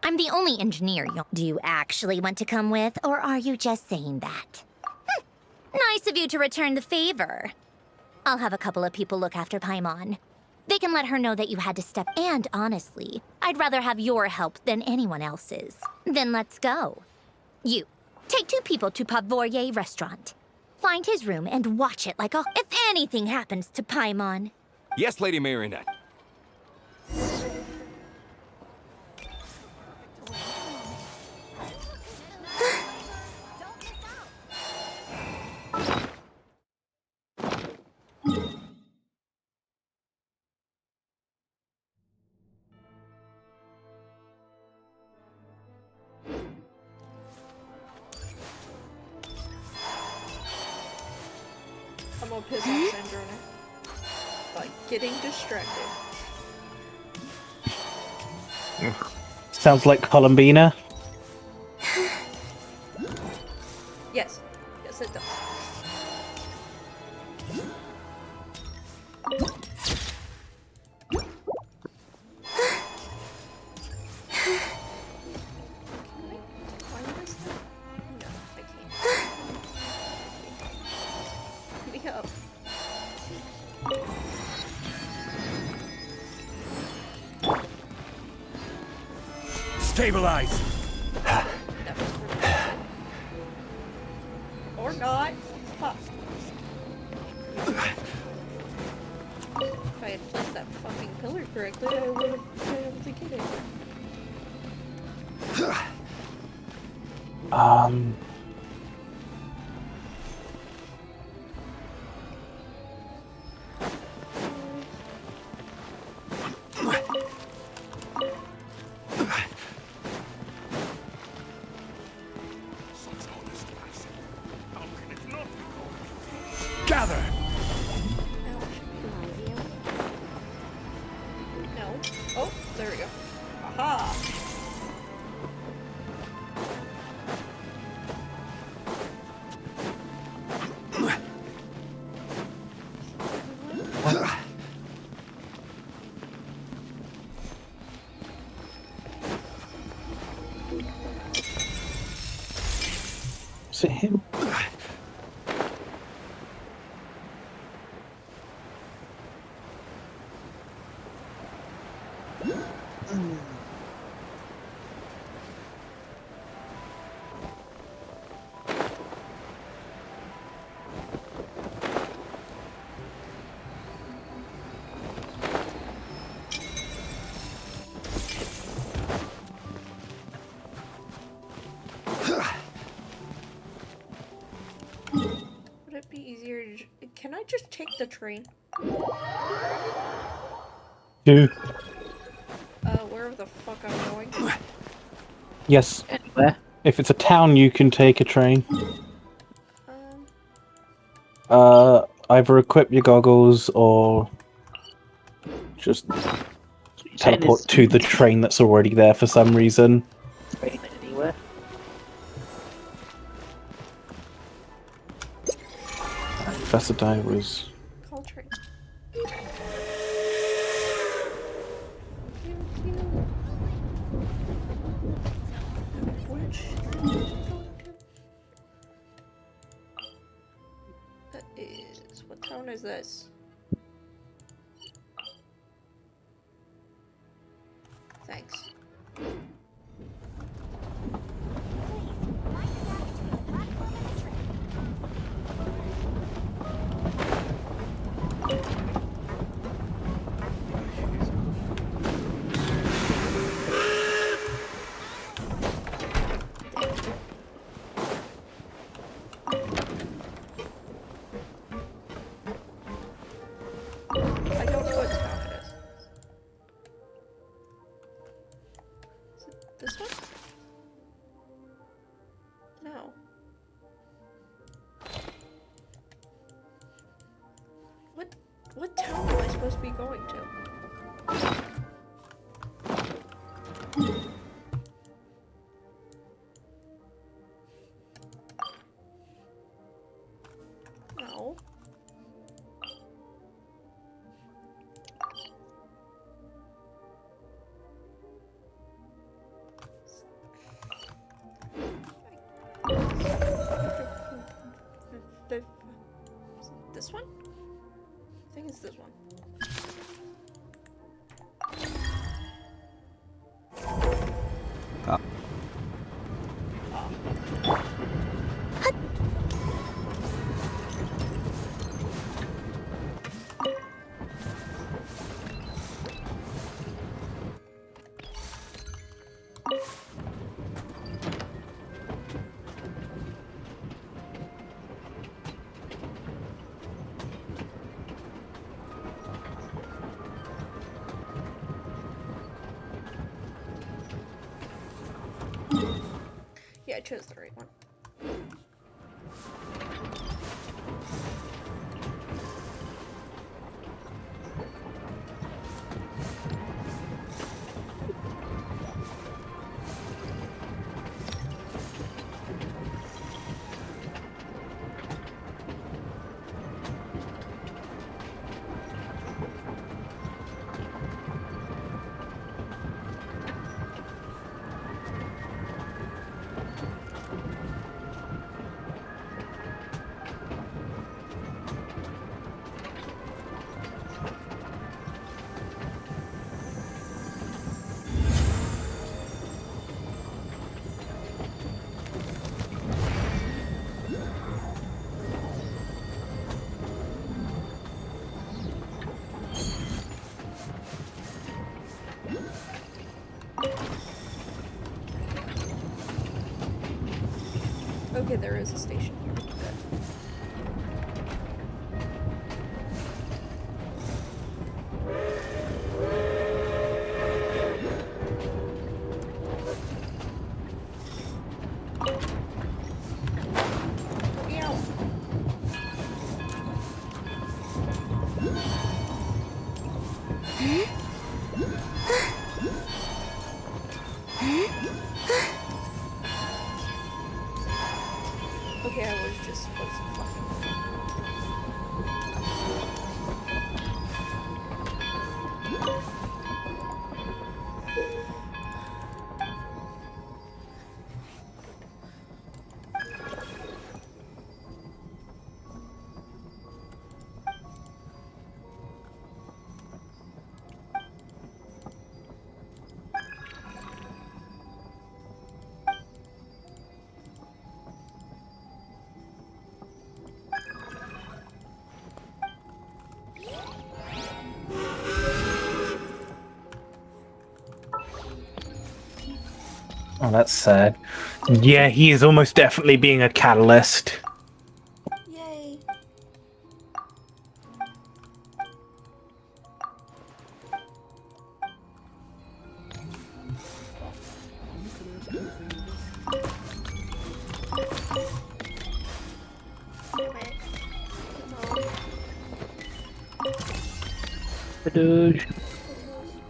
I'm the only engineer Do you actually want to come with, or are you just saying that? Nice of you to return the favor. I'll have a couple of people look after Paimon. They can let her know that you had to step... And honestly, I'd rather have your help than anyone else's. Then let's go. You, take 2 people to Pavorier restaurant. Find his room and watch it like a... If anything happens to Paimon. Yes, Lady Marionette. I'm gonna piss off Sandrona by getting distracted. Sounds like Columbina. Yes. Yes, it does. Stabilize! Or not. Fuck. If I had placed that fucking pillar correctly, I would have been able to get it. Gather! No. Oh, there we go. Aha! Is it him? Can I just take the train? Do. Where the fuck I'm going? Yes. Anywhere. If it's a town, you can take a train. Either equip your goggles or just teleport to the train that's already there for some reason. Train anywhere. Professor Dye was... Call train. Which that is... What town is this? Thanks. I don't know what town it is. Is it this one? No. What town am I supposed to be going to? No. This one? I think it's this one. Yeah, I chose the right one. Okay, there is a station here. Good. Okay, I was just supposed to fucking... Oh, that's sad. Yeah, he is almost definitely being a catalyst. Yay.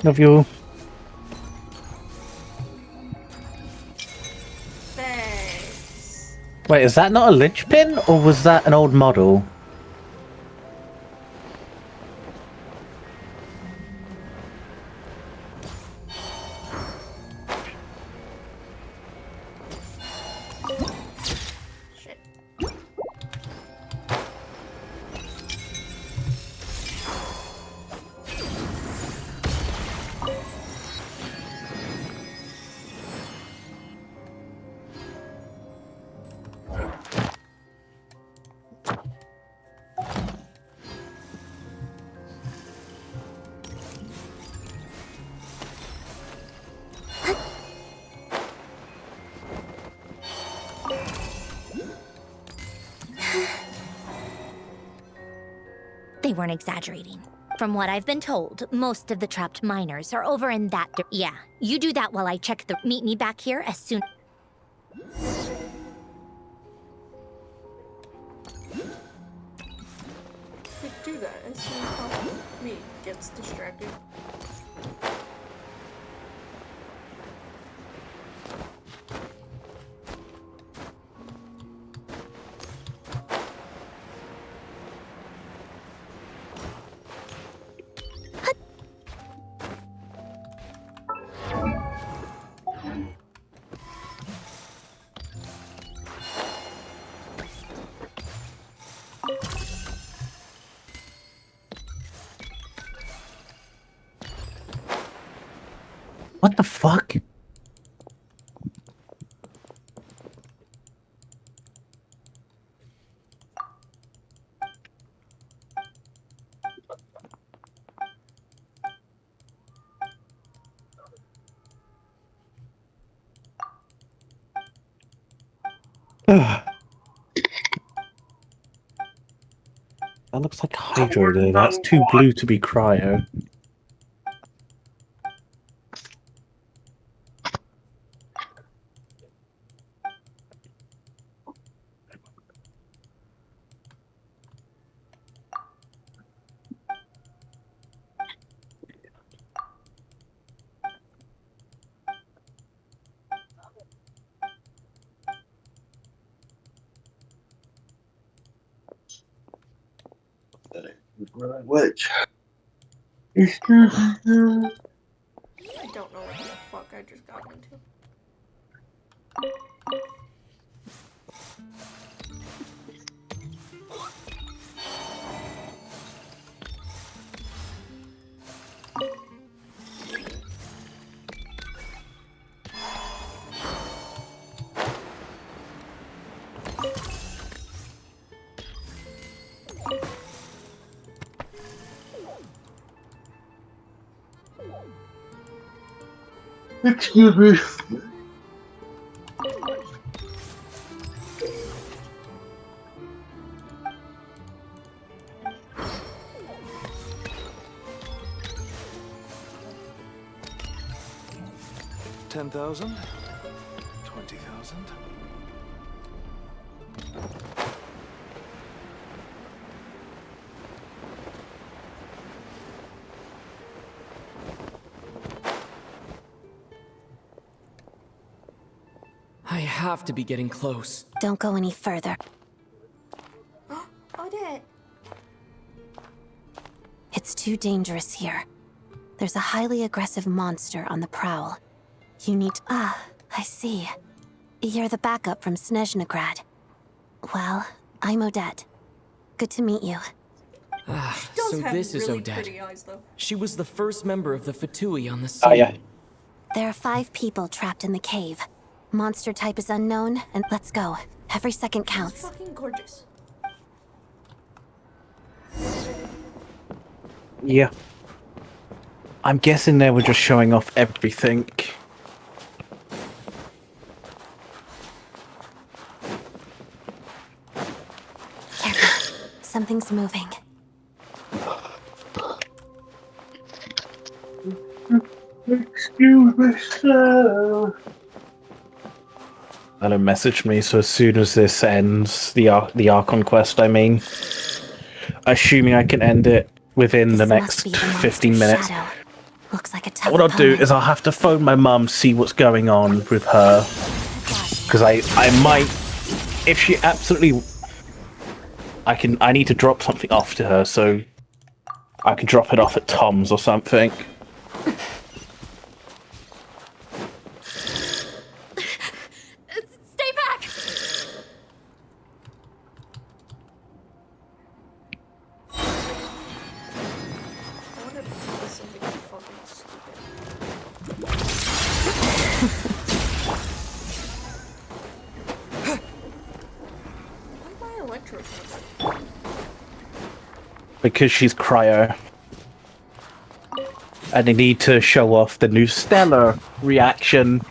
Love you. Thanks. Wait, is that not a linchpin, or was that an old model? They weren't exaggerating. From what I've been told, most of the trapped miners are over in that. Yeah, you do that while I check the. Meet me back here as soon. Do that as soon as possible. Me gets distracted. What the fuck? That looks like Hydro there. That's too blue to be Cryo. Which? I don't know what the fuck I just got into. Excuse me. $10,000? $20,000? I have to be getting close. Don't go any further. Odette. It's too dangerous here. There's a highly aggressive monster on the prowl. You need. Ah, I see. You're the backup from Snezhnagrad. Well, I'm Odette. Good to meet you. Ah, Does so have this is really Odette. pretty eyes, though. She was the first member of the Fatui on the sea. Oh, yeah. There are 5 people trapped in the cave. Monster type is unknown, and let's go. Every second counts. It's fucking gorgeous. Yeah. I'm guessing they were just showing off everything. Careful. Something's moving. Excuse me, sir. They'll message me, so as soon as this ends, the Archon quest, I mean, assuming I can end it within the must next be the 15 minutes. shadow. Looks like a tough What I'll do opponent. is I'll have to phone my mum, see what's going on with her. Because I might... If she absolutely... I need to drop something off to her, so... I can drop it off at Tom's or something. Stay back! I want to do something fucking stupid. Why am I electrocuted? Because she's cryo. And they need to show off the new stellar reaction.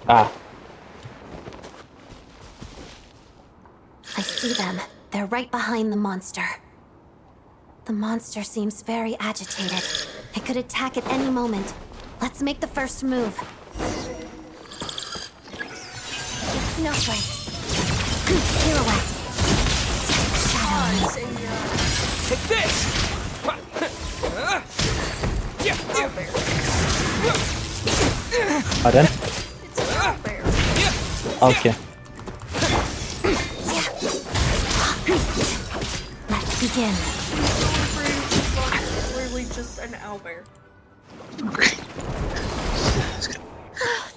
Ah. I see them. They're right behind the monster. The monster seems very agitated. It could attack at any moment. Let's make the first move. Snowflakes. Pirouette. Shadow. Take this! Pardon? Okay. Let's begin. It's literally just an owlbear.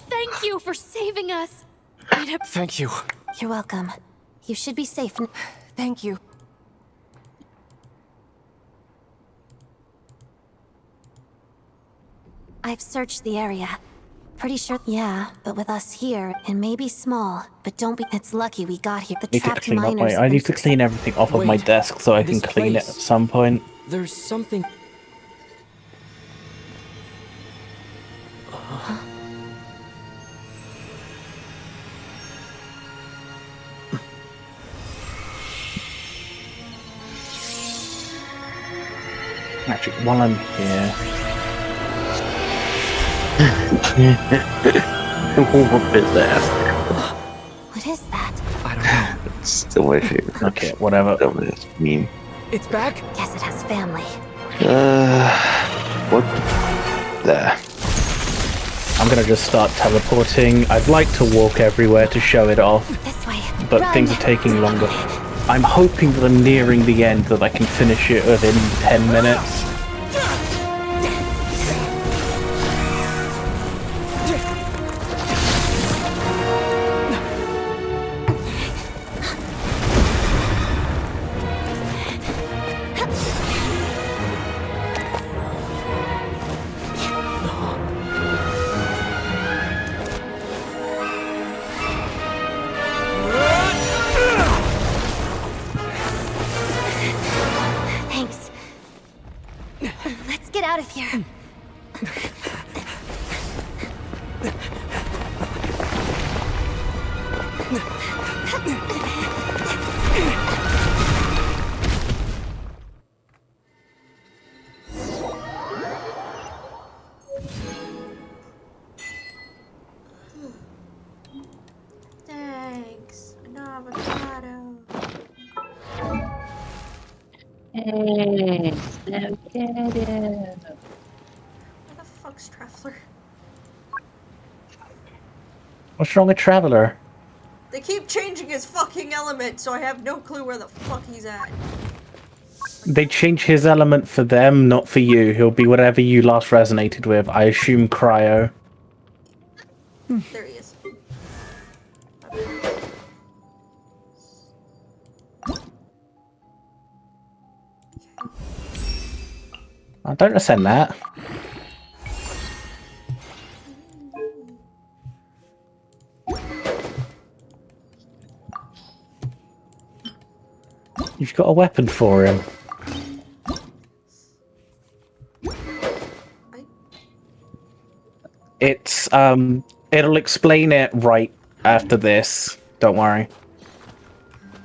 Thank you for saving us. Thank you. You're welcome. You should be safe. Thank you. I've searched the area. Pretty sure. Yeah, but with us here, it may be small, but don't be. It's lucky we got here. The Need to trapped clean up miners. my, I need to clean everything off of my Wait, desk so I can this clean it place- at some point. There's something... Actually, while I'm here... What is that? What is that? I don't know. It's still my favorite. Okay, whatever. Dumbass meme. It's back? Guess it has family. What? There. I'm gonna just start teleporting. I'd like to walk everywhere to show it off, This way. but Run. things are taking longer. I'm hoping that I'm nearing the end, that I can finish it within 10 minutes. Thanks. Let's get out of here. Thanks. An avocado. Hey, so get it. Where the fuck's Traveler? What's wrong with Traveler? They keep changing his fucking element, so I have no clue where the fuck he's at. They change his element for them, not for you. He'll be whatever you last resonated with. I assume cryo. There he is. Oh, don't ascend that. You've got a weapon for him. It's, it'll explain it right after this. Don't worry.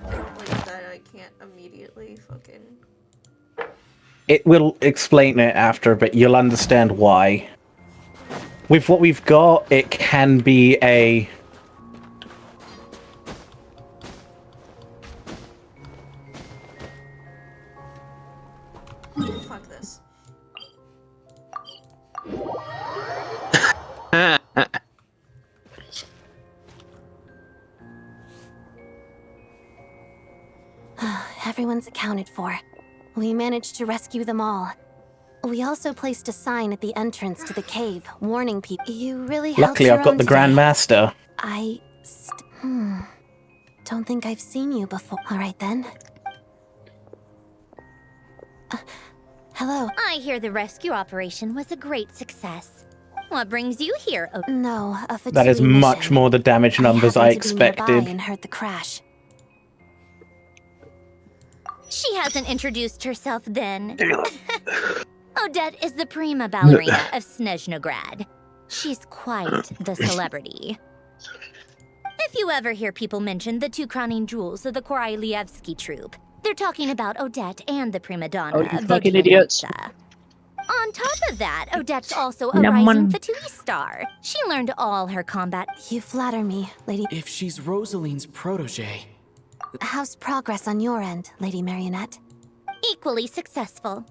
Like that I can't immediately fucking... It will explain it after, but you'll understand why. with what we've got, it can be a... Fuck this. Everyone's accounted for. We managed to rescue them all. We also placed a sign at the entrance to the cave, warning people. You really helped Luckily, your I've got own the today. Grandmaster. Don't think I've seen you before. All right, then. Hello. I hear the rescue operation was a great success. What brings you here? No, a Fatui That is much mission. more the damage numbers I happened to be nearby expected. and heard the crash. She hasn't introduced herself then. Odette is the prima ballerina of Snezhnograd. She's quite the celebrity. If you ever hear people mention the two crowning jewels of the Korailievsky troupe, they're talking about Odette and the prima donna, Oh, you fucking idiots. On top of that, Odette's also a Naman. rising Fatui star. She learned all her combat. You flatter me, Lady. If she's Rosaline's protege. How's progress on your end, Lady Marionette? Equally successful.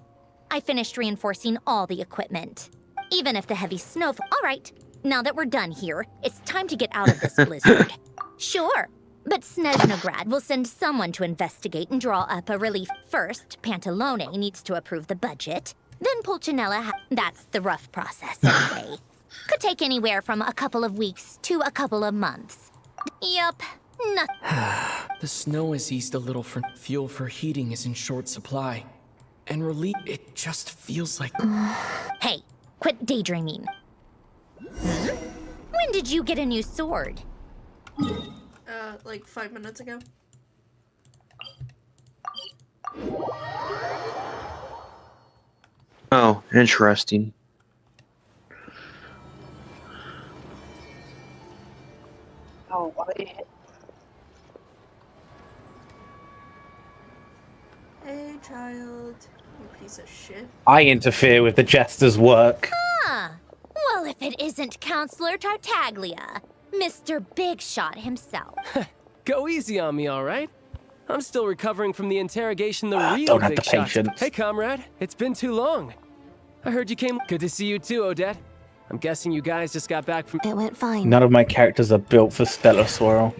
I finished reinforcing all the equipment. Even if the heavy snowfall. All right, now that we're done here, it's time to get out of this blizzard. Sure, but Snezhnograd will send someone to investigate and draw up a relief. First, Pantalone needs to approve the budget. Then Pulcinella that's the rough process anyway. Could take anywhere from a couple of weeks to a couple of months. Yup, nothing. The snow has eased a little for fuel for heating is in short supply. And relief, it just feels like... Hey, quit daydreaming. When did you get a new sword? Like 5 minutes ago. Oh, interesting. Oh, Hey, child. You piece of shit. I interfere with the jester's work. Ah, well, if it isn't Counselor Tartaglia, Mr. Big Shot himself. Go easy on me, all right? I'm still recovering from the interrogation the real don't have Big the Shots. patience. Hey, comrade. It's been too long. I heard you came. Good to see you too, Odette. I'm guessing you guys just got back from... It went fine. None of my characters are built for Stellar Swirl.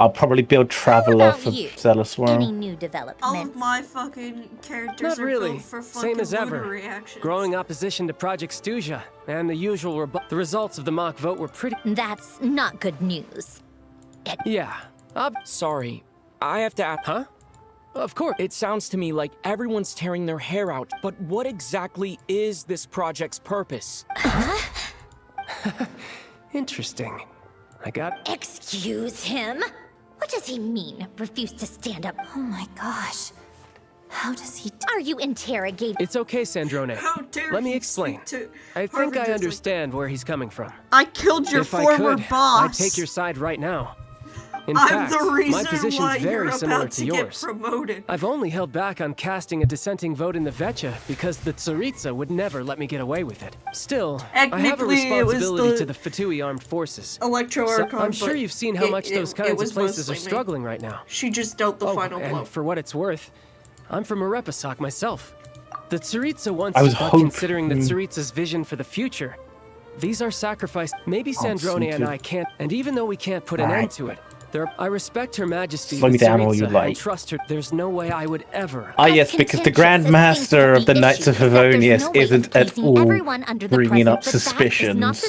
I'll probably build Traveler for you? Stellar Swirl. Any new developments? All of my fucking characters Not are really. built for fucking Same as ever. lunar reactions. Growing opposition to Project Stuja and the usual the results of the mock vote were pretty... That's not good news. Yeah. Sorry. I have to ask... Huh? Of course. It sounds to me like everyone's tearing their hair out, but what exactly is this project's purpose? Interesting. I got... Excuse him? What does he mean? Refuse to stand up? Oh my gosh. How does he... Are you interrogating? It's okay, Sandrone. How dare Let me he explain. speak to I think Harvard I like understand where he's coming from. I killed your If former I could, boss. I'd take your side right now. In I'm fact, the reason my position's why very you're similar about to to yours. get promoted. I've only held back on casting a dissenting vote in the Vecha because the Tsaritsa would never let me get away with it. Still, I have a Technically, it was responsibility the to the Fatui armed forces. Electro So Archon, I'm sure but you've seen how much those kinds was of places are mostly me. struggling right now. She just dealt the final blow. And for what it's worth, I'm from Erepasak myself. The Tsaritsa once I was but hoping- considering the Tsaritsa's vision for the future. These are sacrifices. Maybe Oh, Sandrone and Sutu. I can't, and even though we can't put an Alright. end to it, I respect Her Majesty, Slow the me down all Tsaritsa, you like. and trust her. There's no way I would ever. Ah, yes, because the Grandmaster of the Knights of Favonius isn't at all bringing up suspicions.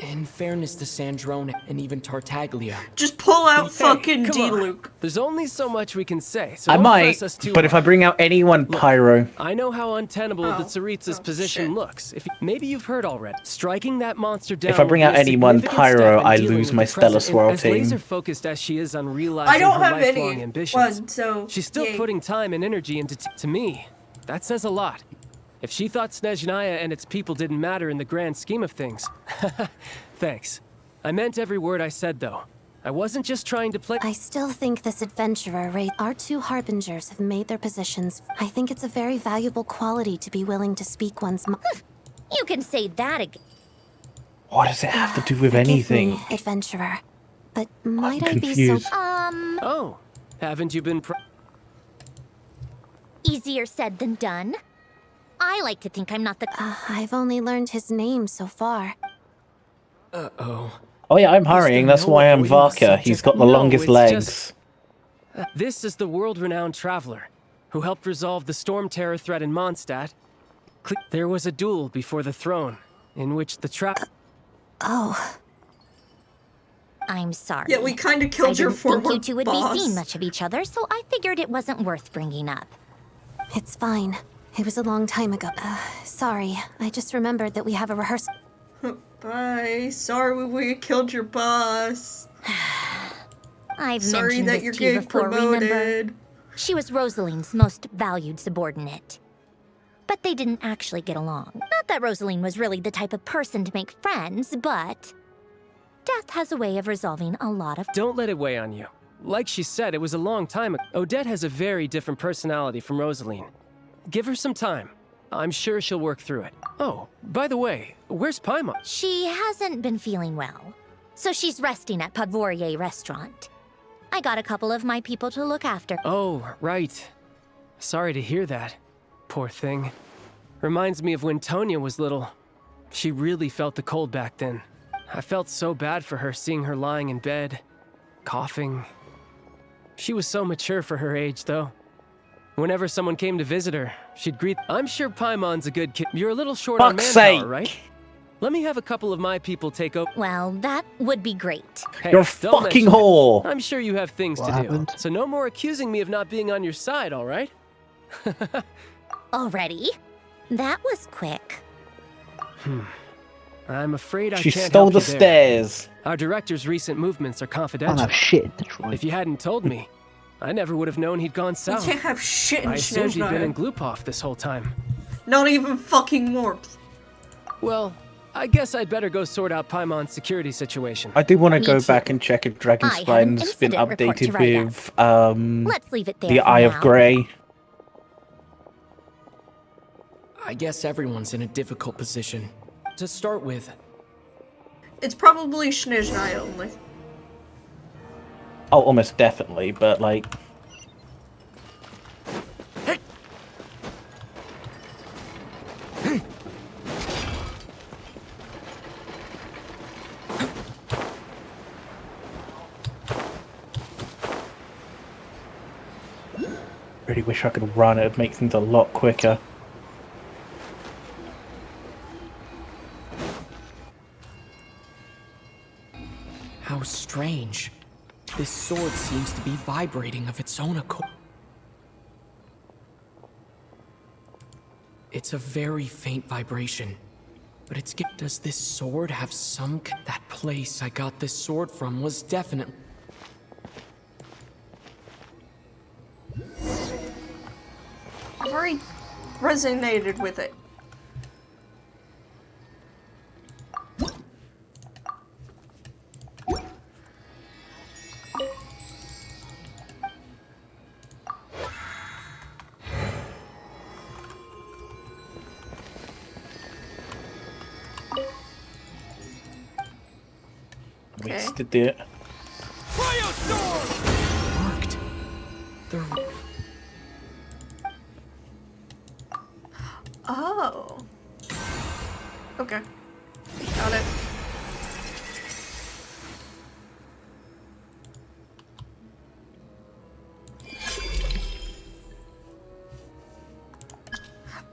In fairness to Sandrone and even Tartaglia. Just pull out fucking come on. D-Luke. There's only so much we can say, so I don't might, press us too but if I hard. bring out anyone Pyro, I know how untenable Oh. the Tsaritsa's position looks. Maybe you've heard already. Striking that monster down. if I bring will out be a anyone significant Pyro, step in I dealing lose with my the Stellar present. Swirl As team. laser focused as she is on realizing I don't her have lifelong any ambitions, one, so she's still yay. putting time and energy into. To me, that says a lot. If she thought Snezhnaya and its people didn't matter in the grand scheme of things, thanks. I meant every word I said, though. I wasn't just trying to play. I still think this adventurer, our two harbingers have made their positions. I think it's a very valuable quality to be willing to speak one's mind. You can say that again. What does it have to do with Forgive anything? me, adventurer. But might I'm I be so... confused. Oh, haven't you been Easier said than done. I like to think I'm not the... I've only learned his name so far. Uh-oh. Oh yeah, I'm hurrying. That's why I'm avoiding the Varka. He's subject? got the No, longest it's legs. This is the world-renowned traveler who helped resolve the storm terror threat in Mondstadt. There was a duel before the throne, in which the Oh. I'm sorry. Yeah, we kind of killed your I didn't think former you two would boss. be seeing much of each other, so I figured it wasn't worth bringing up. It's fine. It was a long time ago. Sorry, I just remembered that we have a rehearsal. Bye. Sorry we killed your boss. I've Sorry mentioned that this you're to you getting before, remember? promoted. She was Rosaline's most valued subordinate. But they didn't actually get along. Not that Rosaline was really the type of person to make friends, but... Death has a way of resolving a lot of... Don't let it weigh on you. Like she said, it was a long time ago. Odette has a very different personality from Rosaline. Give her some time. I'm sure she'll work through it. Oh, by the way, where's Paimon? She hasn't been feeling well, so she's resting at Podvorier restaurant. I got a couple of my people to look after. Oh, right. Sorry to hear that. Poor thing. Reminds me of when Tonya was little. She really felt the cold back then. I felt so bad for her seeing her lying in bed, coughing. She was so mature for her age, though. Whenever someone came to visit her, she'd greet... I'm sure Paimon's a good kid. You're a little short on manpower, right? Let me have a couple of my people take over. Well, that would be great. Hey, You're a don't fucking mention it. whore. I'm sure you have things What to happened? do. So no more accusing me of not being on your side, all right? Already? That was quick. I'm afraid I She can't stole help the you there. stairs. Our director's recent movements are Can't confidential. have shit in Detroit. If you hadn't told me, I never would have known he'd gone You south. can't have shit in I assumed he'd been in Snezhnaya. Glupov this whole time. Not even fucking warmth. Well, I guess I'd better go sort out Paimon's security situation. I do want to Me go too. back and check if I have an Dragonspine's been incident report to updated write up. with Let's leave it there the for Eye of now. Grey. I guess everyone's in a difficult position. To start with, It's probably Snezhnaya only. Oh, almost definitely, but like... Really wish I could run. It'd make things a lot quicker. how strange. This sword seems to be vibrating of its own accord. It's a very faint vibration, but it's... Does this sword have some... That place I got this sword from was definitely... I've already resonated with it. Wasted it. Worked. Oh. Okay. Got it.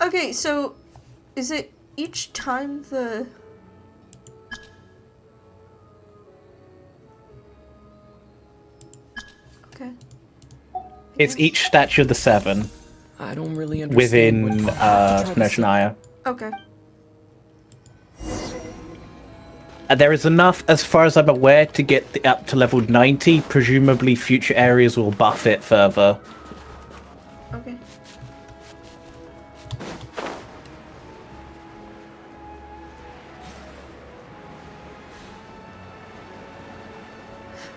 Okay, so is it each time the... Okay. It's each statue of the seven I don't really understand within what I'll have to try to Snezhnaya. Okay. There is enough, as far as I'm aware, to get up to level 90. Presumably future areas will buff it further. Okay.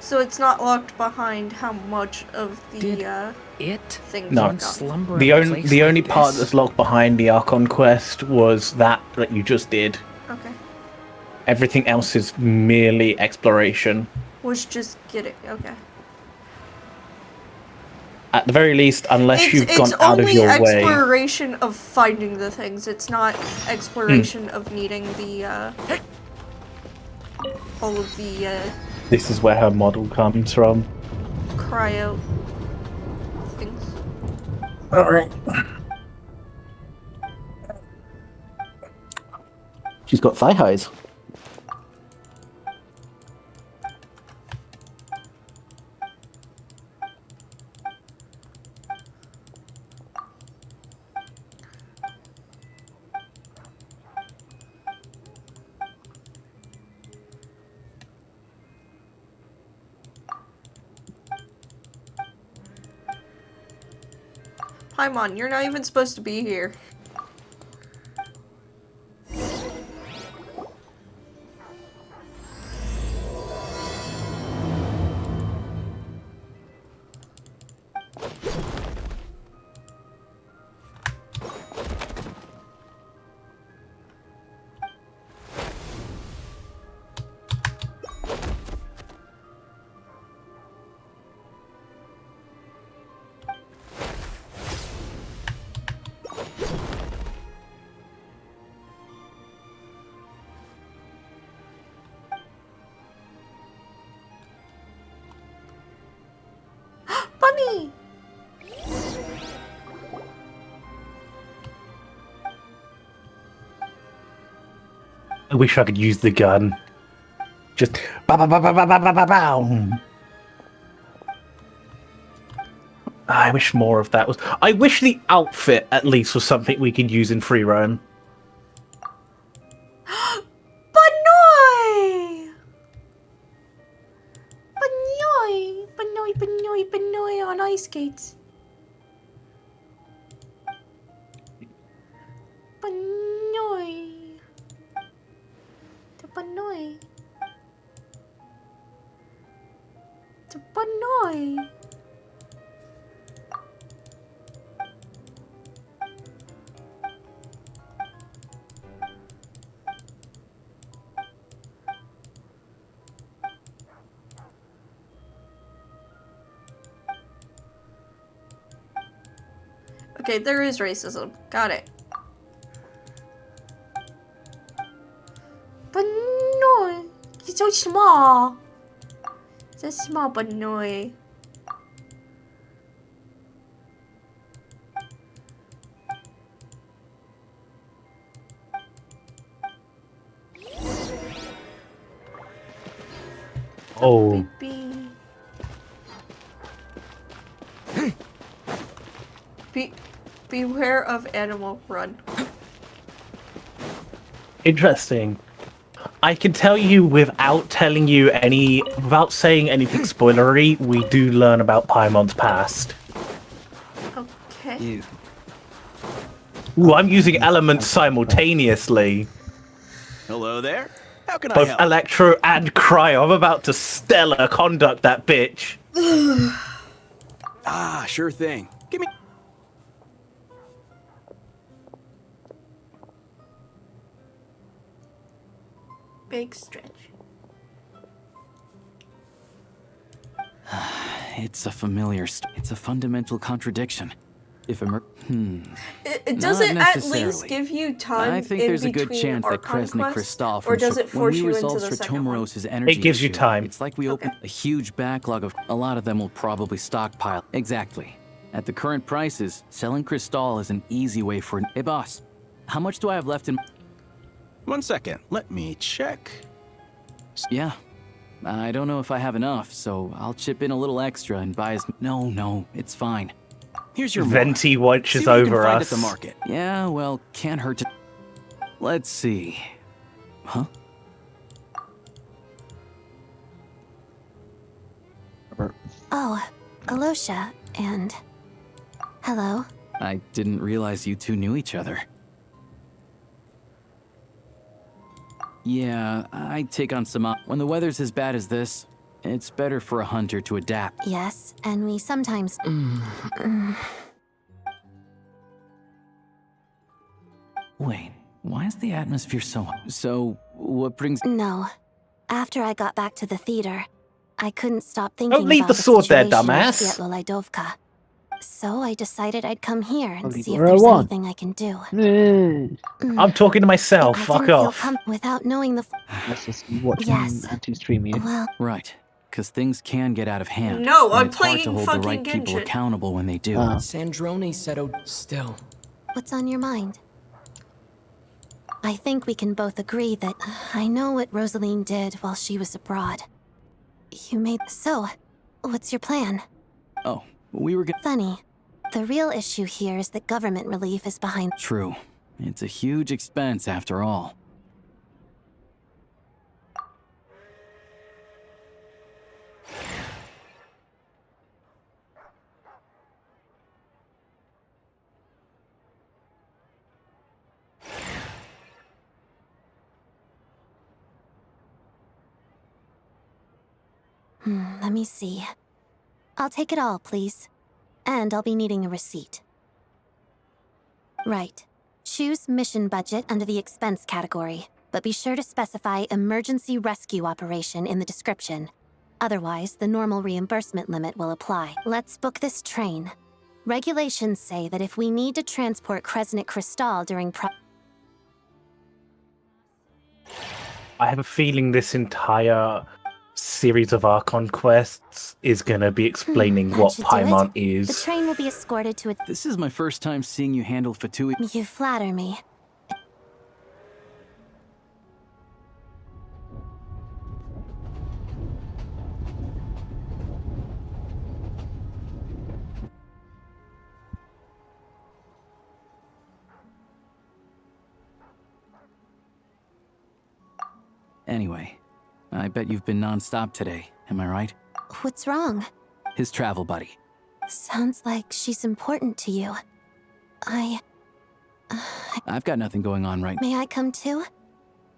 So it's not locked behind how much of the things No, you got. the only part that's locked behind the Archon quest was that you just did. Okay. Everything else is merely exploration. Was just getting okay. At the very least, unless you've gone It's out of only your way. exploration of finding the things. It's not exploration of needing the all of the This is where her model comes from. cryo things. Alright. She's got thigh highs. Paimon, you're not even supposed to be here. Bunny! I wish I could use the gun. Just ba ba ba ba ba ba ba ba bow. I wish more of that was. I wish the outfit at least was something we could use in free roam. Banoy! Banoy! Banoy, Banoy, Banoy on ice skates. Banoy. The Banoy. The Banoy. Okay, there is racism. Got it. Banoy. He's so small. It's a small Banoy. Oh. Beware of animal run. Interesting. I can tell you without saying anything spoilery, we do learn about Paimon's past. Okay. Ooh, I'm using elements simultaneously. Hello there. How can I Both help? Electro and Cryo. I'm about to stellar conduct that bitch. Ah, sure thing. Give me. Big stretch. It's a familiar it's a fundamental contradiction. If does it at least give you time? I think there's a good chance that Kresnik Kristall or does it force you into resolve the second one? Stratomoros's energy It gives you issue, time. It's like we open a huge backlog of a lot of them will probably stockpile. Exactly. At the current prices, selling Kristall is an easy way for Hey boss, how much do I have left in 1 second. Let me check. Yeah. I don't know if I have enough, so I'll chip in a little extra and buy as No, it's fine. Here's your Venti watches See what you can over find us. at the market. Yeah, well, can't hurt to Let's see. Huh? Oh, Alosha, and... Hello. I didn't realize you two knew each other. Yeah, I take on some... When the weather's as bad as this, it's better for a hunter to adapt. Yes, and we sometimes... Wait, Why is the atmosphere so... So, what brings... No. After I got back to the theater, I couldn't stop thinking Don't leave about the sword there, situation in dumbass. Svietlolaidovka. So I decided I'd come here and leave see if where I there's want. anything I can do. I'm talking to myself. I Fuck didn't off. feel without knowing the... Let's just watch Yes. Antu stream you. Well, Right. Because things can get out of hand. No, and I'm it's hard to playing hold the fucking right people Genshin. accountable when they do. Sandrone said, "Oh, still." what's on your mind? I think we can both agree that I know what Rosaline did while she was abroad. You made... So, what's your plan? Oh, we were gonna... Funny. The real issue here is that government relief is behind... True. It's a huge expense after all. Let me see. I'll take it all, please. And I'll be needing a receipt. Right. Choose mission budget under the expense category, but be sure to specify emergency rescue operation in the description. Otherwise, the normal reimbursement limit will apply. Let's book this train. Regulations say that if we need to transport Kresnik Crystal during I have a feeling this entire series of Archon quests is going to be explaining what should do it. Paimon The is. train will be escorted to a... This is my first time seeing you handle Fatui. You flatter me. Anyway, I bet you've been non-stop today, am I right? What's wrong? His travel buddy. Sounds like she's important to you. I've got nothing going on right now. May I come too?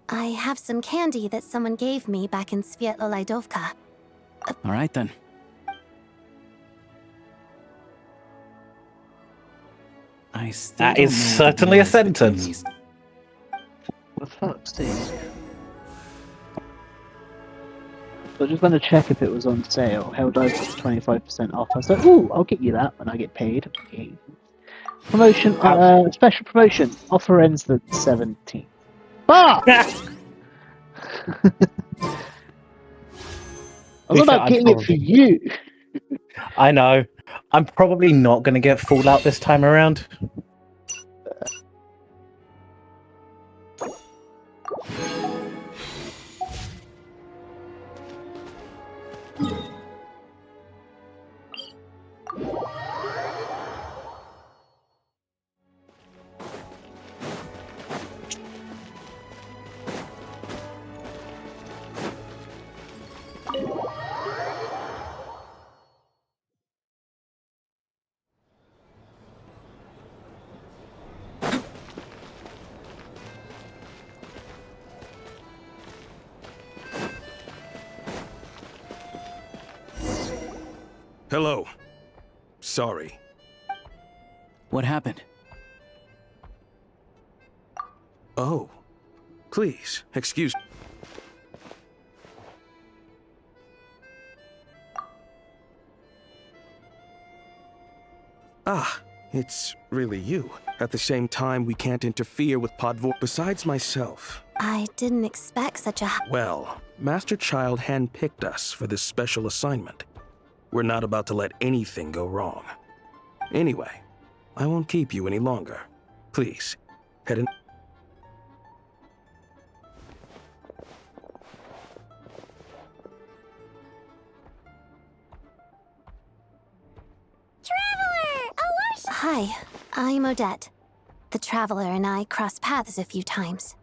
I have some candy that someone gave me back in Svietlolaidovka. All right then. I still That don't is know what the certainly deal a is between sentence. these- For fuck's sake. So I just want to check if it was on sale. Helldivers was 25% off. I was like, ooh, I'll get you that when I get paid. Okay. Promotion, special promotion. Offer ends the 17th. Fuck! I was about getting it for you. I know. I'm probably not going to get Fallout this time around. Hello. Sorry. What happened? Oh. Please, excuse... Ah, it's really you. At the same time, we can't interfere with Podvor. Besides myself, I didn't expect such a... well, Master Child handpicked us for this special assignment. We're not about to let anything go wrong. Anyway, I won't keep you any longer. Please, head in... Traveler! Oh, Hi, I'm Odette. The Traveler and I crossed paths a few times.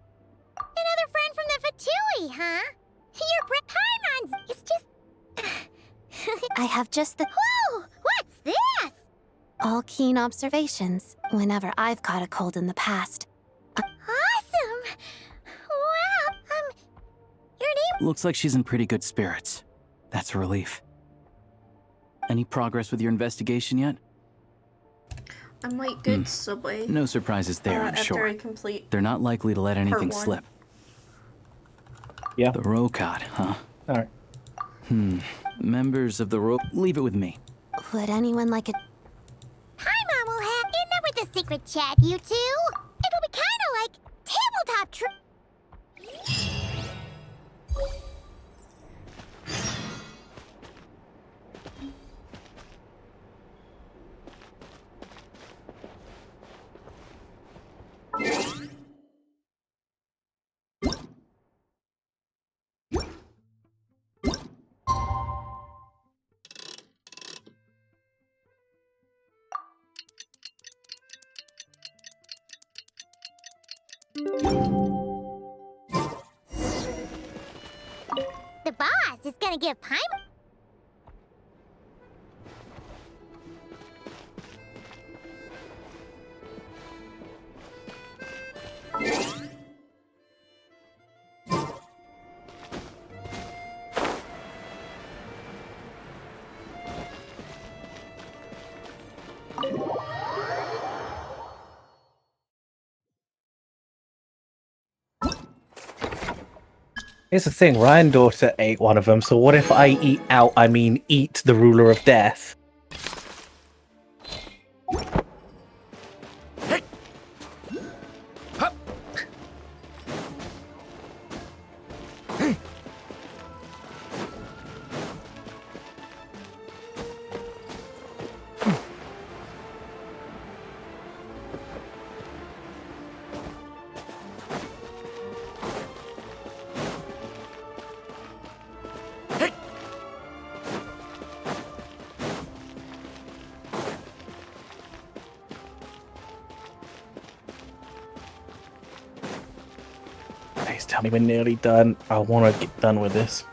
another friend from the Fatui, huh? Your Paimon's... It's just... I have just the... Whoa! What's this? all keen observations whenever I've caught a cold in the past. Awesome! Wow, your name... Looks like she's in pretty good spirits. That's a relief. Any progress with your investigation yet? I might get Subway. No surprises there, I'm after sure. I complete. They're not likely to let anything one. slip. Yeah. The Rokad, huh? Alright. Members of the leave it with me. Would anyone like a... Hi, Mamuhat! Enough with the secret chat, you two! It'll be kinda like tabletop The boss is gonna give Paimon... Here's the thing, Ryan daughter ate one of them, so what if I eat out, I mean eat the ruler of death? Please tell me we're nearly done. I want to get done with this.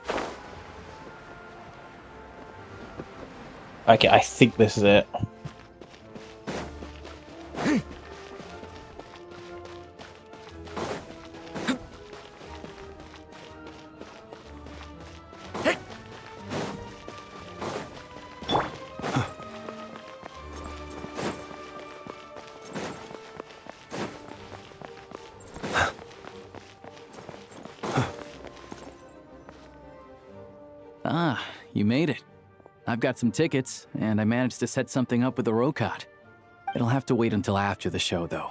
Okay, I think this is it. Ah, you made it. I've got some tickets, and I managed to set something up with the Rokad. It'll have to wait until after the show, though.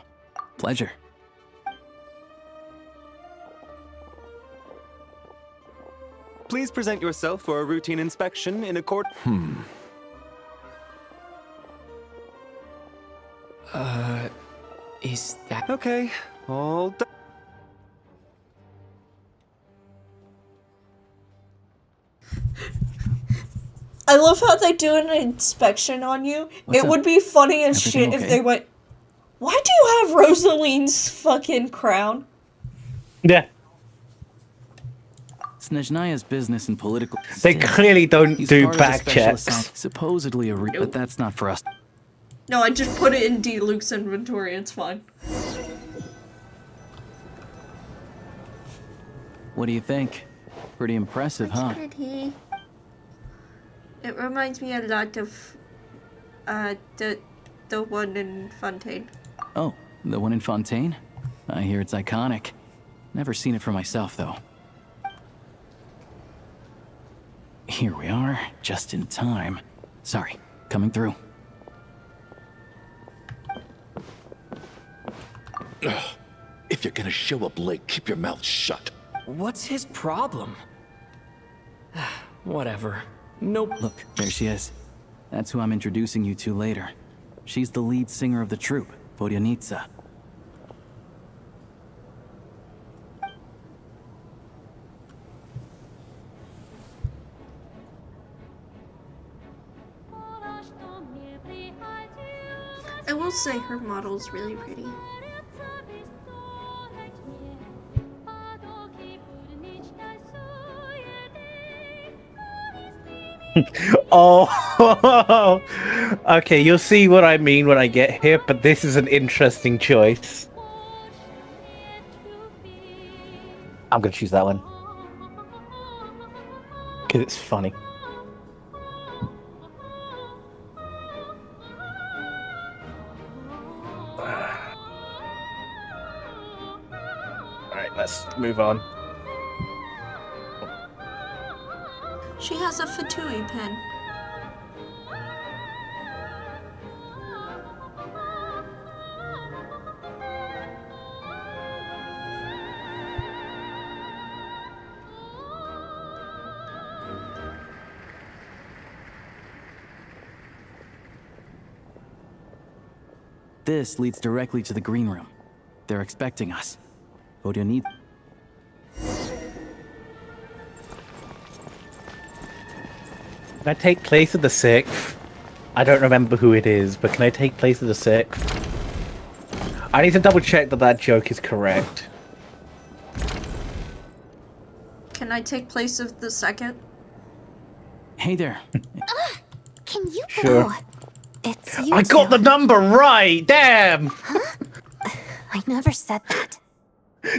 Pleasure. Please present yourself for a routine inspection in accord. Is that... Okay, all done. I love how they do an inspection on you. What's it up? would be funny as Everything shit if okay? they went, "Why do you have Rosaline's fucking crown?" Yeah. Snezhnaya's business and political... They Still, clearly don't he's do part of the back special checks. supposedly but that's not for us. No, I just put it in D. Luke's inventory. It's fine. What do you think? Pretty impressive, huh? Pretty. It reminds me a lot of, the one in Fontaine. Oh, the one in Fontaine? I hear it's iconic. Never seen it for myself, though. Here we are, just in time. Sorry, coming through. If you're gonna show up late, keep your mouth shut. What's his problem? Whatever. Nope. Look, there she is. That's who I'm introducing you to later. She's the lead singer of the troupe, Vodyanitsa. I will say her model's really pretty. Oh, okay, you'll see what I mean when I get here, but this is an interesting choice. I'm gonna choose that one. Because it's funny. Alright, let's move on. She has a Fatui pen. This leads directly to the green room. They're expecting us. What do you need? Can I take place of the 6th? I don't remember who it is, but can I take place of the 6th? I need to double check that that joke is correct. Can I take place of the 2nd? Hey there. Can you Sure. It's you I got the number right! Damn! I never said that.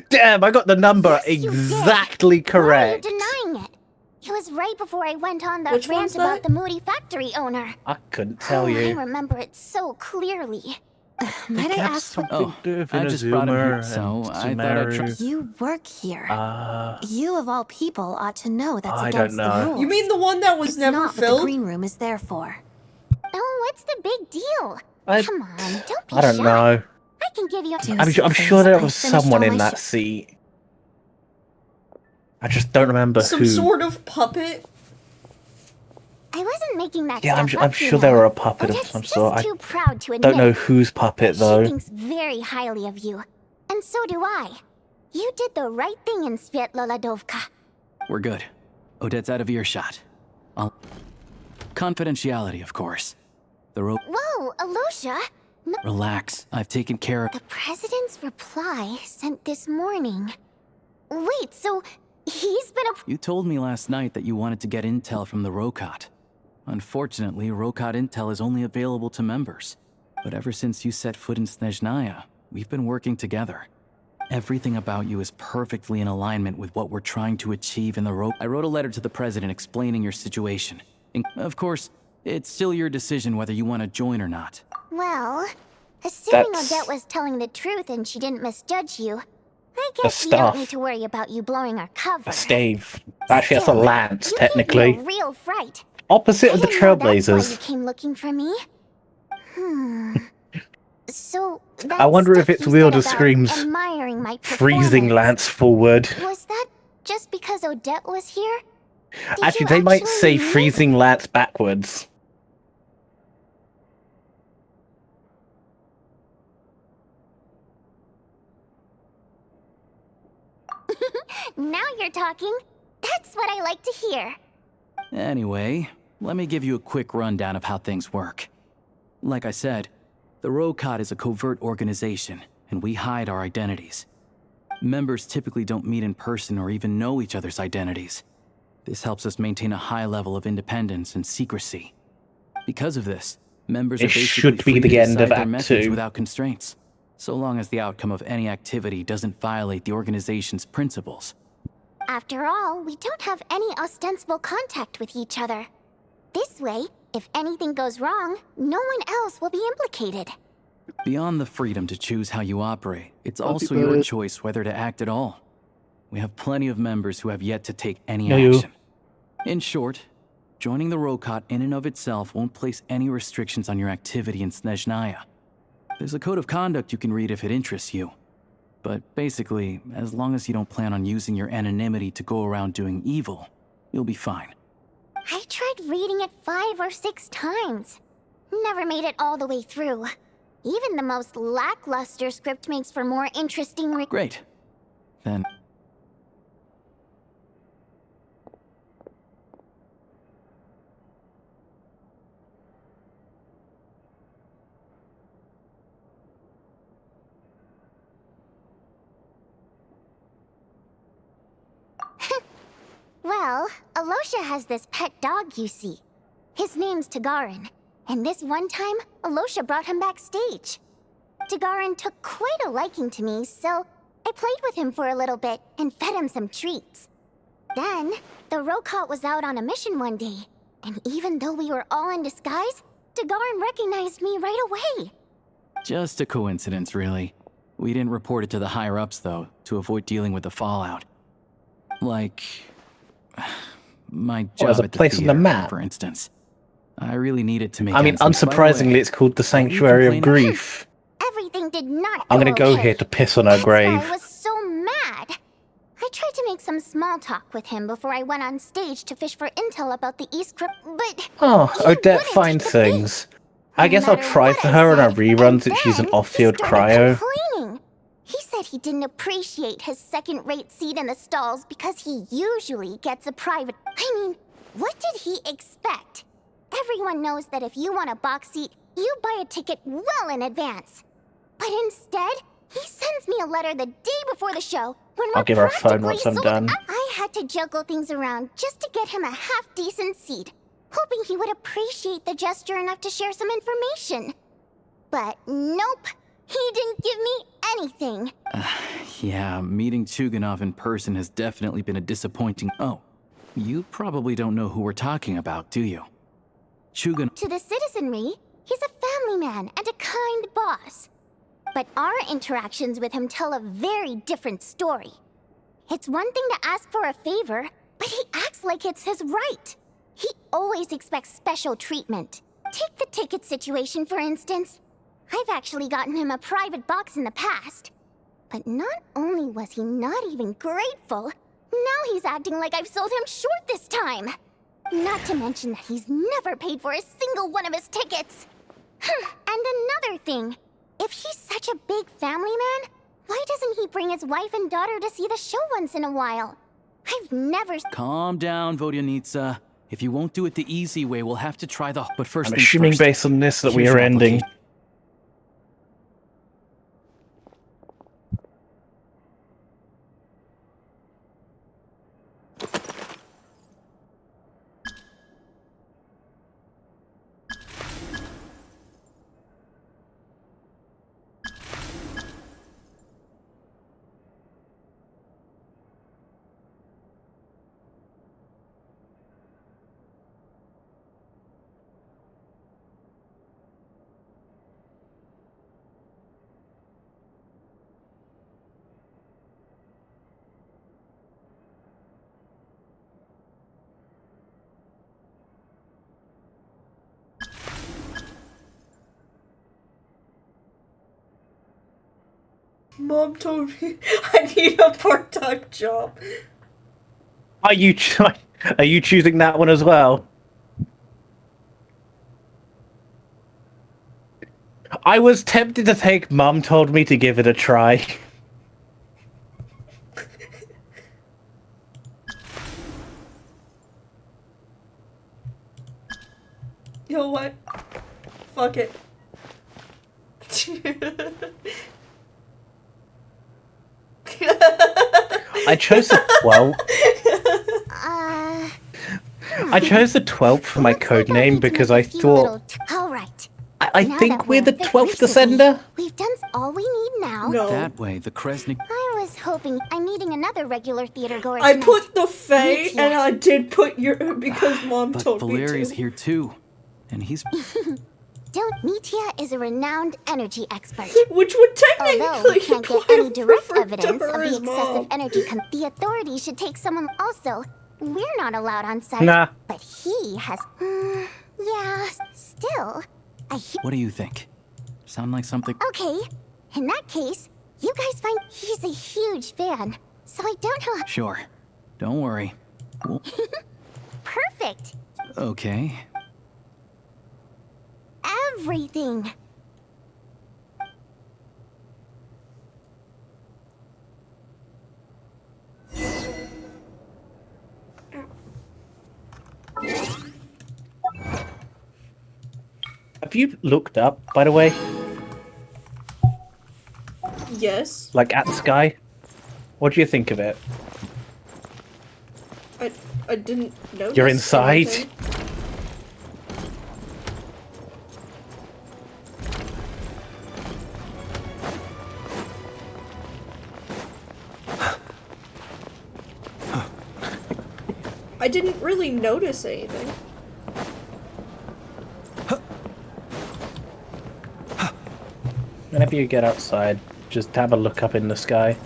Damn, I got the number exactly correct. Why are you denying it? It was right before I went on that Which rant one's about that? the moody factory owner. I couldn't tell I you. remember it so clearly. Might I ask what... Oh, I just brought him here, so I thought I'd try. You work here. You of all people ought to know that's I against don't the know. rules. You mean the one that was It's never not filled? what the green room is there for. Oh, what's the big deal? Come on, don't be I don't shy. know. I can give you a... I'm sure there was someone in that seat. I just don't remember Some who. sort of puppet? I wasn't making that Yeah, stuff I'm up, sure you there know. were a puppet of Odette's some just sort. too I proud to admit don't know it. whose puppet though. She thinks very highly of you. And so do I. You did the right thing in Svietloladovka. We're good. Odette's out of earshot. Confidentiality, of course. The rope. Whoa, Alosha! Relax. I've taken care of. The president's reply sent this morning. Wait, so he's been You told me last night that you wanted to get intel from the Rokot. Unfortunately, Rokot intel is only available to members. But ever since you set foot in Snezhnaya, we've been working together. Everything about you is perfectly in alignment with what we're trying to achieve in the Rokot. I wrote a letter to the president explaining your situation. And of course, it's still your decision whether you want to join or not. Well, assuming That's- Odette was telling the truth and she didn't misjudge you, I The guess we don't staff. need to worry about you blowing our cover. A stave. Actually, that's a lance, You gave me technically. a real fright. Opposite of the I didn't know that's why you Trailblazers. came looking for me. So I wonder if its wielder about screams admiring my freezing performance, lance forward. Was that just because Odette was here? Did Actually, you they might actually say mean it? freezing lance backwards. Now you're talking. That's what I like to hear. Anyway, let me give you a quick rundown of how things work. Like I said, the Rokot is a covert organization, and we hide our identities. Members typically don't meet in person or even know each other's identities. This helps us maintain a high level of independence and secrecy. Because of this, members It are basically should be free the to end decide of their Act methods 2. without constraints, so long as the outcome of any activity doesn't violate the organization's principles. After all, we don't have any ostensible contact with each other. This way, if anything goes wrong, no one else will be implicated. Beyond the freedom to choose how you operate, it's Happy also your birthday. choice whether to act at all. We have plenty of members who have yet to take any No, you. action. In short, joining the Rokot in and of itself won't place any restrictions on your activity in Snezhnaya. There's a code of conduct you can read if it interests you. But basically, as long as you don't plan on using your anonymity to go around doing evil, you'll be fine. I tried reading it 5 or 6 times. Never made it all the way through. Even the most lackluster script makes for more interesting Great. Then... Well, Alosha has this pet dog, you see. His name's Tagarin, and this one time, Alosha brought him backstage. Tagarin took quite a liking to me, so I played with him for a little bit and fed him some treats. Then, the Rokot was out on a mission one day, and even though we were all in disguise, Tagarin recognized me right away. Just a coincidence, really. We didn't report it to the higher-ups, though, to avoid dealing with the fallout. Like... my job as a at the place on the theater, map? for instance. I really needed to make I mean, ends meet. By the unsurprisingly, way, it's called the what were you Sanctuary of complaining- Grief. Everything did not I'm gonna go okay. here to piss on her That's why grave. I was so mad. I tried to make some small talk with him before I went on stage to fish for intel about the East Crypt, but Oh, he Odette wouldn't finds take the bait. things. I guess I'll try for her on our reruns if she's an off-field cryo. Complaining. He said he didn't appreciate his second-rate seat in the stalls because he usually gets a private... I mean, what did he expect? Everyone knows that if you want a box seat, you buy a ticket well in advance. But instead, he sends me a letter the day before the show when we're I'll give her a phone once I'm sold done. I had to juggle things around just to get him a half-decent seat, hoping he would appreciate the gesture enough to share some information. But nope, he didn't give me anything. Yeah, meeting Chuganov in person has definitely been a disappointing... Oh, you probably don't know who we're talking about, do you? Chuganov... To the citizenry, he's a family man and a kind boss. But our interactions with him tell a very different story. It's one thing to ask for a favor, but he acts like it's his right. He always expects special treatment. Take the ticket situation, for instance. I've actually gotten him a private box in the past. But not only was he not even grateful, now he's acting like I've sold him short this time. Not to mention that he's never paid for a single one of his tickets. And another thing, if he's such a big family man, why doesn't he bring his wife and daughter to see the show once in a while? I've never... Calm down, Vodyanitsa. If you won't do it the easy way, we'll have to try the... But first I'm things assuming first. based on this that we Here's are your ending. application. Mom told me I need a part-time job. Are you choosing that one as well? I was tempted to take Mum told me to give it a try. You know what? Fuck it. I chose the 12th. I chose the 12th for my code name because I thought... All right. I think we're the 12th Ascender? We've done all we need now. That way, the Kresnik... I was hoping I'm meeting another regular theater goer. I put the Fae and I did put your... because Mom But told me Valeria's to. here too. And he's... Don't Mitya is a renowned energy expert. Which would Although we technically can't get apply any direct for evidence of her the as excessive mom. energy the authorities should take someone also. We're not allowed on site. Nah. But he has... yeah, still. What do you think? Sound like something... Okay, in that case, you guys find he's a huge fan. So I don't know... Sure. Don't worry. We'll... Perfect. Okay. Everything. Have you looked up, by the way? Yes. Like, at the sky? What do you think of it? I didn't notice. You're inside? anything. I didn't really notice anything. Whenever you get outside, just have a look up in the sky.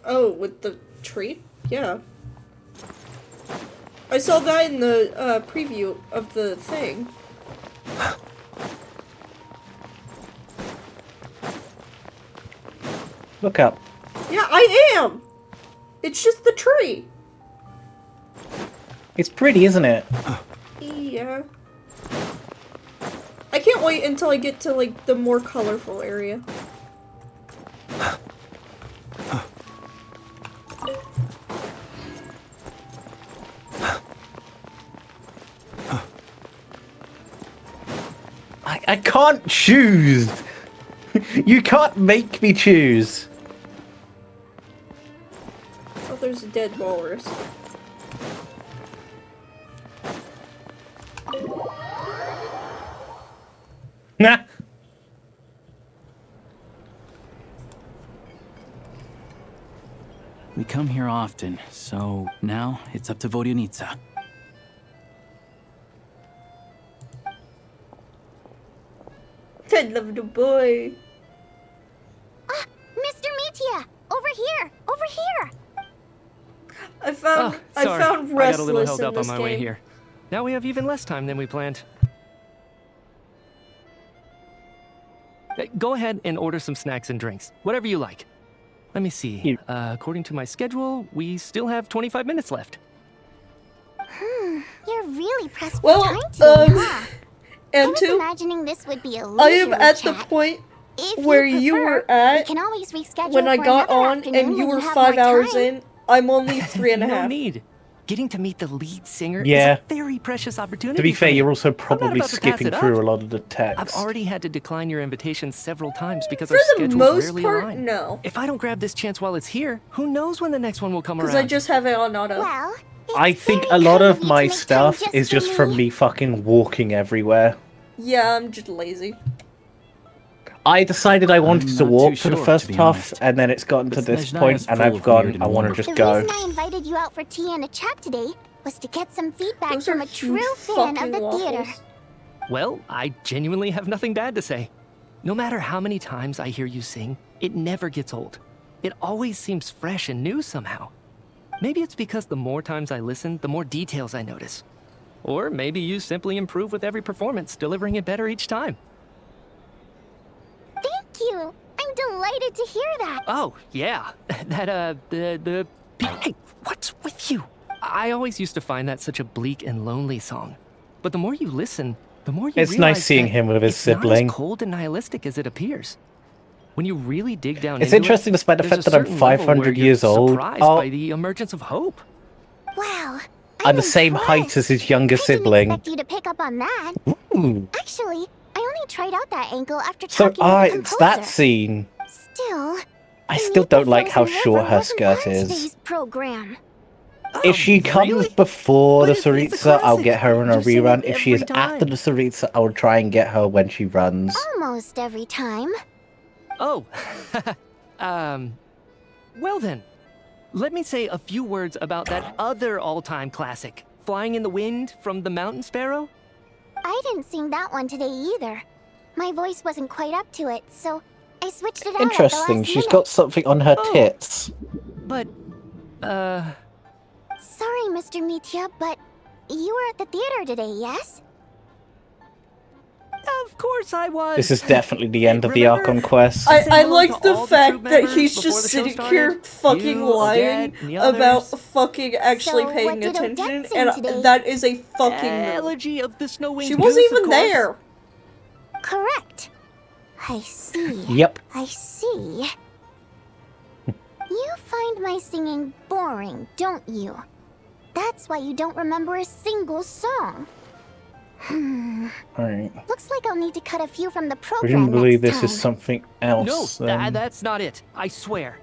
Oh, with the tree? Yeah. I saw that in the preview of the thing. Look up. Yeah, I am! It's just the tree. It's pretty, isn't it? Yeah. I can't wait until I get to, like, the more colorful area. I can't choose! You can't make me choose! Oh, there's a dead walrus. Nah! We come here often, so now it's up to Vodyanica. I love the boy. Mr. Metia! Over here! Over here! I found Sorry. I found I got a Restless little held in up on this my game. way here. Now we have even less time than we planned. Go ahead and order some snacks and drinks. Whatever you like. Let me see. According to my schedule, we still have 25 minutes left. You're really pressed Well, for time today, huh? I was M2, imagining this would be a I am leisurely at the chat. point If where you you prefer, were we at can always reschedule when I for got another on afternoon and you when were have 5 more hours time. in. I'm only 3.5. No need. Getting to meet the lead singer Yeah. is a very precious opportunity. To be for fair, me. you're also I'm not probably about to pass skipping it up. through a lot of the I've text. already had to decline your invitation several times because For our the schedules most rarely part, align. no. If I don't grab this chance while it's here, who knows when the next one will come Because around? I just have it on auto. Well, I think a lot of my stuff is just from me fucking walking everywhere. Yeah, I'm just lazy. I decided I wanted to not walk too for the sure, first to be half, honest. and then it's gotten to But this Snezhnaya's point, and full I've of gone, weird I and want to wonderful. just The go. reason I invited you out for tea and a chat today was to get some feedback Those from are a true huge fan of fucking the waffles. theater. Well, I genuinely have nothing bad to say. No matter how many times I hear you sing, it never gets old. It always seems fresh and new somehow. Maybe it's because the more times I listen, the more details I notice. Or maybe you simply improve with every performance, delivering it better each time. Thank you. I'm delighted to hear that. Oh, yeah. Hey, what's with you? I always used to find that such a bleak and lonely song. But the more you listen, the more you It's realize nice seeing that him with his it's sibling. not as cold and nihilistic as it appears. When you really dig down It's into interesting it, despite the there's fact a that I'm certain level where 500 you're years old. surprised Oh, by the emergence of hope. Wow. I'm the same height as his younger sibling. Expect you to pick up on that. Ooh. Actually, I only tried out that ankle after So, talking with the it's that composer. scene. Still, I still don't like how short her skirt is. today's program. If she comes before the it's a Saritsa, I'll get her in a You sing rerun. it If she is every after time. the Saritsa, I'll try and get her when she runs. Almost every time. Oh, well then, let me say a few words about that other all-time classic, Flying in the Wind from the Mountain Sparrow. I didn't sing that one today either. My voice wasn't quite up to it, so I switched it out at the Interesting, last she's minute. got something on her tits. But, Sorry, Mr. Mitya, but you were at the theater today, yes? Of course I was. This is definitely the end of the Archon quest. I like the fact that he's just sitting here fucking lying about fucking actually So, paying what did Odette attention, sing and today? that is a fucking no. Elegy of the Snow-Winged She wasn't Goose, of even course. there. Correct. I see. Yep. I see. You find my singing boring, don't you? That's why you don't remember a single song. Alright. Looks like I'll need to cut a few from the program Presumably next this time. is something No, else. then. that's not it. I swear.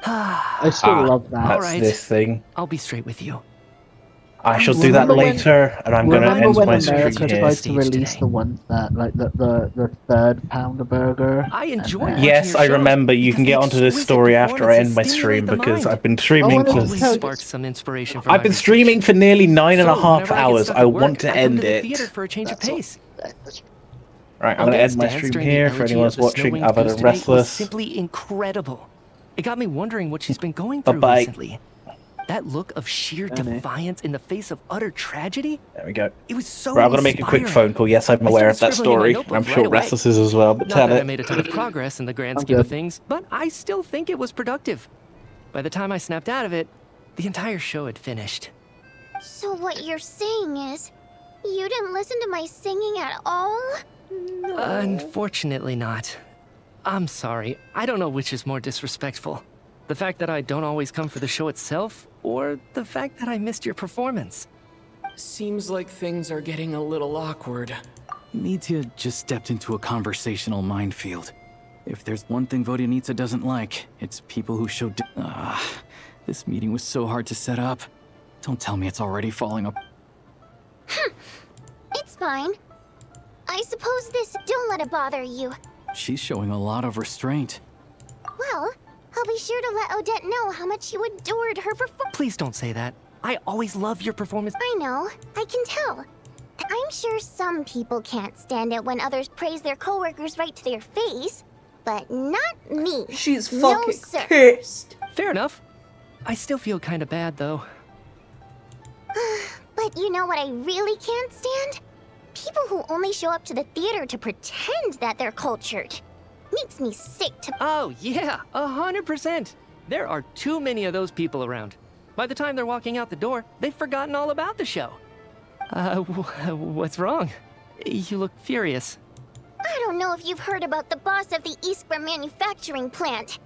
I still love that. That's this thing. I'll be straight with you. I shall do that later, and I'm going to Remember end when my America stream tried here. to release the ones that, like the third pounder burger? I enjoy and, Yes, I remember. You can get onto this story after I end my stream because I've been streaming for. Always sparks some inspiration from I've been streaming for nearly 9.5 hours. I want to end the it. theater for a change of pace. Right, I'm going to end my stream here for anyone who's watching other than Restless. Simply incredible. It got me wondering what she's been going through Bye-bye. recently. That look of sheer defiance in the face of utter tragedy. There we go. It was so Right, I'm going to make a quick inspiring. phone call. Yes, I'm I aware started of that scribbling in my story. notebook I'm sure right away. Restless is as well, but Not tell that I it. made a ton of progress in the grand I'm scheme of good. things, but I still think it was productive. By the time I snapped out of it, the entire show had finished. So what you're saying is, you didn't listen to my singing at all? Unfortunately not. I'm sorry. I don't know which is more disrespectful. The fact that I don't always come for the show itself, or the fact that I missed your performance. Seems like things are getting a little awkward. Nitya just stepped into a conversational minefield. If there's one thing Vodyanitsa doesn't like, it's people who show this meeting was so hard to set up. Don't tell me it's already falling apart. It's fine. I suppose this, don't let it bother you. She's showing a lot of restraint. Well, I'll be sure to let Odette know how much you adored her performance. Please don't say that. I always love your performance. I know, I can tell. I'm sure some people can't stand it when others praise their coworkers right to their face, but not me. She's No, fucking sir. pissed. Fair enough. I still feel kind of bad, though. But you know what I really can't stand? People who only show up to the theater to pretend that they're cultured. Makes me sick to— Oh, yeah, 100%. There are too many of those people around. By the time they're walking out the door, they've forgotten all about the show. What's wrong? You look furious. I don't know if you've heard about the boss of the Iskra manufacturing plant.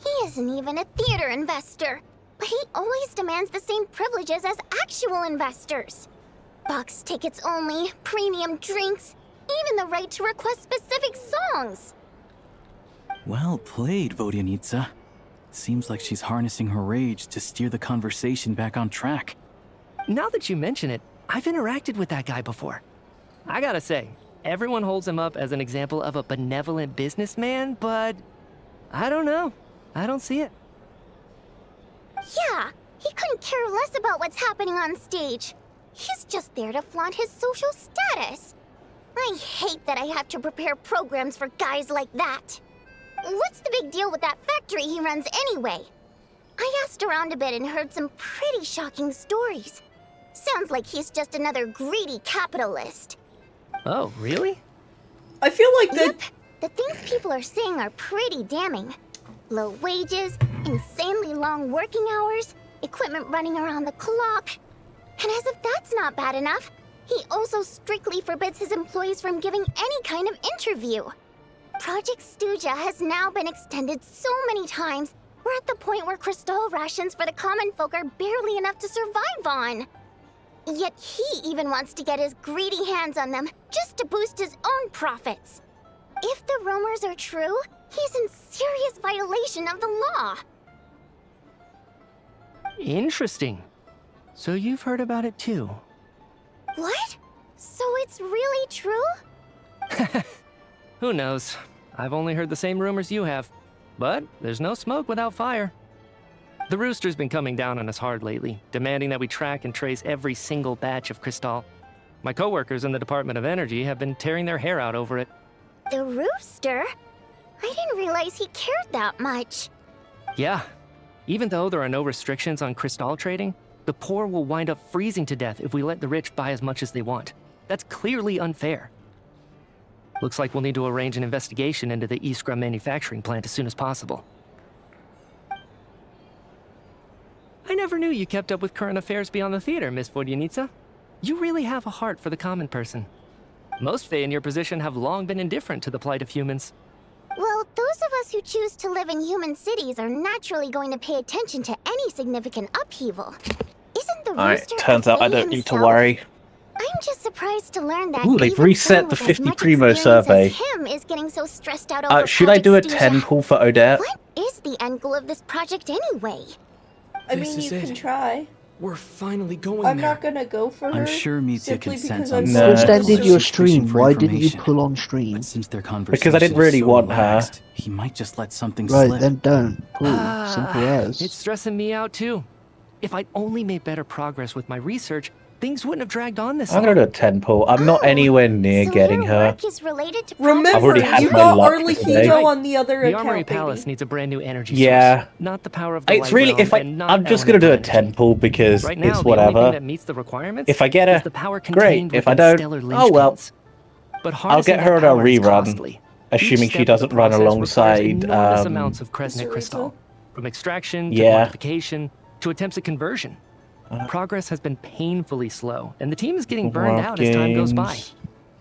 He isn't even a theater investor, but he always demands the same privileges as actual investors. Box tickets only, premium drinks, even the right to request specific songs. Well played, Vodyanitsa. Seems like she's harnessing her rage to steer the conversation back on track. Now that you mention it, I've interacted with that guy before. I gotta say, everyone holds him up as an example of a benevolent businessman, but I don't know. I don't see it. Yeah, he couldn't care less about what's happening on stage. He's just there to flaunt his social status. I hate that I have to prepare programs for guys like that. What's the big deal with that factory he runs anyway? I asked around a bit and heard some pretty shocking stories. Sounds like he's just another greedy capitalist. Oh, really? I feel like Yep, the things people are saying are pretty damning. Low wages, insanely long working hours, equipment running around the clock. And as if that's not bad enough, he also strictly forbids his employees from giving any kind of interview. Project Stuja has now been extended so many times, we're at the point where crystal rations for the common folk are barely enough to survive on. Yet he even wants to get his greedy hands on them just to boost his own profits. If the rumors are true, he's in serious violation of the law. Interesting. So you've heard about it too? What? So it's really true? Who knows? I've only heard the same rumors you have. But there's no smoke without fire. The Rooster's been coming down on us hard lately, demanding that we track and trace every single batch of Crystal. My coworkers in the Department of Energy have been tearing their hair out over it. The Rooster? I didn't realize he cared that much. Yeah. Even though there are no restrictions on Crystal trading, the poor will wind up freezing to death if we let the rich buy as much as they want. That's clearly unfair. Looks like we'll need to arrange an investigation into the Iskra manufacturing plant as soon as possible. I never knew you kept up with current affairs beyond the theater, Miss Vodyanitsa. You really have a heart for the common person. Most Fae in your position have long been indifferent to the plight of humans. Well, those of us who choose to live in human cities are naturally going to pay attention to any significant upheaval. Isn't the Alright, Rooster turns out I don't need to worry. I'm just surprised to learn that Ooh, they've even reset someone the with as 50 much Primo experience survey. as him is getting so stressed out over Should I do a Project 10 Stuja. pull for Odette? What is the end goal of this project anyway? I mean, you can try. We're finally going I'm there. not gonna go for her. I'm sure Mitya simply can sense because I'm I'm sorry. so Extended your She's stream. fishing for Why didn't you information. pull on stream? But since their conversation Because I didn't really is so want relaxed, he might just let something Right, slip. then don't. Cool. Simple as. It's stressing me out too. If I'd only made better progress with my research, things wouldn't have dragged on this I'm gonna do a 10 pull. I'm not anywhere near getting her. I've already had you my got luck Arlihido today. on the other The account, Armory baby. Palace needs a brand new energy Yeah. source, not the power of the It's light really, realm, if and not I'm just gonna do a elemental 10 pull because Right now, it's the only thing whatever. that meets the requirements If I get is her, the power great. contained If I within don't, stellar oh well. linchpins. But I'll get harnessing her that in a power is rerun, costly. assuming Each she step of the doesn't run process requires alongside. enormous amounts of Kresnik crystal, from extraction to Yeah. quantification to attempts at conversion. Progress has been painfully slow, and the team is getting burned out as time goes by. Games.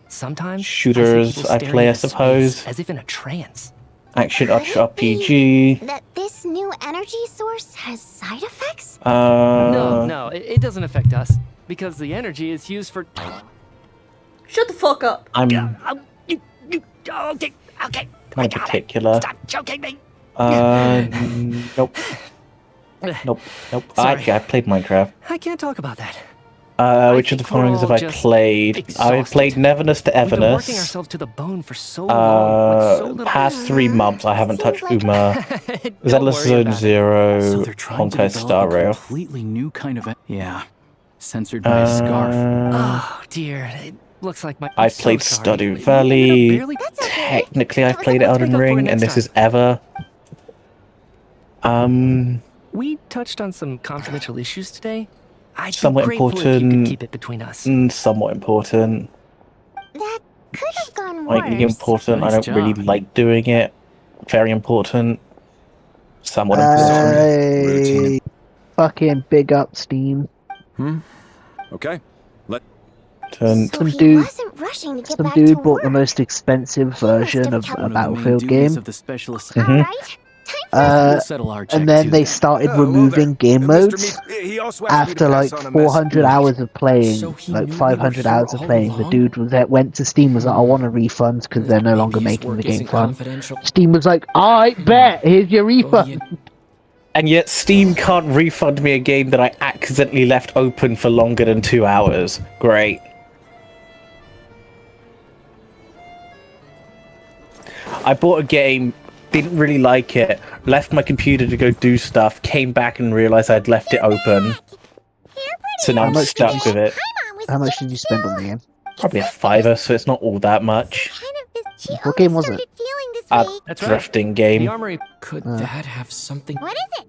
Sometimes Shooters, I play, I suppose. as if in a trance. Action RPG. That this new energy source has side effects? No, it doesn't affect us because the energy is used for. Shut the fuck up. I'm Okay. not in particular. Stop choking me. Nope. Nope. Sorry. I played Minecraft. I can't talk about that. Which of the following have I played? I played Neverness to We've been working Everness. ourselves to the bone for so long. With so little Past 3 months, I haven't touched Uma. Don't Zealous worry Zone about it. Zero, So they're trying to Honkai develop Star a Rail. completely new kind of yeah, censored by a scarf. Oh dear, it looks like my. I I'm so played sorry. Stardew Valley. barely- Technically, I've played Let's Elden make up for it Ring, next and this time. is Ever. We touched on some confidential issues today. I'd Somewhat be grateful if you could important. keep it between us. Somewhat important. That could have gone worse. Slightly important. I Nice don't really job. like doing it. Very important. Somewhat important. Fucking big up Steam. Okay. Turn. So Some he dude, wasn't rushing to get some back dude to bought work. the most expensive version of a One of the main Battlefield duties game. of the specialist. We'll settle our check And then too. they started Oh, well removing game Mr. modes He also asked me to after pass like on a 400 message. hours of playing, So he like knew we 500 were here hours of all playing. The along? dude went to Steam, was like, I want a refund because they're no longer his making the work game isn't fun. confidential. Steam was like, I bet, here's your refund. And yet Steam can't refund me a game that I accidentally left open for longer than 2 hours. Great. I bought a game, didn't really like it, left my computer to go do stuff, came back and realized I'd left it open. So now I'm stuck with it. How much did you spend on the game? Probably a $5, so it's not all that much. What game was it? A That's right. drifting game. The armory. Could that have something? What is it?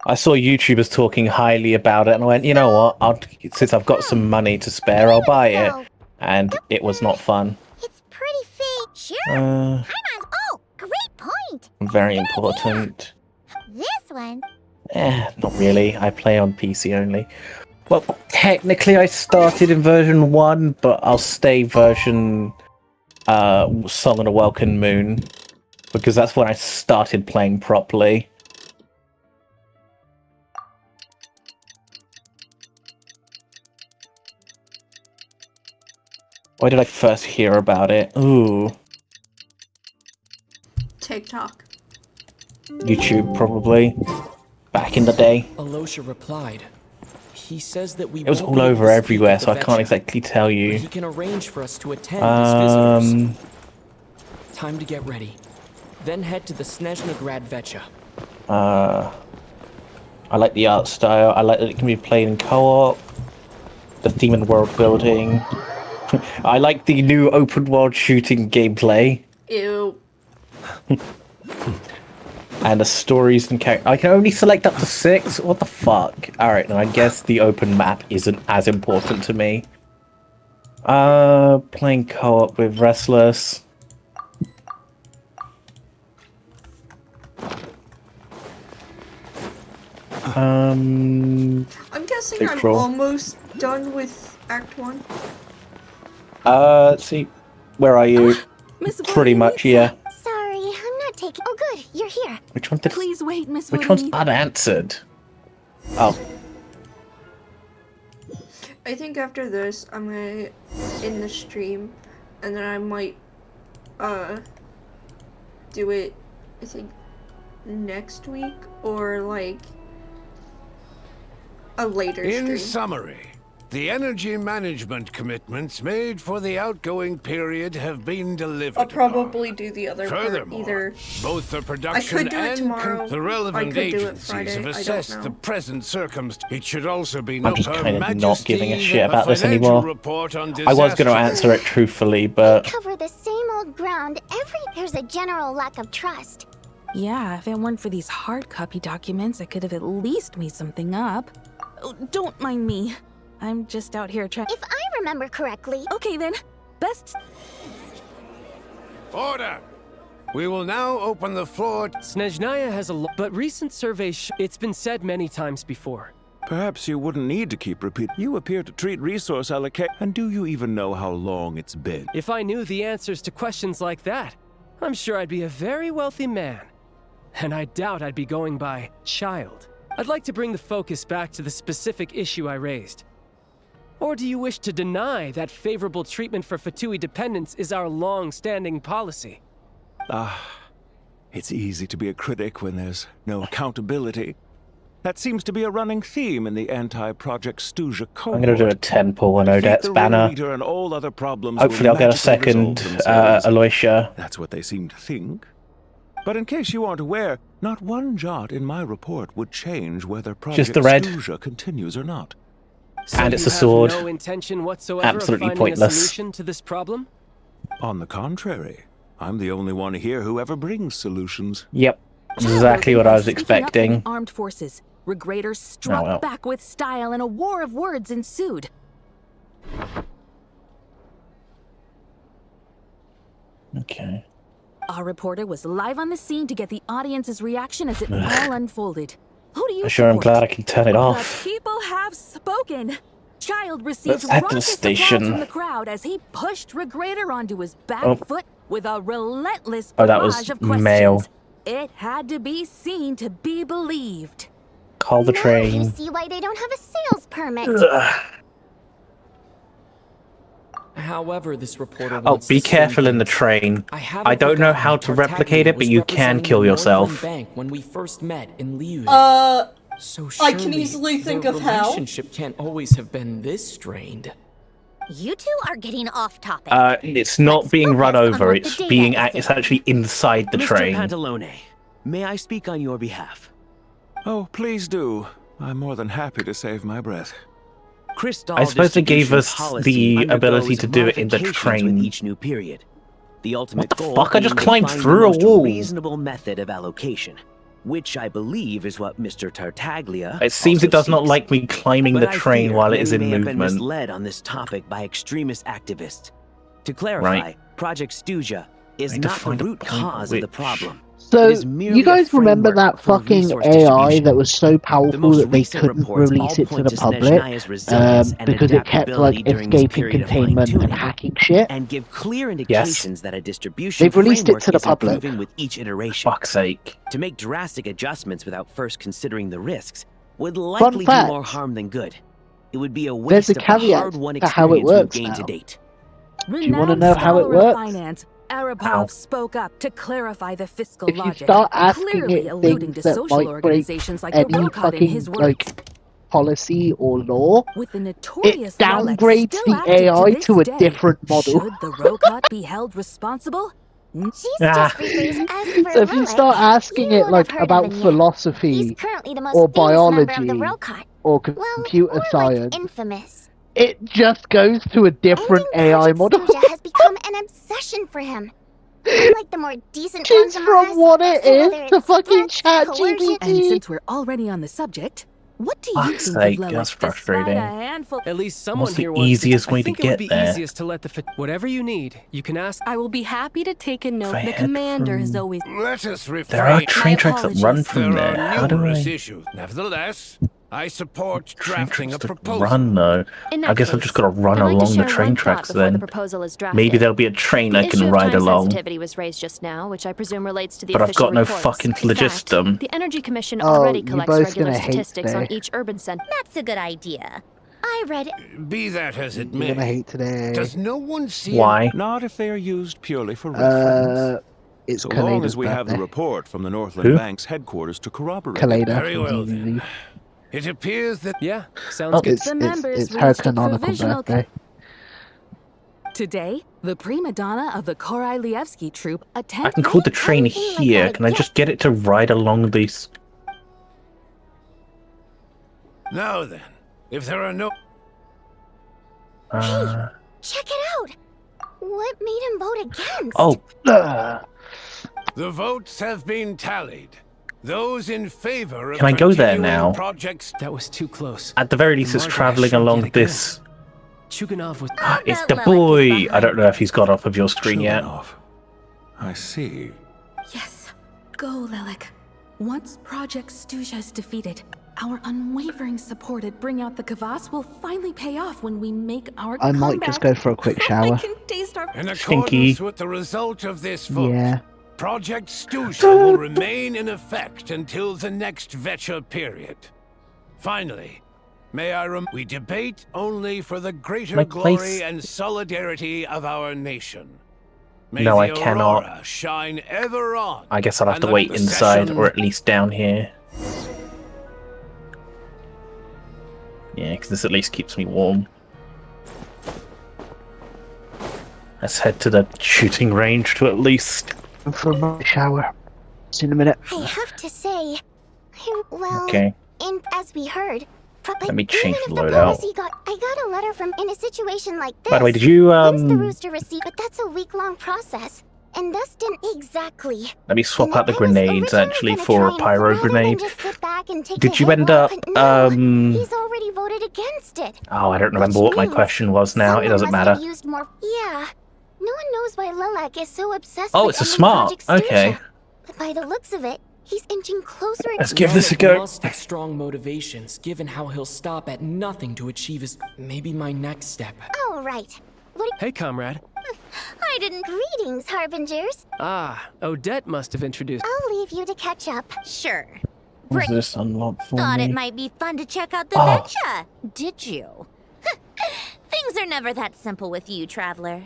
I saw YouTubers talking highly about it, and I went, you know what? Since I've got some money to spare, I'll buy it. And it was not fun. It's pretty fake. Sure. Uh, Oh, great point. very important. This one. Not really. I play on PC only. Well, technically I started in version 1, but I'll stay version Song of the Welcome Moon, because that's when I started playing properly. Why did I first hear about it? Ooh, TikTok. YouTube probably. Back in the day. Alosha replied. He says that we It was won't all be able over to speak everywhere, at the so I can't Vetcha, exactly tell but you. he can arrange for us to attend as visitors. Time to get ready. Then head to the Snezhnagrad Vetcha. I like the art style. I like that it can be played in co-op. The theme and world building. I like the new open world shooting gameplay. Ew. And the stories and characters. I can only select up to 6? What the fuck? Alright, then I guess the open map isn't as important to me. Playing co-op with Restless. I'm guessing Big I'm roll. almost done with Act 1. Let's see. Where are you? Pretty much, yeah. Sorry, I'm not taking. Oh, good, you're here. Which one did? Please wait, Miss Which one's Voronezha. unanswered? Oh, I think after this, I'm gonna end the stream, and then I might, do it, I think, next week, or, like, a later stream. In summary, the energy management commitments made for the outgoing period have been delivered. I'll probably do the other part Furthermore, either. both the production I could do it and tomorrow. the I relevant could do it agencies Friday. have I don't assessed know. the present circumstances. It should also be I'm noted just Her kind of not Majesty giving a that shit about this financial anymore. report on I was going to disaster- answer it truthfully, but Cover the same old ground there's a general lack of trust. Yeah, if it weren't for these hard copy documents, I could have at least made something up. Oh, don't mind me. I'm just out here trying. If I remember correctly. Okay then. Best. Order! We will now open the floor. Snezhnaya has a but recent surveys it's been said many times before. Perhaps you wouldn't need to keep repeating. You appear to treat resource allocation. And do you even know how long it's been? If I knew the answers to questions like that, I'm sure I'd be a very wealthy man. And I doubt I'd be going by child. I'd like to bring the focus back to the specific issue I raised. Or do you wish to deny that favorable treatment for Fatui dependents is our long-standing policy? It's easy to be a critic when there's no accountability. That seems to be a running theme in the anti-Project Stuja cohort. I'm going to do a 10 pull on Odette's banner. And all other problems Hopefully I'll get a second Aloysia. That's what they seem to think. But in case you aren't aware, not one jot in my report would change whether Project Just the red. Stuja continues or not. So And it's you a sword. have no intention whatsoever Absolutely of finding pointless. a solution to this problem? On the contrary, I'm the only one here who ever brings solutions. Yep, exactly what I was Speaking up for expecting. the armed forces, Regraders struck Oh, well. back with style and a war of words ensued. Okay. Our reporter was live on the scene to get the audience's reaction as it all unfolded. Who do you I'm sure I'm support? glad I can turn it The off. people have spoken. Child received Let's head to the raucous applause station. from the crowd as he pushed Regrader onto his back Oh. foot with a relentless Oh, that barrage was of questions. male. It had to be seen to be believed. Call the You train. see why they don't have a sales permit. However, this reporter Oh, wants be to careful say in the things. train. haven't I don't know forgotten how to Tartaglia replicate it, but was you can representing kill the yourself. Northland Bank when we first met in Liu. So I can surely easily think their of how. relationship can't always have been this strained. You two are getting off topic. It's not being run over. what It's the being. data is It's actually inside the Mr. train. Pantalone, may I speak on your behalf? Oh, please do. I'm more than happy to save my breath. Crystal I suppose they gave distribution us policy the ability undergoes to do it in the modifications train. with each new period. The ultimate What the goal fuck? I just being to climbed find through the a most wall. reasonable method of allocation, which I believe is what Mr. Tartaglia. It seems also it does not seeks. like me climbing But the I train fear while it is many in may have been movement. misled on this topic by extremist activists. To clarify, Right. Project Stuja is I need to not the find a root point cause of the which- problem. So, It is merely you guys a remember framework that for fucking resource AI distribution. that was so The powerful most that they recent couldn't reports all release it to point the to public? Snezhnaya's resilience and Because it kept like adaptability during this escaping period of containment and fine-tuning, hacking shit? and give clear indications that a distribution They've released it framework to the is public. improving with each iteration. Fuck's sake. To make drastic adjustments without first considering the risks would likely do fact. more harm than good. It would be a There's waste a of the caveat hard-won to how it experience we've works gained to now. date. Do you want to Renowned know how it scholar of works? finance, Arabov Ow. spoke up to clarify the fiscal If you logic, start asking clearly it alluding to things that social might break organizations like the any Rokat in his fucking words. like policy or law, With the it notorious relic downgrades still the active AI this to a day, different model. Should the Rokat be held responsible? She's Ah. just rephrased as for So if you relic. start asking You it won't like have heard of about him yet. philosophy He's currently the most or famous member of biology the Rokat. or computer science, Infamous. it just goes to a different AI model. Stuja has become an obsession for him. Unlike the more decent ones Choose among from us, what it so is whether to it's fucking threats, chat coercion- And GPT. since we're already on the subject, what do you Fuck's think sake, of Lilith? that's Despite frustrating. a handful. At least someone What's the here wants easiest way I to think it get would be there? easiest to let the whatever you need, you can ask. I will be happy to take a note. If I The head commander has from- always. Let us refrain. There are train tracks that run from There there. are How do numerous I issues. Nevertheless, I support train drafting a tracks that proposal. run though? In I that guess I've case, just got to run I'd like to along the share train one tracks thought before the then. proposal is drafted. Maybe there'll be a train The I issue can of ride time along. sensitivity was raised just now, which I presume relates to the But I've official got no reports. fucking In fact, phlogiston. the Energy Commission Oh, already you collects both regular gonna hate statistics on today. each urban center. That's a good idea. I read it. Be that as it You're gonna may, hate today. does no one see Why? Not if they are used purely for reference. It's So long as Kaleda's we have the birthday. report from the Northland Who? Bank's headquarters to corroborate it. Kaleda Very from well DDZ. then. It appears that... Yeah, sounds good. It's her canonical birthday. Today, the prima donna of the Korolievsky troupe I attempts. can call the train here. Can I just get it to ride along these? Now then, if there are no... Check it out! What made him vote against? Oh. The votes have been tallied. Those in favor of Can I go there continuing now? projects... That was too close. At the very least, it's traveling along this. Chuganov was. It's the boy. I don't know if he's got off of your screen yet. I see. Yes. Go, Lilik. Once Project Stuzha is defeated, our unwavering support at Bring Out the Kvass will finally pay off when we make our I might comeback. just go for a quick shower. I can taste our In Stinky. accordance with the result of this vote, Yeah. Project Stuzha will remain in effect until the next Vecha period. Finally, may I we debate only for the greater My glory place- and solidarity of our nation. May No, the I cannot. aurora shine ever on. I guess I'll have and to let wait the inside, session- or at least down here. Yeah, because this at least keeps me warm. Let's head to the shooting range to at least. Go for a shower. See you in a minute. I have to say, well, Okay. as we heard, Let me change the even if loadout. I got a letter from in a situation like this. By the way, did you Once the rooster received, but that's a week-long process, and thus didn't exactly. Let me swap out the grenades actually for a pyro grenade. Just sit back and take Did a you hit end roll, up but no, he's Oh, already voted against it. I don't remember what my question was now. It doesn't Someone must matter. have used more. Yeah, no one knows why Lilac is so obsessed Oh, with it's a ending smart. Project Stuzha. Okay. But by the looks of it, he's inching closer. Let's give this a Lilik go. must have strong motivations, given how he'll stop at nothing to achieve his. Maybe my next step. Oh, right. What? Hey, comrade. I didn't. Greetings, Harbingers. Ah, Odette must have introduced. I'll leave you to catch up. Sure. Was this unlocked for Thought me? it might be fun to check out the Oh. Vecha. Did you? Things are never that simple with you, traveler.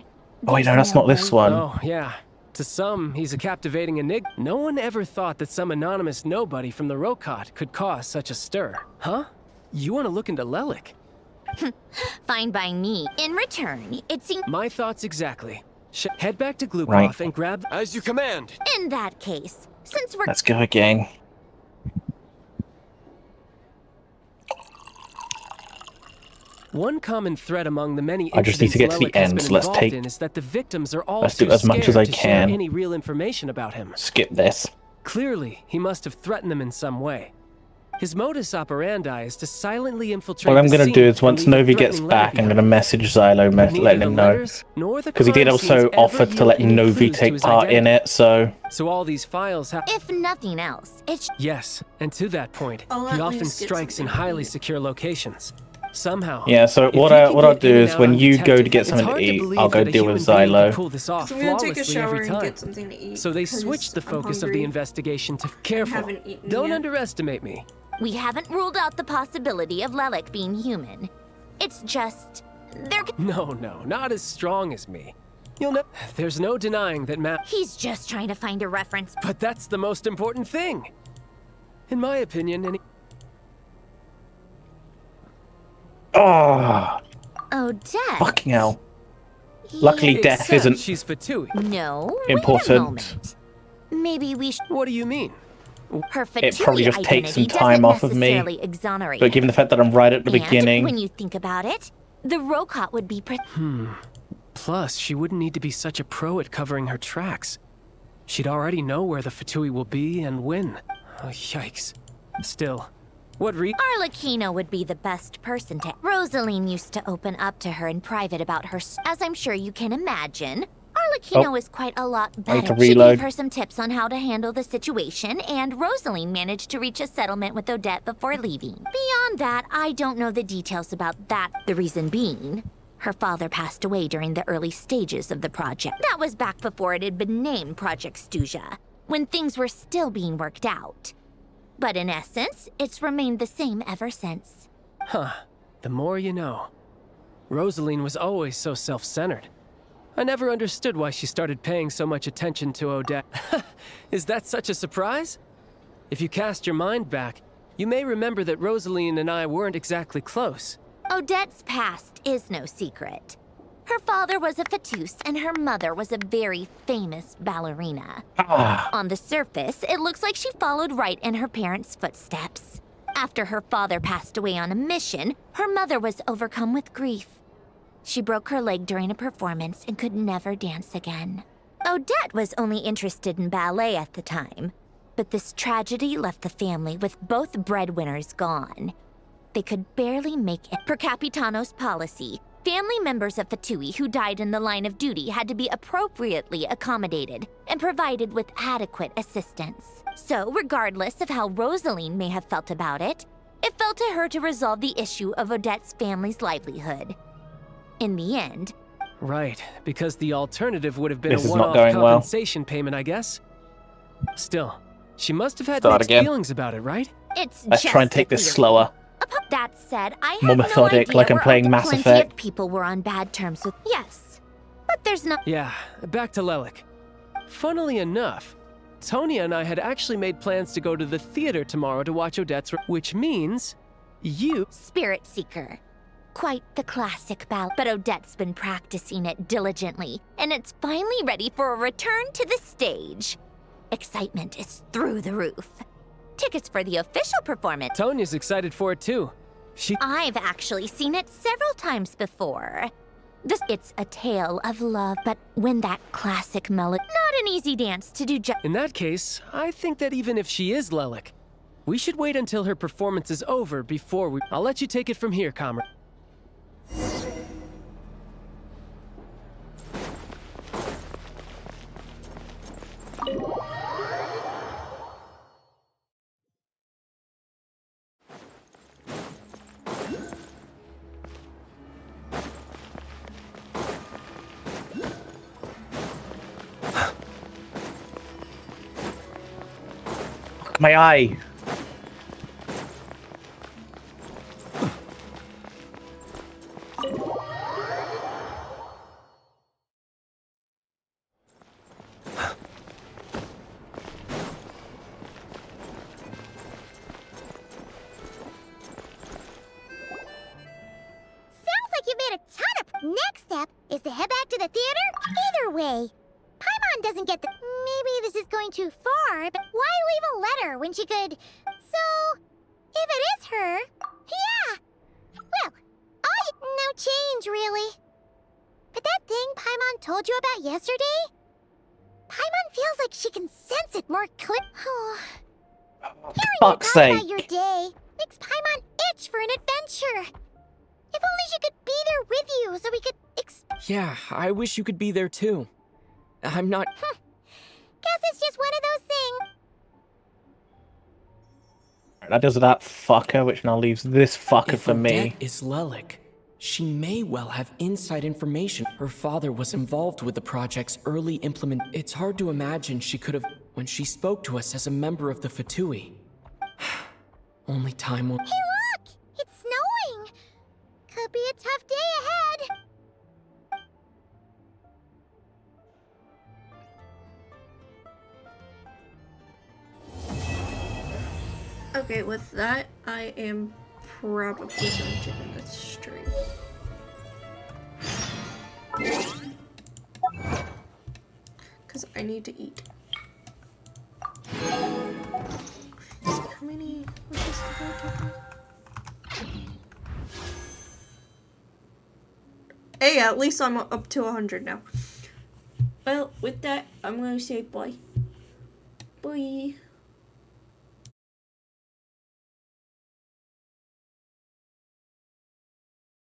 Oh wait, no, that's not this one. Oh, yeah. To some, he's a captivating enigma. No one ever thought that some anonymous nobody from the Rokot could cause such a stir. Huh? You want to look into Lelik? Fine by me. In return, it seems. My thoughts exactly. Head back to Glukov Right. and grab. As you command. In that case, since we're. Let's go again. One common thread among the many I just need to get to the incidents Lelik has end, been so let's involved take- in is that the victims are all let's do too as much as I scared to share can. any real information about him. Skip this. Clearly, he must have threatened them in some way. His modus operandi is to silently infiltrate. What I'm the gonna scene do is and once leave a Novi gets threatening letter back, I'm gonna message Xylo, Neither letting the him know. letters nor the Because he did crime also scenes offer ever to let yield any Novi clues to take his part in identity. it, so. So all these files have. If nothing else, it's. Yes, and to that point, I'll he at often least get strikes in something to highly eat. secure locations. Somehow. Yeah, so if what he I can what I'll get do in and is out when you go to undetected, get it's something to hard eat, believe I'll go that a deal with human being Xylo. can pull this off So I'm gonna take a flawlessly shower every and time. get something to eat. So they 'cause switched the I'm focus of the hungry. investigation to careful. haven't eaten Don't yet. underestimate me. We haven't ruled out the possibility of Lelik being human. It's just. There. No, not as strong as me. You'll know. There's no denying that Matt. He's just trying to find a reference. But that's the most important thing. In my opinion, any. Oh, Odette. fucking hell. Luckily, death Except isn't she's Fatui. No. Wait a important. moment. Maybe we should. What do you mean? Her It Fatui probably just takes some identity time doesn't off of me. necessarily exonerate But given the fact that I'm right at the and beginning, when you think about it, the Rokot would be. Plus, she wouldn't need to be such a pro at covering her tracks. She'd already know where the Fatui will be and when. Oh, yikes. Still, what Arlecchino would be the best person to. Rosaline used to open up to her in private about her. As I'm sure you can imagine, Arlecchino Oh. is quite a lot I need better. to She reload. gave her some tips on how to handle the situation, and Rosaline managed to reach a settlement with Odette before leaving. Beyond that, I don't know the details about that. The reason being, her father passed away during the early stages of the project. That was back before it had been named Project Stuzha, when things were still being worked out. But in essence, it's remained the same ever since. Huh. The more you know. Rosaline was always so self-centered. I never understood why she started paying so much attention to Odette. Is that such a surprise? If you cast your mind back, You may remember that Rosaline and I weren't exactly close. Odette's past is no secret. Her father was a fatus and her mother was a very famous ballerina. On the surface, it looks like she followed right in her parents' footsteps. After her father passed away on a mission, her mother was overcome with grief. She broke her leg during a performance and could never dance again. Odette was only interested in ballet at the time, but this tragedy left the family with both breadwinners gone. They could barely make it. Per Capitano's policy, family members of Fatui who died in the line of duty had to be appropriately accommodated and provided with adequate assistance. So, regardless of how Rosaline may have felt about it, it fell to her to resolve the issue of Odette's family's livelihood. In the end... Right, because the alternative would have been This a is not one-off going well. compensation payment, I guess. Still, she must have had Start mixed again. feelings about it, right? It's Let's try and just take a this theory. slower. That said, I have More no methodic, idea like I'm where playing Mass plenty Effect. of people were on bad terms with. Yes, but there's no. Yeah, back to Lelik. Funnily enough, Tonya and I had actually made plans to go to the theater tomorrow to watch Odette's, which means you... Spirit Seeker. Quite the classic ballad, but Odette's been practicing it diligently, and it's finally ready for a return to the stage. Excitement is through the roof. Tickets for the official performance. Tonya's excited for it too. I've actually seen it several times before. It's a tale of love, but when that classic melody, not an easy dance to do. In that case, I think that even if she is Lelik, we should wait until her performance is over before we... I'll let you take it from here, comrade. My eye. You made a ton of... Next step is to head back to the theater? Either way. Paimon doesn't get the... Maybe this is going too far, but why leave a letter when she could... So, if it is her... Yeah! Well, no change, really. But that thing Paimon told you about yesterday? Paimon feels like she can sense it more clear... Hearing you talk Fuck's sake. about your day makes Paimon itch for an adventure. If only she could be there with you so we could Yeah, I wish you could be there too. I'm not... Guess it's just one of those things. That does that fucker, which now leaves this fucker If for me. Odette is Lelik, she may well have inside information. Her father was involved with the project's early implement. It's hard to imagine she could have... When she spoke to us as a member of the Fatui. Only time will... Hey, look! It's snowing! Could be a tough day ahead. Okay, with that, I am probably going to end this stream. Because I need to eat. How many? What is the total? Hey, at least I'm up to 100 now. Well, with that, I'm going to say bye. Bye.